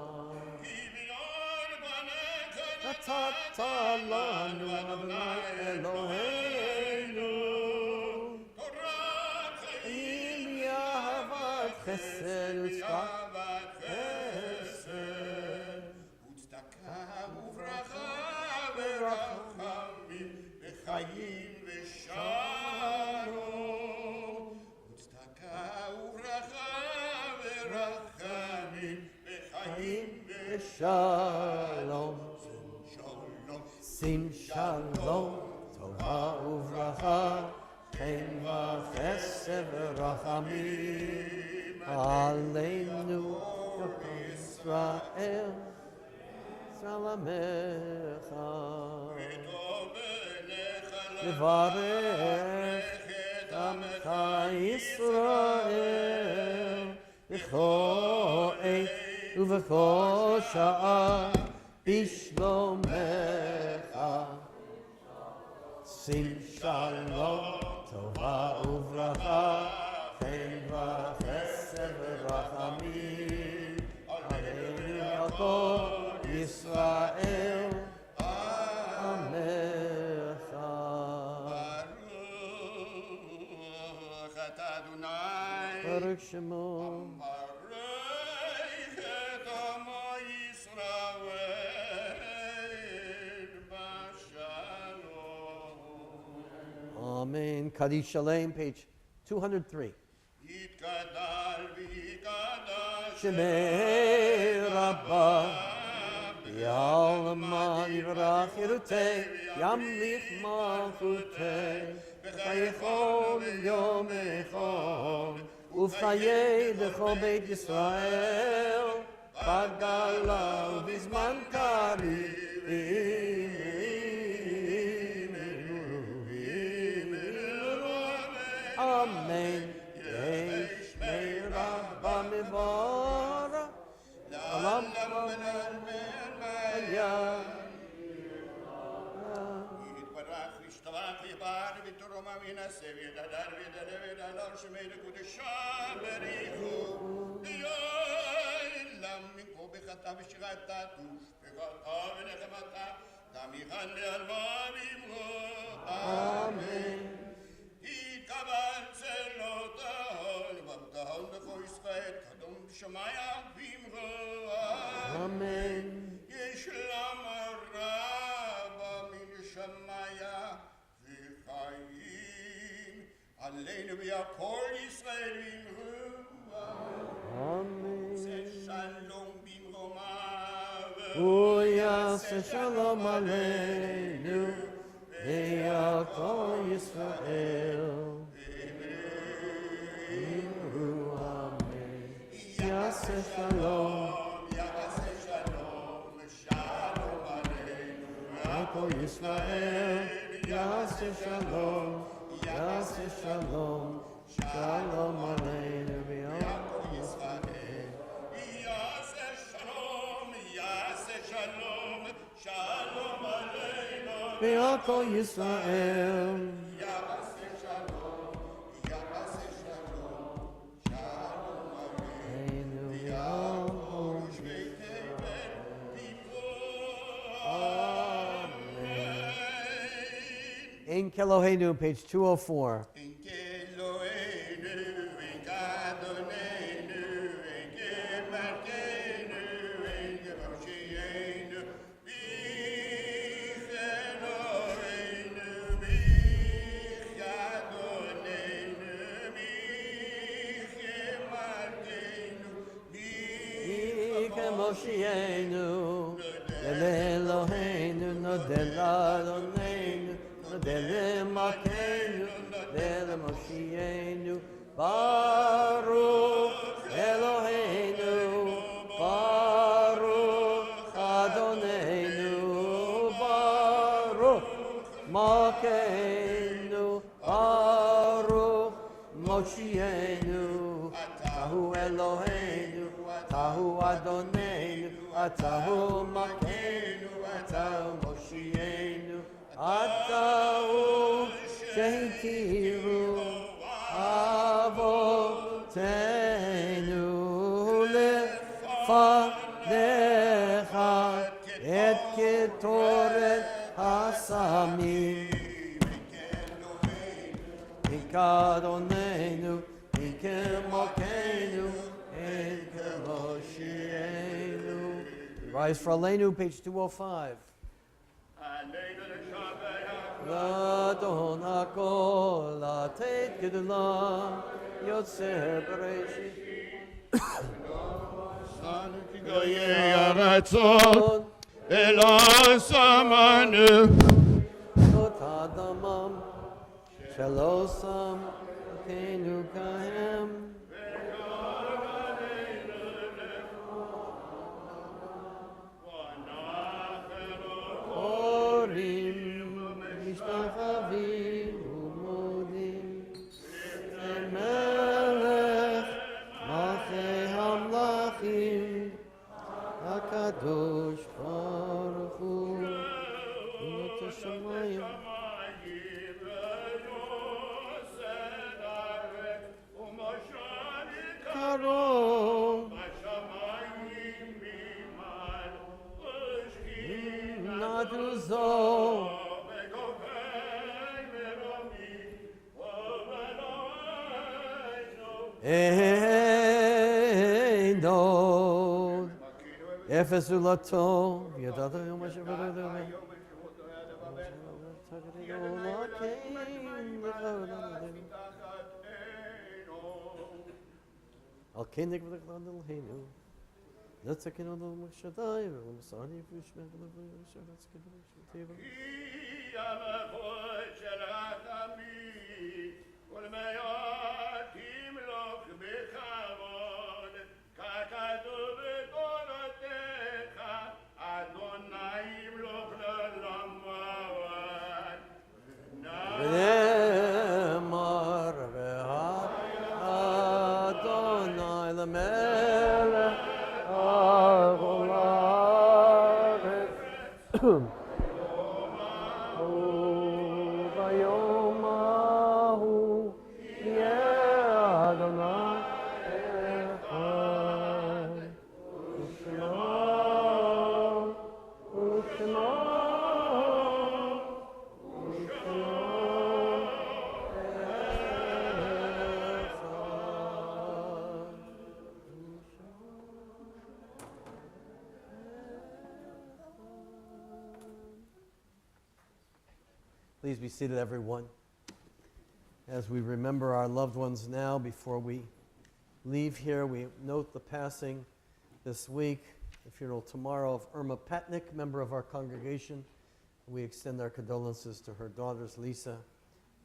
Atata lanu Adonai Eloheinu, im yahavat chesed u'tzedakah chesed. Utzedakah uvracha v'rachamim v'chayim v'shalom. Utzedakah uvracha v'rachamim v'chayim Shalom, v'shalom. sim shalom, tova uvracha, chen v'chesed v'rachamim, aleinu Yisrael, salamecha. Levarech et amcha Yisrael, b'chol עת ובכל שעה בשלומך. שים שלום, טובה וברכה, חן וחסד ורחמים, עלינו על כל ישראל, עמך. Baruch atah Adonai. ברוך שמו. Baruch et Amo Yisrael b'shalom. Amen. Kaddish Shalem, page 203. Yitgadal v'yitgadal Shemei Rabbah, Yalman Yivrach Yerutei, Yamlich Malchutei, B'chayechol Yom Echol, Ufchayei B'chol Beit Yisrael, Bagala V'zman Karim. Amen. Yesh Mei Rabbah Mivara, Alam יתברך וישתבח ויבער ותרומה וינשא וידדר וידדר וידלר שמי לקודשה בריחו ליועלם מנקו בחטא ושירתה ושפחתה ונחמתה תמיכן לעלמה במרו אמן יתקבל צלותיהן ובבטהן בכל ישראל קדום בשמיה במרו Amen. ישלם הרבה מן שמיה וחיים עלינו ויעקור ישראל במרומה Amen. שלום במרומה Uyase Shalom Aleinu, Ve'yakol Yisrael. Imru Amen. Yase Shalom. יעשה שלום שלום עלינו Ve'yakol Yisrael. Yase Shalom. Yase Shalom. Shalom Aleinu. Ve'yakol Yisrael. יעשה שלום שלום עלינו Ve'yakol Yisrael. יעשה שלום שלום עלינו ויעקור שבטי בן אמן. Ein Keloheinu, page 204. אין כאלוהינו, אין כאדוננו, אין Moshienu, Eloheinu, Nodel Adonenu, Nodel Makenu, Nodel Moshienu, Baruch Eloheinu, Baruch Adonenu, Baruch Makenu, Baruch Moshienu, Tahu Eloheinu, Tahu Adonenu, Atahu Makenu, Atahu Moshienu, Atahu Shehitiru Avotenu Lefanecha Et Ketoret Hasamim Ikadonenu Ikemokenu Ikemoshienu. Rise for Aleinu, page 205. Ladon Hakol Atet Gedulah Yotzer Bereshit Goyei Aratzot Elo Samanu Tot Adamam Shalosam Kenu Kahem Orim Mishtachavim Umodim Melech Malchei Hamlachim HaKadosh Baruch Hu Unot HaShamayim Karom Naduzo Eino Efesulato Yadata Yomashavada Al Kendik with the Glandal Henu. Let's take another Mashadai, and Masani, if we should have a show, let's get the table. Adonai Lamelech Vayomahu Yeh Adonai Echad U'Shalom U'Shalom U'Shalom Please be seated, everyone. As we remember our loved ones now, before we leave here, we note the passing this week, the funeral tomorrow of Irma Patnick, member of our congregation. We extend our condolences to her daughters, Lisa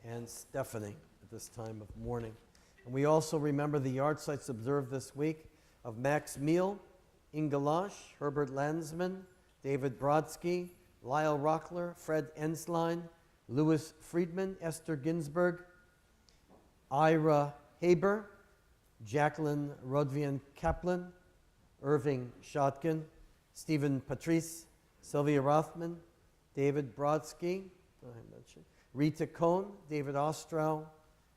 and Stephanie, at this time of mourning. And we also remember the yard sites observed this week of Max Meal, Inga Losh, Herbert Landsman, David Brodsky, Lyle Rockler, Fred Ensline, Louis Friedman, Esther Ginsberg, Ira Haber, Jacqueline Rodvian Kaplan, Irving Shotkin, Stephen Patrice, Sylvia Rothman, David Brodsky, Rita Cohn, David Ostrow,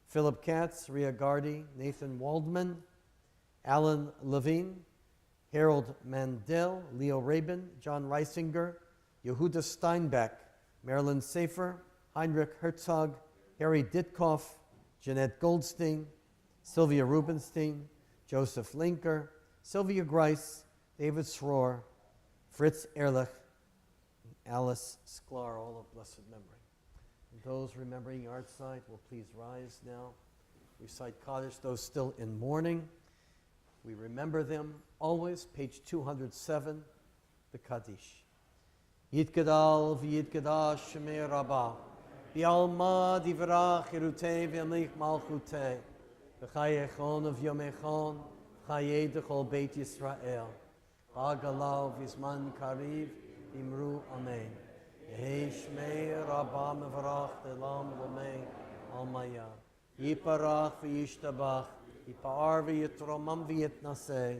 Philip Katz, Ria Gardy, Nathan Waldman, Alan Levine, Harold Mandel, Leo Rabin, John Reisinger, Yehuda Steinbeck, Marilyn Safer, Heinrich Herzog, Harry Ditkoff, Jeanette Goldstein, Sylvia Rubenstein, Joseph Linker, Sylvia Grice, David Sroor, Fritz Ehrlich, and Alice Sklar, all of blessed memory. And those remembering Yahrzeit will please rise now. Recite Kaddish, those still in mourning. We remember them always, page 207, the Kaddish. Yitgadal v'yitgadash shemei Rabbah, v'alma divrach irutei v'yamlich malchutei, v'chayechon v'yomechon, v'chayei dechol Beit Yisrael, v'agalau v'zman kariv, v'imru amen. Yehei shmei Rabbah mevarach delam v'mei almaya. Yiparach v'yishtabach, Yipar v'yitromam v'yitnaseh,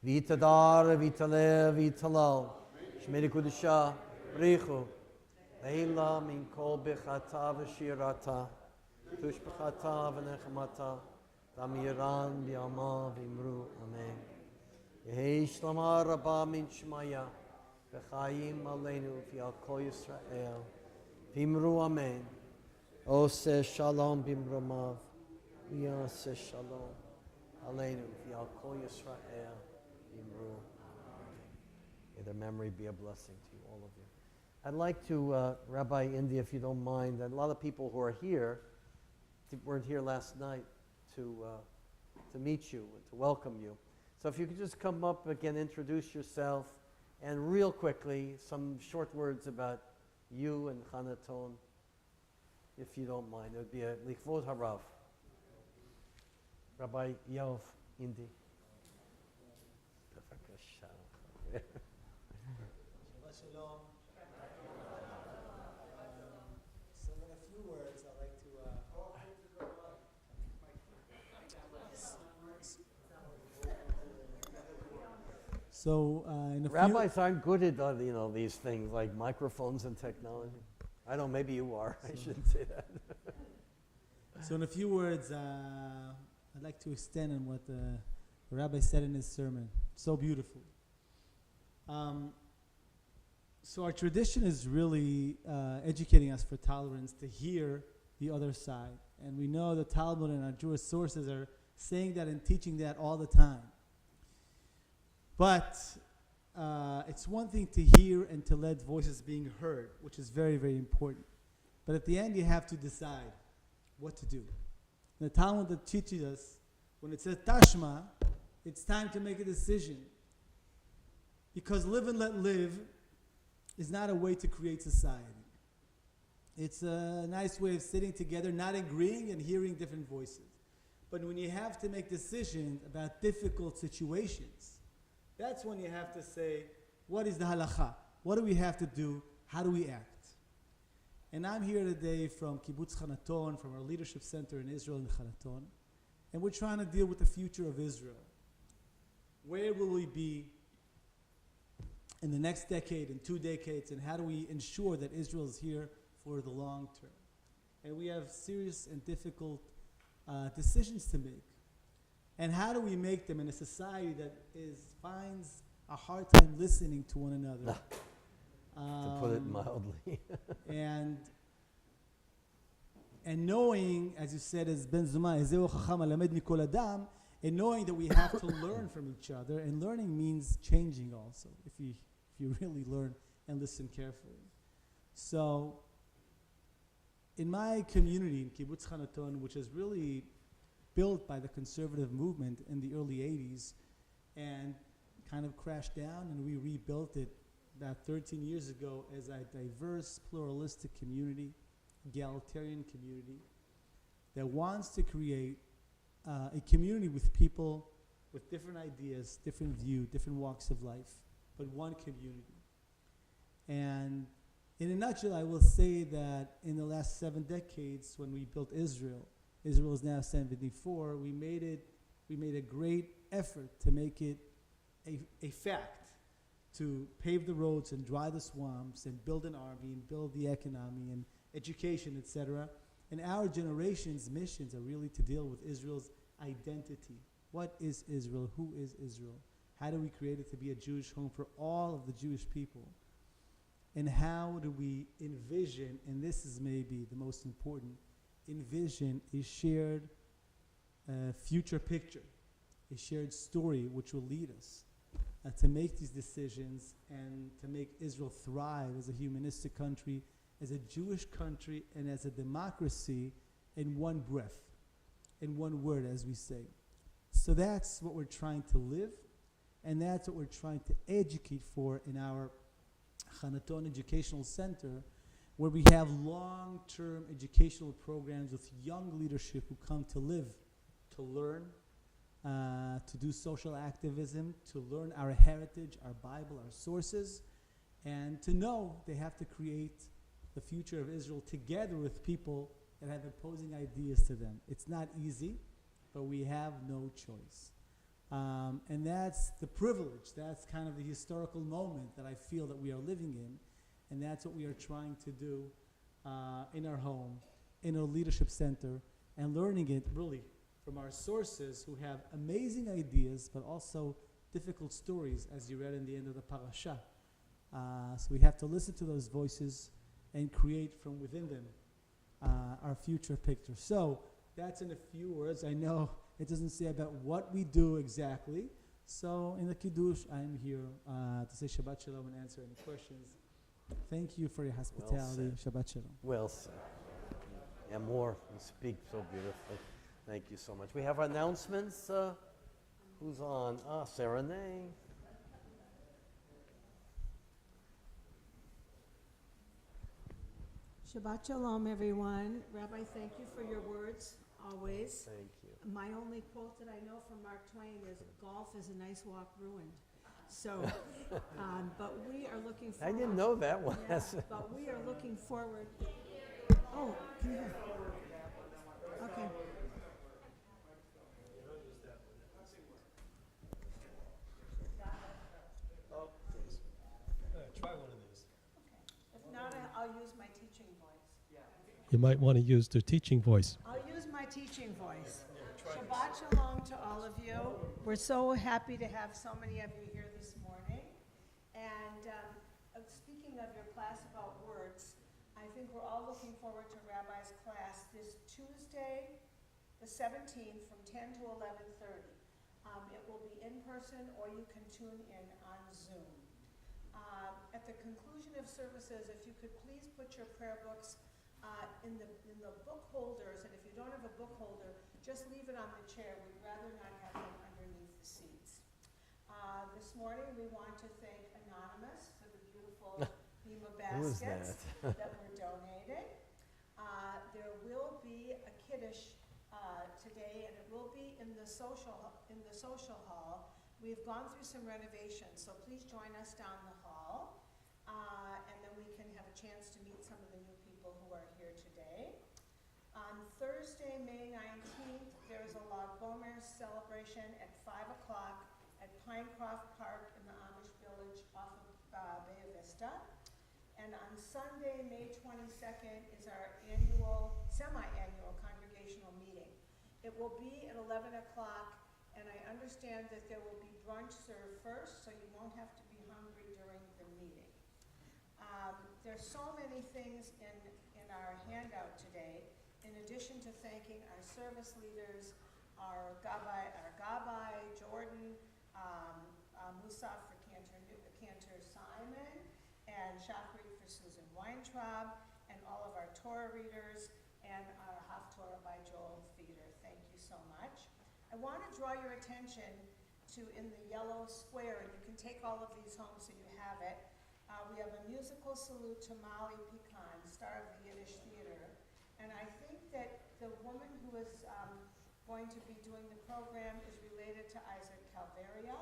v'yitadar v'yitaleh v'yitalal, Shmei Kudusha, Richu, Leila min kol bechata v'shirata, tush bechata v'nechmata, Tamiran b'yama v'imru, Amen. Yehi shlama rabba min shmaya, v'chayim aleinu v'yal kol Yisrael, v'imru, Amen. Oseh shalom b'imromav, v'yaseh shalom, aleinu v'yal kol Yisrael, v'imru. May their memory be a blessing to you, all of you. I'd like to, Rabbi Indy, if you don't mind, and a lot of people who are here weren't here last night to meet you and to welcome you. So if you could just come up again, introduce yourself, and real quickly, some short words about you and Chanaton, if you don't mind. It would be a Lichvod Harav. Rabbi Yov Indy. Shabbat Sholom. So in a few words, I'd like to in a Rabbis aren't good at these things like microphones and technology. I don't. Maybe you are. I shouldn't say that. So in a few words, I'd like to extend on what the Rabbi said in his sermon. So beautiful. So our tradition is really educating us for tolerance, to hear the other side. And we know the Talmud and our Jewish sources are saying that and teaching that all the time. But it's one thing to hear and to let voices being heard, which is very, very important. But at the end, you have to decide what to do. The Talmud that teaches us, when it says Tashma, it's time to make a decision. Because live and let live is not a way to create society. It's a nice way of sitting together, not agreeing and hearing different voices. But when you have to make decisions about difficult situations, that's when you have to say, what is the halacha? What do we have to do? How do we act? And I'm here today from Kibbutz Chanaton, from our leadership center in Israel in Chanaton, and we're trying to deal with the future of Israel. Where will we be in the next decade and 2 decades, and how do we ensure that Israel is here for the long term? And we have serious and difficult decisions to make. And how do we make them in a society that finds a hard time listening to one another? To put it mildly. and knowing, as you said, as Ben Zuma, Ezeu Chacham Alamed Mikol Adam, and knowing that we have to learn from each other, and learning means changing also, if you really learn and listen carefully. So, in my community, in Kibbutz Chanaton, which is really built by the conservative movement in the early 80s, and kind of crashed down, and we rebuilt it about 13 years ago as a diverse, pluralistic community, egalitarian community, that wants to create a community with people with different ideas, different view, different walks of life, but one community. And in a nutshell, I will say that in the last 7 decades, when we built Israel is now 74, we made a great effort to make it a fact, to pave the roads and dry the swamps and build an army and build the economy and education, etc. And our generation's missions are really to deal with Israel's identity. What is Israel? Who is Israel? How do we create it to be a Jewish home for all of the Jewish people? And how do we envision, and this is maybe the most important, envision a shared future picture, a shared story which will lead us to make these decisions and to make Israel thrive as a humanistic country, as a Jewish country, and as a democracy in one breath, in one word, as we say. So that's what we're trying to live, and that's what we're trying to educate for in our Hanaton Educational Center, where we have long-term educational programs with young leadership who come to live, to learn, to do social activism, to learn our heritage, our Bible, our sources, and to know they have to create the future of Israel together with people that have opposing ideas to them. It's not easy, but we have no choice. And that's the privilege. That's kind of the historical moment that I feel that we are living in. And that's what we are trying to do in our home, in our leadership center, and learning it really from our sources who have amazing ideas, but also difficult stories, as you read in the end of the parasha. So we have to listen to those voices and create from within them our future picture. So that's in a few words. I know it doesn't say about what we do exactly. So in the Kiddush, I'm here to say Shabbat Shalom and answer any questions. Thank you for your hospitality. Shabbat Shalom. Well said. And more. You speak so beautifully. Thank you so much. We have announcements. Who's on? Sarah Nay. Shabbat Shalom, everyone. Rabbi, thank you for your words, always. Thank you. My only quote that I know from Mark Twain is, golf is a nice walk ruined. So, but we are looking forward. I didn't know that one. Yeah, but we are looking forward. Oh, can you hear? Okay. Try one of these. If not, I'll use my teaching voice. You might want to use the teaching voice. I'll use my teaching voice. Shabbat Shalom to all of you. We're so happy to have so many of you here this morning. And speaking of your class about words, I think we're all looking forward to Rabbi's class this Tuesday, the 17th, from 10 to 11:30. It will be in person, or you can tune in on Zoom. At the conclusion of services, if you could please put your prayer books in the book holders, and if you don't have a book holder, just leave it on the chair. We'd rather not have them underneath the seats. This morning, we want to thank Anonymous for the beautiful Bima baskets that we're donating. There will be a Kiddush today, and it will be in the social hall. We've gone through some renovations, so please join us down the hall, and then we can have a chance to meet some of the new people who are here today. On Thursday, May 19th, there's a Lag Bomer celebration at 5 o'clock at Pinecroft Park in the Amish Village off of Bay Vista. And on Sunday, May 22nd, is our semi-annual congregational meeting. It will be at 11 o'clock, and I understand that there will be brunch served first, so you won't have to be hungry during the meeting. There's so many things in our handout today. In addition to thanking our service leaders, our Gabbai, Jordan, Musaf for Cantor Simon, and Shachrit for Susan Weintraub, and all of our Torah readers, and our Haftorah by Joel Feeder. Thank you so much. I want to draw your attention to in the yellow square, and you can take all of these home so you have it. We have a musical salute to Molly Pecan, star of the Yiddish Theater. And I think that the woman who is going to be doing the program is related to Isaac Calveria,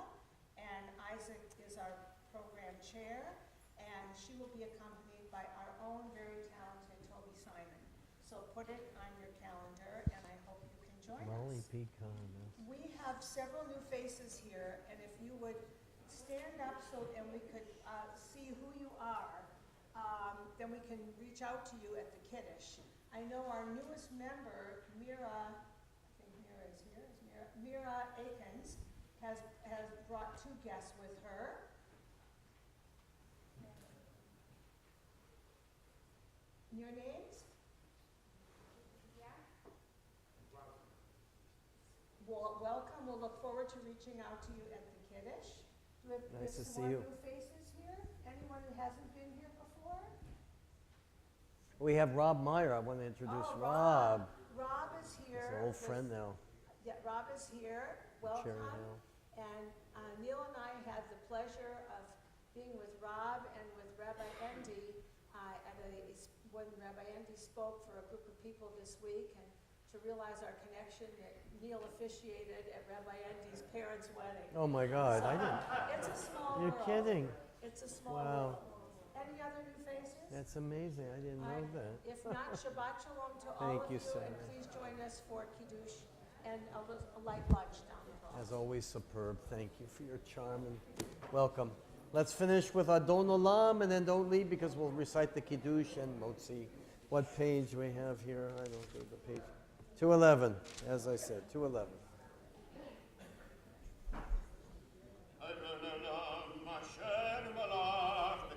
and Isaac is our program chair, and she will be accompanied by our own very talented Toby Simon. So put it on your calendar, and I hope you can join Molly us. Pecan. We have several new faces here, and if you would stand up and we could see who you are, then we can reach out to you at the Kiddush. I know our newest member, Mira, I think Mira is here, Mira Akins, has brought 2 guests with her. Your names? Well, welcome. We'll look forward to reaching out to you at the Kiddush. Do we have Nice to see more you. new faces here? Anyone who hasn't been here before? We have Rob Meyer. I want to introduce Oh, Rob. Rob is here. He's an old friend now. Rob is here, Cherry welcome. Hill. And Neil and I had the pleasure of being with Rob and with Rabbi Endy when Rabbi Endy spoke for a group of people this week, and to realize our connection that Neil officiated at Rabbi Endy's parents' wedding. Oh my God, I didn't. It's a small You're world. kidding. It's a small Wow. world. Any other new faces? That's amazing. I didn't know that. If not, Shabbat Shalom to all Thank of you, you, Sarah. and please join us for Kiddush and a light lunch down the road. As always, superb. Thank you for your charm and welcome. Let's finish with Adon Olam and then don't leave because we'll recite the Kiddush and Motzi. What page we have here? I don't know the page. 211, as I said, 211.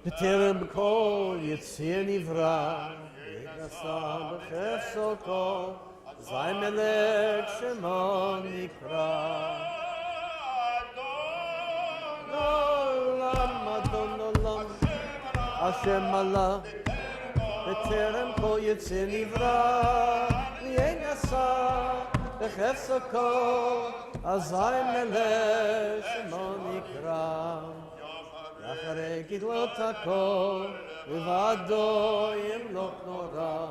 בטרם כל יציר נברא, ונשא בחפצו כל, זי מלך שמו נקרא. עולם, אדון עולם, השם מלך, בטרם כל יציר נברא, ונשא בחפצו כל, זי מלך שמו נקרא. אחרי גדלות הכל, לבדו ימלוך נורא,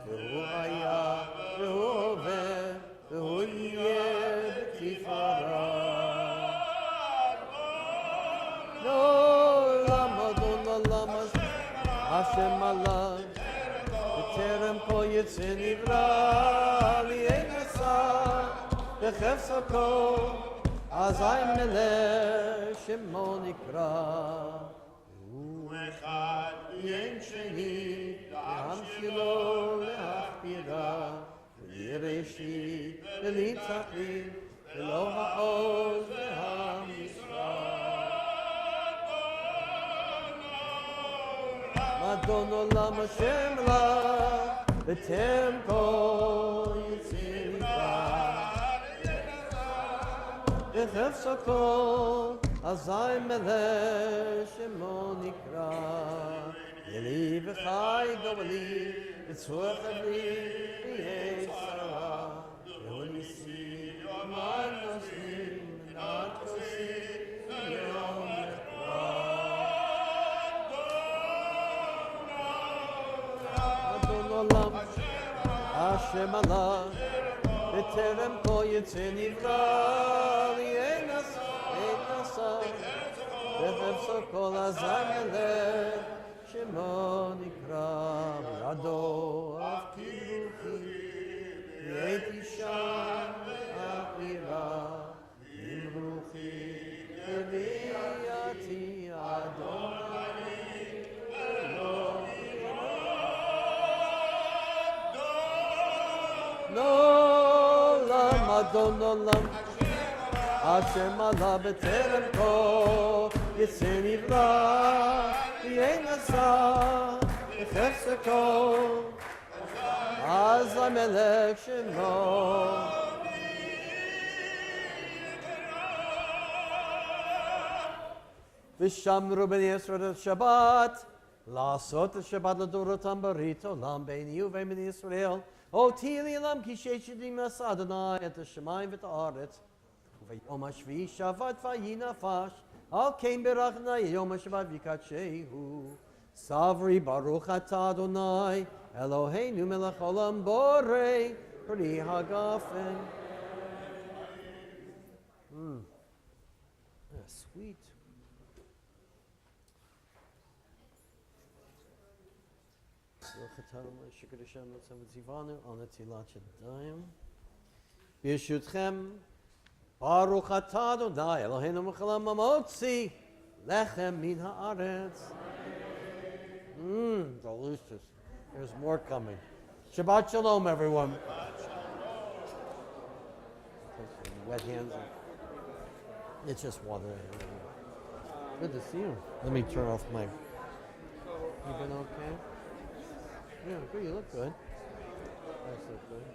והוא היה, והוא הווה, והוא יהיה בתפארה. לעולם אדון עולם השם מלך, בטרם כל יציר נברא, לי אין עשה, בחפץ הכל, אזי מלך שמו נקרא. הוא אחד אין שני, להמשילו להכפירה, בלי ראשית בלי תכלית, ולא העוז והמשרה. אדון עולם השם לך, בטרם כל יציר נברא. בחפץ הכל, אזי מלך שמו נקרא. ילי וחי גואלי, בצרוח אבלי, ויהי שרה. והוא ניסי, יומן נושאים, מנת כוסי, ויום נחרא. אדון עולם, השם מלך, בטרם כל יציר נברא, לי אין עשה, בחפצו כל אזי מלך, שמו נקרא. בידו אף תברוכי, הייתי שם אחירה, תברוכי לביאתי אדוני. לעולם אדון עולם, השם עלה בטרם כל יציר נברא, אין עשה בחפץ הכל, אז המלך שמו. ושמרו בני ישראל את שבת, לעשות את שבת לדורותם ברית עולם ביני ובין בני ישראל. אותי לעולם כי ששדים עשה אדוני את השמיים ואת הארץ. וביום השביעי שבת ויהי נפש, על כן ברכנה יום השבת ויקדשהו. סברי ברוך אתה אדוני, אלוהינו מלך העולם בורא פרי הגפן. Sweet. ברשותכם, ברוך אתה אדוני אלוהינו מלך העולם המוציא לחם מן הארץ. Delicious. There's more coming. Shabbat Shalom, everyone. Wet hands. It's just water. Good to see you. Let me turn off my... You been okay? Yeah, good. You look good. I look good.